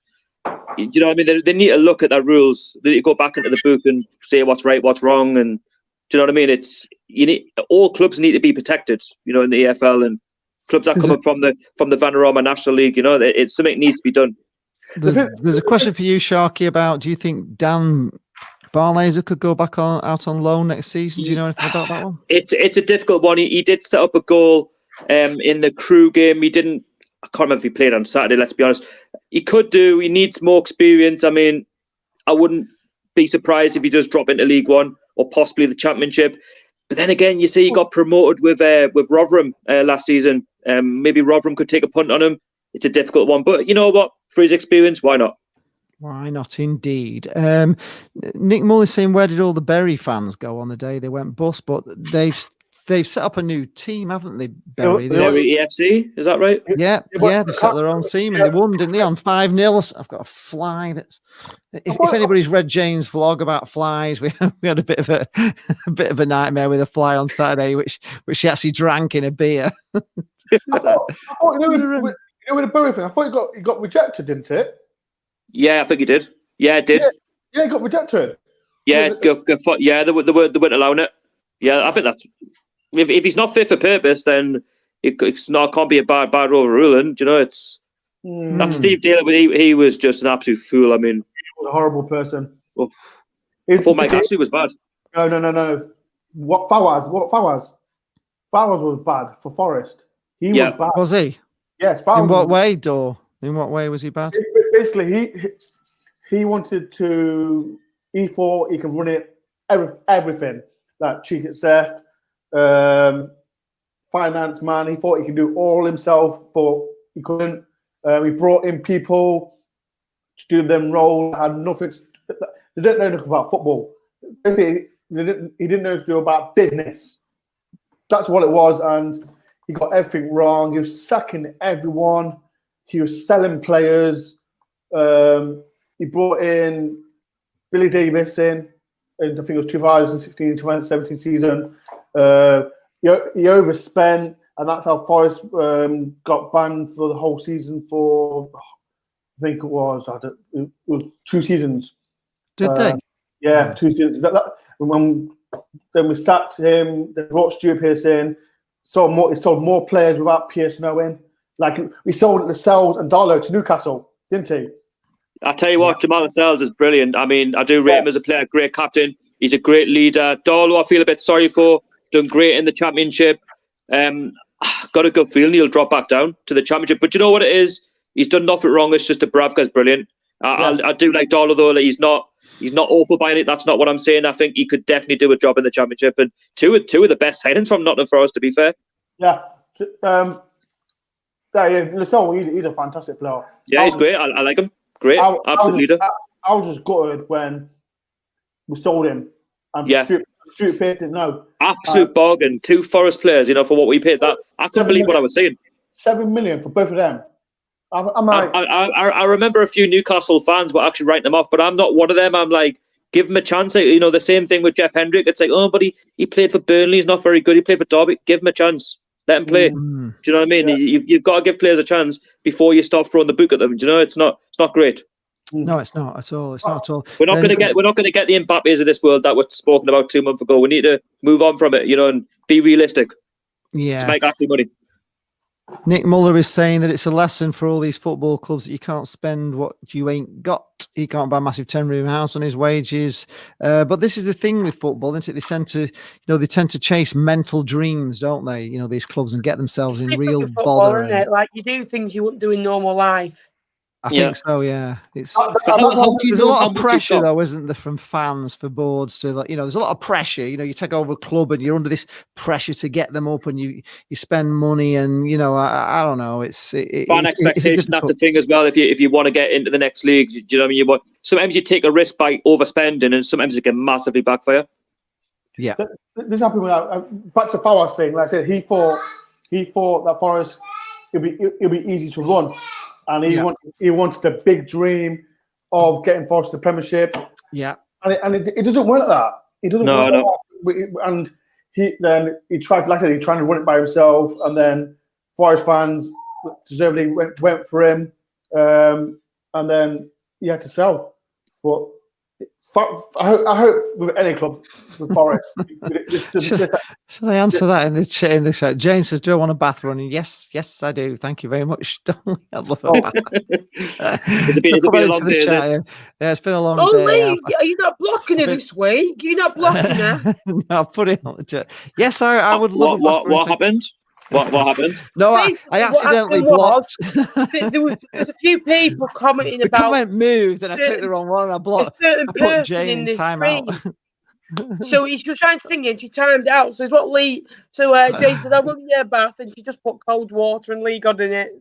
Speaker 6: you know what I mean? They need to look at their rules. They need to go back into the book and say what's right, what's wrong. And do you know what I mean? All clubs need to be protected, you know, in the EFL, and clubs that come up from the Vanarama National League, you know, it's something needs to be done.
Speaker 1: There's a question for you, Sharky, about, do you think Dan Barlaser could go back out on loan next season? Do you know anything about that one?
Speaker 6: It's a difficult one. He did set up a goal in the Crew game. I can't remember if he played on Saturday, let's be honest. He could do. He needs more experience. I mean, I wouldn't be surprised if he does drop into League One or possibly the Championship. But then again, you see he got promoted with Rotherham last season. Maybe Rotherham could take a punt on him. It's a difficult one. But you know what? For his experience, why not?
Speaker 1: Why not, indeed. Nick Muller's saying, where did all the Bury fans go on the day they went bust? But they've set up a new team, haven't they, Bury?
Speaker 6: Bury EFC, is that right?
Speaker 1: Yeah, they've set up their own team and they won, didn't they, on 5-0. I've got a fly that's... If anybody's read Jane's vlog about flies, we had a bit of a nightmare with a fly on Saturday, which she actually drank in a beer.
Speaker 2: I thought with the Bury thing, I thought he got rejected, didn't it?
Speaker 6: Yeah, I think he did. Yeah, it did.
Speaker 2: Yeah, he got rejected.
Speaker 6: Yeah, they weren't allowing it. Yeah, I think that's... If he's not fit for purpose, then it can't be a bad overruling. You know, it's... That Steve Taylor, he was just an absolute fool. I mean...
Speaker 2: He was a horrible person.
Speaker 6: Oh, I thought Mike Ashley was bad.
Speaker 2: No. What Fawaz was bad for Forest. He was bad.
Speaker 1: Was he?
Speaker 2: Yes, Fawaz.
Speaker 1: In what way, Dor? In what way was he bad?
Speaker 2: Basically, he wanted to. He thought he could run it everything, like cheek it theft, finance man. He thought he could do all himself, but he couldn't. He brought in people to do them role. Had nothing. They didn't know nothing about football. Basically, he didn't know what to do about business. That's what it was, and he got everything wrong. He was sacking everyone. He was selling players. He brought in Billy Davis in I think it was 2016-2017 season. He overspent, and that's how Forest got banned for the whole season for, I think it was 2 seasons.
Speaker 1: Did they?
Speaker 2: Yeah, for 2 seasons. Then we sacked him. They brought Stuart Pearce in. He sold more players without Pearce knowing. Like, we sold Lascelles and Darlow to Newcastle, didn't he?
Speaker 6: I tell you what, Jamal Lascelles is brilliant. I mean, I do rate him as a player, great captain. He's a great leader. Darlow, I feel a bit sorry for. Done great in the Championship. Got a good feeling he'll drop back down to the Championship. But you know what it is? He's done nothing wrong. It's just Dubravka's brilliant. I do like Darlow, though. Like, he's not awful by it. That's not what I'm saying. I think he could definitely do a job in the Championship. And two of the best signings from Nottingham Forest, to be fair.
Speaker 2: Yeah. Lascelles, he's a fantastic player.
Speaker 6: Yeah, he's great. I like him. Great. Absolute leader.
Speaker 2: I was just gutted when we sold him. And Stuart Pearce didn't know.
Speaker 6: Absolute bargain. 2 Forest players, for what we paid. That I couldn't believe what I was saying.
Speaker 2: 7 million for both of them. I'm like,
Speaker 6: I remember a few Newcastle fans were actually writing them off, but I'm not one of them. I'm like, give him a chance. The same thing with Jeff Hendrick. It's like, oh, but he played for Burnley. He's not very good. He played for Derby. Give him a chance. Let him play. Do you know what I mean? Yeah. You've got to give players a chance before you start throwing the book at them. Do you know? It's not great.
Speaker 1: No, it's not at all. It's not at all.
Speaker 6: We're not going to get the Mbappes of this world that was spoken about 2 months ago. We need to move on from it, and be realistic.
Speaker 1: Yeah.
Speaker 6: To make actually money.
Speaker 1: Nick Muller is saying that it's a lesson for all these football clubs that you can't spend what you ain't got. He can't buy a massive 10-room house on his wages. But this is the thing with football, isn't it? They tend to chase mental dreams, don't they? These clubs, and get themselves in real bother.
Speaker 4: Isn't it? Like, you do things you wouldn't do in normal life.
Speaker 1: I think so, yeah. There's a lot of pressure, though, isn't there, from fans for boards to, there's a lot of pressure. You take over a club and you're under this pressure to get them up, and you spend money, and I don't know.
Speaker 6: Fan expectation. That's a thing as well. If you want to get into the next league, do you know what I mean? Sometimes you take a risk by overspending, and sometimes it can massively backfire.
Speaker 2: Yeah, this happened with back to Fawaz thing. Like I said, he thought that Forest it'd be easy to run. And he wanted the big dream of getting Forest to the Premiership.
Speaker 1: Yeah,
Speaker 2: and it doesn't work like that. It doesn't work like that. And he tried to run it by himself, and then Forest fans deservedly went for him, and then he had to sell. But I hope with any club, with Forest.
Speaker 1: Shall I answer that in the chat? Jane says, "Do I want a bath running?" Yes, I do. Thank you very much, Dolly. I'd love a bath.
Speaker 6: It's been a long day,
Speaker 1: yeah, it's been a long day.
Speaker 4: Lee, are you not blocking her this week? You're not blocking her?
Speaker 1: No, I'll put it on the chat. Yes, I would love
Speaker 6: what happened? What happened?
Speaker 1: No, I accidentally blocked.
Speaker 4: There's a few people commenting
Speaker 1: the
Speaker 4: about
Speaker 1: comment moved, and I clicked the wrong one. And I blocked
Speaker 4: a certain person in this stream. So she was trying to sing and she timed out. So it's what Lee. So Jane said, "I'll run you a bath," and she just put cold water and Lee got in it.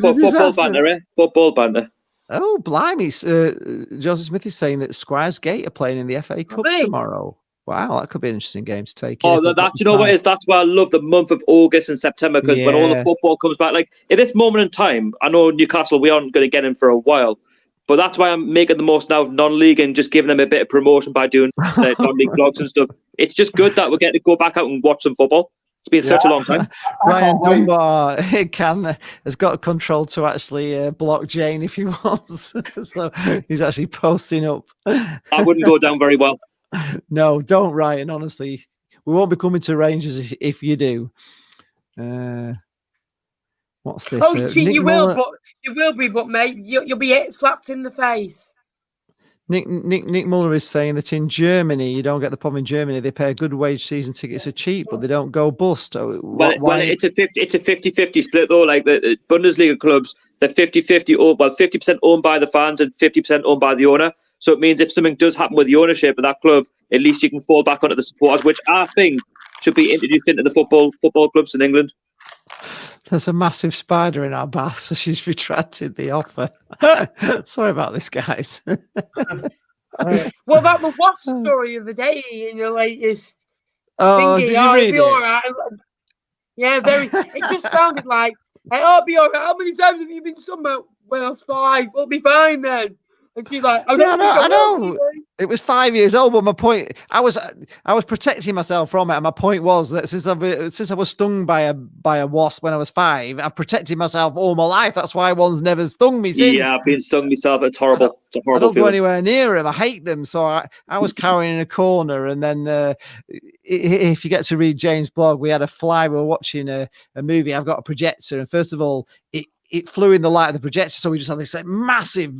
Speaker 6: Football banter, eh? Football banter.
Speaker 1: Oh, blimey! Joseph Smith is saying that Squires Gate are playing in the FA Cup tomorrow. Wow, that could be an interesting game to take.
Speaker 6: Oh, you know what it is? That's why I love the month of August and September, because when all the football comes back, like at this moment in time, I know Newcastle, we aren't going to get in for a while, but that's why I'm making the most now of non-league and just giving them a bit of promotion by doing non-league vlogs and stuff. It's just good that we're getting to go back out and watch some football. It's been such a long time.
Speaker 1: Ryan Dunbar has got control to actually block Jane if he wants. So he's actually posting up.
Speaker 6: That wouldn't go down very well.
Speaker 1: No, don't, Ryan. Honestly, we won't be coming to Rangers if you do. What's this?
Speaker 4: Oh, you will be, but mate, you'll be slapped in the face.
Speaker 1: Nick Muller is saying that in Germany, you don't get the problem. In Germany, they pay a good wage season tickets are cheap, but they don't go bust.
Speaker 6: Well, it's a 50-50 split though. Like the Bundesliga clubs, they're 50-50 owned, 50% owned by the fans and 50% owned by the owner. So it means if something does happen with the ownership of that club, at least you can fall back onto the supporters, which I think should be introduced into the football clubs in England.
Speaker 1: There's a massive spider in our bath, so she's retracted the offer. Sorry about this, guys.
Speaker 4: What about the waft story of the day in your latest?
Speaker 1: Oh, did you read it?
Speaker 4: All right. Yeah, very. It just sounded like, "I'll be all right." How many times have you been stung? When I was 5, we'll be fine then. And she's like, I know.
Speaker 1: It was 5 years old, but my point, I was protecting myself from it. And my point was that since I was stung by a wasp when I was 5, I've protected myself all my life. That's why one's never stung me since.
Speaker 6: Yeah, I've been stung myself. It's horrible. It's a horrible
Speaker 1: I don't
Speaker 6: feeling.
Speaker 1: go anywhere near them. I hate them. So I was cowering in a corner. And then if you get to read Jane's blog, we had a fly. We were watching a movie. I've got a projector. And first of all, it flew in the light of the projector, so we just had this massive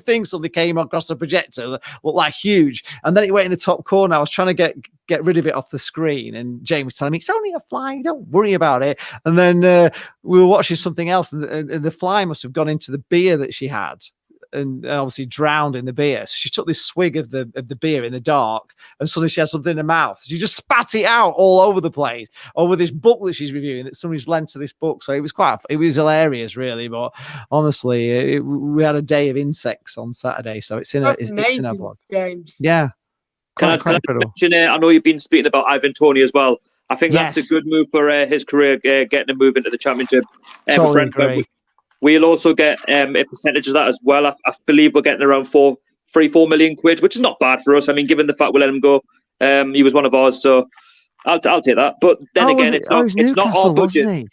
Speaker 1: thing suddenly came across the projector that looked like huge, and then it went in the top corner. I was trying to get rid of it off the screen, and James was telling me, "It's only a fly, don't worry about it." And then we were watching something else, and the fly must have gone into the beer that she had, and obviously drowned in the beer. So she took this swig of the beer in the dark, and suddenly she had something in her mouth. She just spat it out all over the place over this book that she's reviewing, that somebody's lent to this book. So it was hilarious, really. But honestly, we had a day of insects on Saturday, so it's in our blog.
Speaker 4: James.
Speaker 1: Yeah.
Speaker 6: Can I mention? I know you've been speaking about Ivan Toney as well. I think that's a good move for his career, getting a move into the Championship.
Speaker 1: Totally agree.
Speaker 6: We'll also get a percentage of that as well. I believe we're getting around 4 million quid, which is not bad for us. I mean, given the fact we let him go, he was one of ours, so I'll take that. But then again, it's not our budget.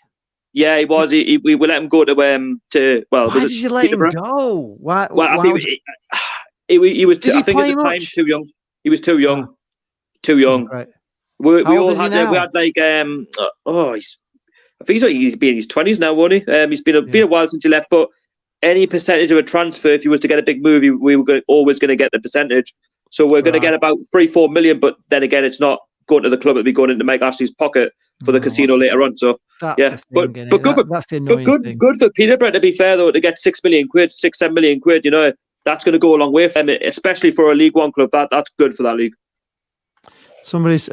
Speaker 6: Yeah, he was. We let him go to
Speaker 1: why did you let him go? Why?
Speaker 6: He was. I think at the time too young. He was too young. Too young. Right. We had like I think he's been in his 20s now, won't he? He's been a while since he left, but any percentage of a transfer, if he was to get a big move, we were always going to get the percentage. So we're going to get about 3-4 million, but then again, it's not going to the club; it'll be going into Mike Ashley's pocket for the casino later on. So but good for Peterborough. To be fair, though, to get 6 million quid, 6-7 million quid, you know, that's going to go a long way for them, especially for a League One club. That's good for that league.
Speaker 1: Somebody's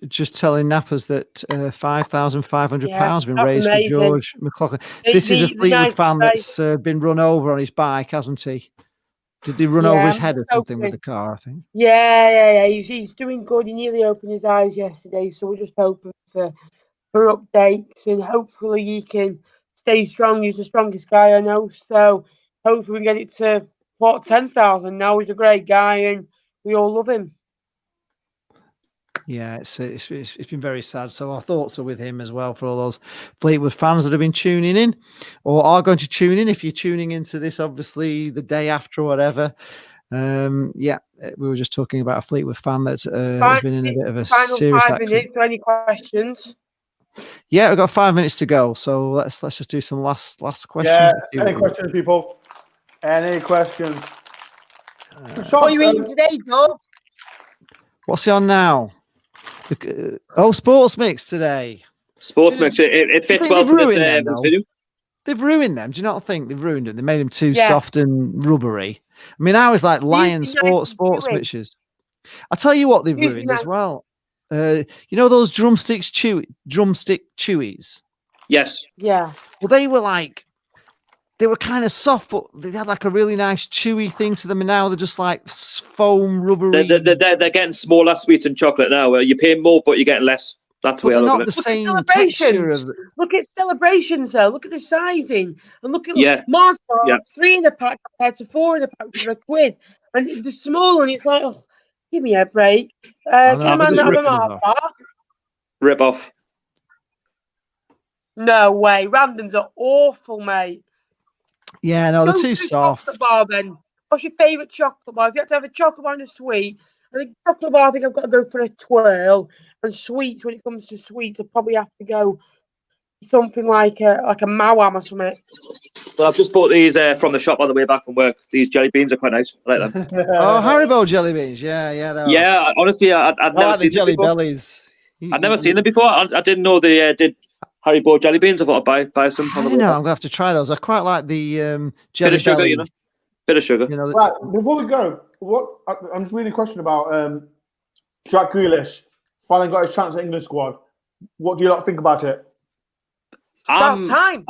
Speaker 1: just telling Nappers that £5,500 has been raised
Speaker 4: amazing.
Speaker 1: for George McLaughlin. This is a Fleetwood fan that's been run over on his bike, hasn't he? Did he run over his head or something with the car, I think?
Speaker 4: Yeah. He's doing good. He nearly opened his eyes yesterday, so we're just hoping for updates, and hopefully he can stay strong. He's the strongest guy I know, so hopefully we can get it to 10,000 now. He's a great guy, and we all love him.
Speaker 1: Yeah, it's been very sad. So our thoughts are with him as well for all those Fleetwood fans that have been tuning in or are going to tune in. If you're tuning into this, obviously the day after or whatever. We were just talking about a Fleetwood fan that has been in a bit of a
Speaker 4: Final
Speaker 1: serious
Speaker 4: 5
Speaker 1: accident.
Speaker 4: minutes. So any questions?
Speaker 1: Yeah, we've got 5 minutes to go. So let's just do some last questions.
Speaker 2: Yeah. Any questions, people? Any questions?
Speaker 4: What are you eating today, Doug?
Speaker 1: What's he on now? Sports mix today.
Speaker 6: Sports mix. It fits well for this video.
Speaker 1: They've ruined them. Do you not think they've ruined them? They made them too soft and rubbery. I mean, I was like Lion sports mixes. I'll tell you what they've ruined as well. You know those drumstick chewies?
Speaker 6: Yes.
Speaker 4: Yeah.
Speaker 1: Well, they were kind of soft, but they had like a really nice chewy thing to them, and now they're just like foam rubbery.
Speaker 6: They're getting smaller sweets and chocolate now. You're paying more, but you're getting less. That's where
Speaker 1: they're not
Speaker 6: the
Speaker 1: same texture of.
Speaker 4: Look at celebrations, though. Look at the sizing, and look at Mars bar, 3 in a pack compared to 4 in a pack for £1, and the small one. It's like, oh, give me a break. Can I have a Mars bar?
Speaker 6: Rip off.
Speaker 4: No way. Randoms are awful, mate.
Speaker 1: Yeah, no, they're too soft.
Speaker 4: Chocolate bar, then. What's your favourite chocolate bar? If you have to have a chocolate bar and a sweet, I think chocolate bar, I think I've got to go for a twirl. And sweets, when it comes to sweets, I probably have to go something like a Mawam or something.
Speaker 6: Well, I've just bought these from the shop on the way back from work. These jelly beans are quite nice. I like them.
Speaker 1: Haribo jelly beans. Yeah.
Speaker 6: Yeah, honestly, I'd never seen
Speaker 1: jelly
Speaker 6: them before.
Speaker 1: bellies.
Speaker 6: I'd never seen them before. I didn't know they did Haribo jelly beans. I thought I'd buy some.
Speaker 1: I don't know. I'm gonna have to try those. I quite like the jelly
Speaker 6: bit of sugar,
Speaker 1: belly.
Speaker 6: you know. Bit of sugar.
Speaker 1: You know,
Speaker 2: right, before we go, I'm just reading a question about Jack Grealish finally got his chance at England squad. What do you lot think about it?
Speaker 4: About time.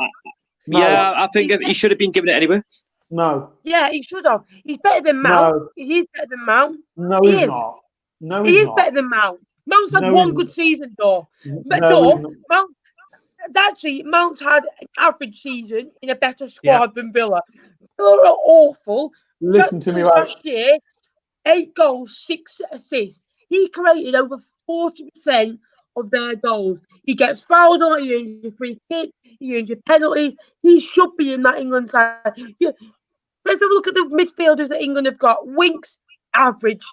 Speaker 6: Yeah, I think he should have been given it anyway.
Speaker 2: No.
Speaker 4: Yeah, he should have. He's better than Mount.
Speaker 2: No.
Speaker 4: He's better than Mount.
Speaker 2: No, he's not. No, he's
Speaker 4: he is
Speaker 2: not.
Speaker 4: better than Mount. Mount's had one good season, though. But Mount. Actually, Mount's had an average season in a better squad than Villa. Villa are awful.
Speaker 2: Listen to me, right?
Speaker 4: Last year, 8 goals, 6 assists. He created over 40% of their goals. He gets fouled on, he earns your free kick, he earns your penalties. He should be in that England side. Yeah. Let's have a look at the midfielders that England have got. Winks, average.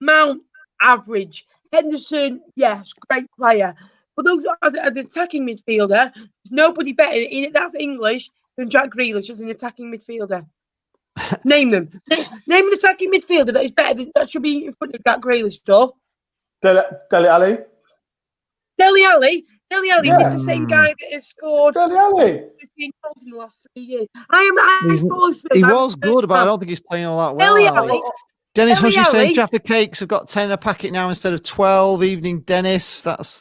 Speaker 4: Mount, average. Henderson, yes, great player. But those as an attacking midfielder, there's nobody better in it. That's English than Jack Grealish as an attacking midfielder. Name them. Name an attacking midfielder that is better that should be in front of Jack Grealish, though.
Speaker 2: Dele Alli.
Speaker 4: Dele Alli is the same guy that has scored 15 goals in the last 3 years.
Speaker 1: He was good, but I don't think he's playing all that well.
Speaker 4: Dele Alli.
Speaker 1: Dennis, was you saying Jaffa Cakes have got 10 in a packet now instead of 12? Evening, Dennis. That's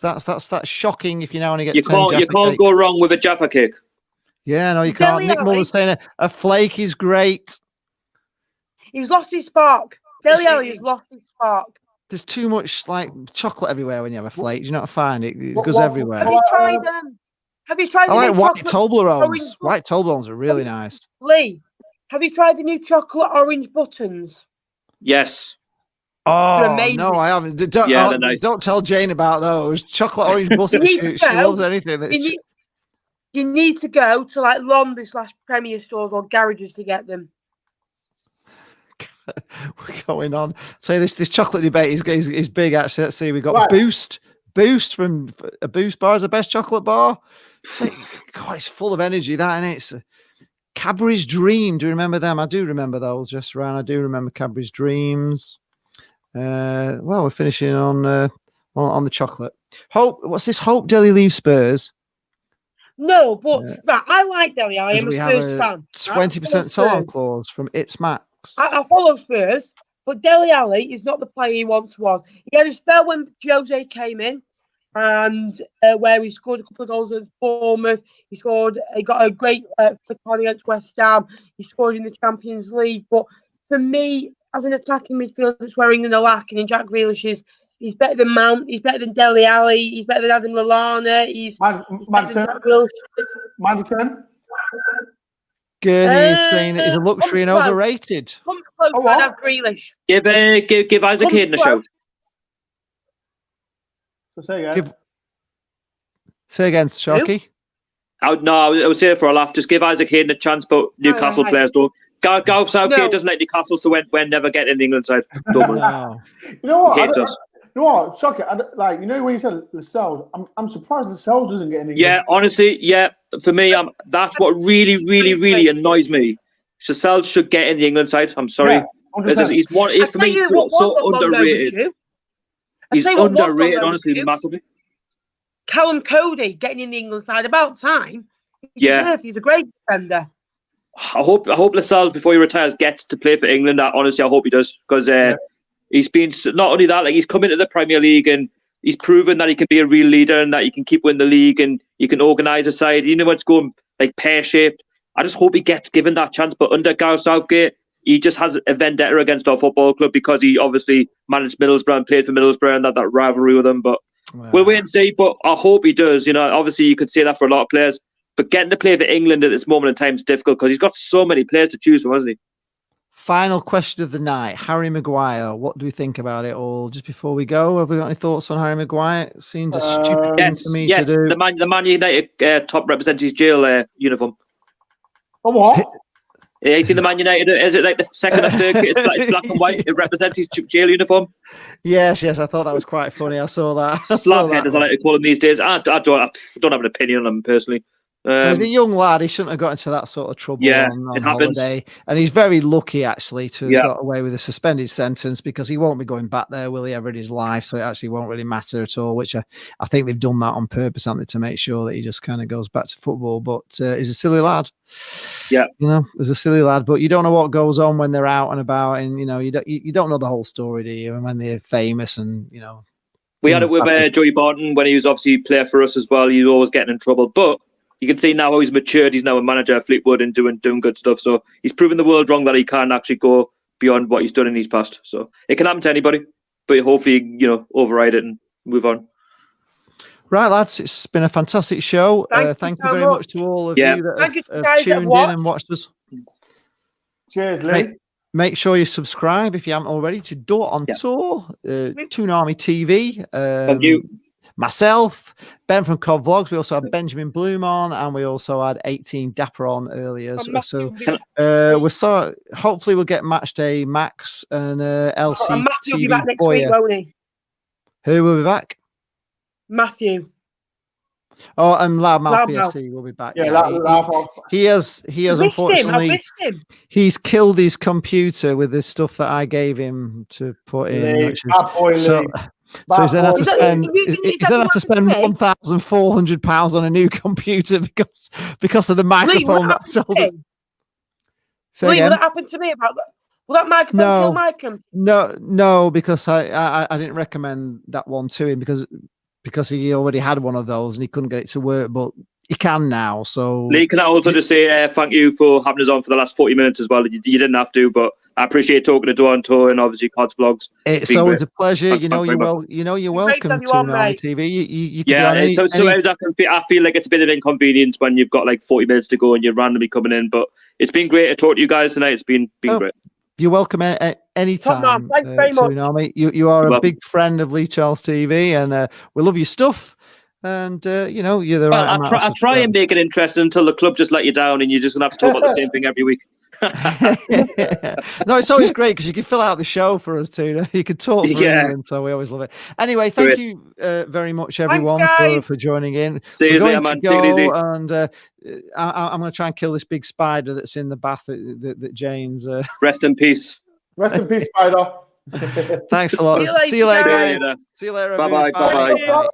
Speaker 1: shocking. If you now only get 10.
Speaker 6: You can't go wrong with a Jaffa Cake.
Speaker 1: Yeah, no, you can't. Nick Muller's saying a flake is great.
Speaker 4: He's lost his spark. Dele Alli has lost his spark.
Speaker 1: There's too much like chocolate everywhere when you have a flake. Do you not find it? It goes everywhere.
Speaker 4: Have you tried them? Have you tried the
Speaker 1: I like
Speaker 4: new
Speaker 1: white Toblerones.
Speaker 4: Orange...
Speaker 1: White Toblerones are really nice.
Speaker 4: Lee, have you tried the new chocolate orange buttons?
Speaker 6: Yes.
Speaker 1: Oh no, I haven't. Don't tell Jane about those chocolate orange buttons. She loves anything.
Speaker 4: You need to go to like London/Premier stores or garages to get them.
Speaker 1: We're going on. So this chocolate debate is big actually. Let's see. We got Boost from a Boost bar is the best chocolate bar. It's full of energy. That, and it's Cadbury's Dream. Do you remember them? I do remember those. Just around. I do remember Cadbury's Dreams. Well, we're finishing on the chocolate. Hope. What's this? Hope Dele leaves Spurs.
Speaker 4: No, but I like Dele. I am a Spurs fan.
Speaker 1: 20% sell-on clause from It's Max.
Speaker 4: I follow Spurs, but Dele Alli is not the player he once was. He had a spell when Jose came in, and where he scored a couple of goals at Bournemouth. He got a great flick on against West Ham. He scored in the Champions League. But for me, as an attacking midfielder, that's where England are lacking. And Jack Grealish he's better than Mount. He's better than Dele Alli. He's better than Adam Lallana. He's
Speaker 2: Madison.
Speaker 1: Gurney is saying that he's a luxury and overrated.
Speaker 4: I'd have Grealish.
Speaker 6: Give Isaac Hayden a shout.
Speaker 2: So say again.
Speaker 1: Say again, Sharky.
Speaker 6: I would say it for a laugh. Just give Isaac Hayden a chance, but Newcastle players don't. Gareth Southgate doesn't like Newcastle, so we're never getting in the England side. Don't worry.
Speaker 1: No.
Speaker 2: You know what?
Speaker 6: He hates us.
Speaker 2: You know what? Shock it. Like, you know when you said Lascelles, I'm surprised Lascelles doesn't get in England.
Speaker 6: Yeah, honestly, for me, that's what really, really, really annoys me. Lascelles should get in the England side. I'm sorry.
Speaker 2: Yeah,
Speaker 6: he's one. For me, he's so underrated. He's underrated, honestly, massively.
Speaker 4: Callum Cody getting in the England side, about time. He's a great defender.
Speaker 6: I hope Lascelles, before he retires, gets to play for England. Honestly, I hope he does, because he's been, not only that, like, he's come into the Premier League and he's proven that he can be a real leader and that he can keep winning the league and he can organise a side. You know, when it's going like pear-shaped. I just hope he gets given that chance. But under Gareth Southgate, he just has a vendetta against our football club because he obviously managed Middlesbrough and played for Middlesbrough and had that rivalry with them. But we'll wait and see. But I hope he does. You know, obviously you could say that for a lot of players. But getting to play for England at this moment in time is difficult because he's got so many players to choose from, hasn't he?
Speaker 1: Final question of the night. Harry Maguire. What do we think about it all? Just before we go, have we got any thoughts on Harry Maguire? It seems a stupid thing for me to do.
Speaker 6: The Man United top represents his jail uniform.
Speaker 2: Oh, what?
Speaker 6: Yeah, you seen the Man United? Is it like the second or third? It's black and white. It represents his jail uniform.
Speaker 1: Yes. I thought that was quite funny. I saw that.
Speaker 6: Slaphead, as I like to call him these days. I don't have an opinion on him personally.
Speaker 1: He's a young lad. He shouldn't have got into that sort of trouble on holiday. And he's very lucky, actually, to have got away with a suspended sentence because he won't be going back there, will he, ever in his life? So it actually won't really matter at all, which I think they've done that on purpose, haven't they, to make sure that he just kind of goes back to football. But he's a silly lad.
Speaker 6: Yeah.
Speaker 1: You know, he's a silly lad. But you don't know what goes on when they're out and about. And, you know, you don't know the whole story, do you? And when they're famous and, you know.
Speaker 6: We had it with Joey Barton when he was obviously a player for us as well. He was always getting in trouble. But you can see now how he's matured. He's now a manager at Fleetwood and doing good stuff. So he's proven the world wrong that he can actually go beyond what he's done in his past. So it can happen to anybody, but hopefully, you know, override it and move on. Right, lads, it's been a fantastic show. Thank you very much to all of you that have tuned in and watched us. Cheers, Lee. Make sure you subscribe if you haven't already to Door on Tour, Toon Army TV. Thank you. Myself, Ben from Cod Vlogs. We also had Benjamin Bloom on, and we also had 18 Dapper on earlier. So hopefully we'll get Match Day Max and LC. And Matthew will be back next week, won't he? Who will be back?
Speaker 4: Matthew.
Speaker 1: Oh, and Loudmouth BFC will be back. He has unfortunately he's killed his computer with the stuff that I gave him to put in. So he's then had to spend £1,400 on a new computer because of the microphone.
Speaker 4: Lee, will that happen to me about that? Will that microphone kill my computer?
Speaker 1: No, because I didn't recommend that one to him because he already had one of those and he couldn't get it to work, but he can now. So
Speaker 6: Lee, can I also just say thank you for having us on for the last 40 minutes as well. You didn't have to, but I appreciate talking to Door on Tour and obviously Cod's Vlogs.
Speaker 1: It's always a pleasure. You're welcome to Army TV. You
Speaker 6: sometimes I feel like it's a bit of inconvenience when you've got like 40 minutes to go and you're randomly coming in, but it's been great to talk to you guys tonight. It's been great.
Speaker 1: You're welcome at any time.
Speaker 4: Thanks very much.
Speaker 1: You are a big friend of Lee Charles TV, and we love your stuff. And you're the right.
Speaker 6: I'll try and make it interesting until the club just let you down, and you're just gonna have to talk about the same thing every week.
Speaker 1: No, it's always great because you can fill out the show for us too. You can talk for England, so we always love it. Anyway, thank you very much, everyone, for joining in.
Speaker 6: See you later, man. Take it easy.
Speaker 1: And I'm going to try and kill this big spider that's in the bath that Jane's.
Speaker 6: Rest in peace.
Speaker 2: Rest in peace, spider.
Speaker 1: Thanks a lot. See you later, guys. See you later.
Speaker 6: Bye bye.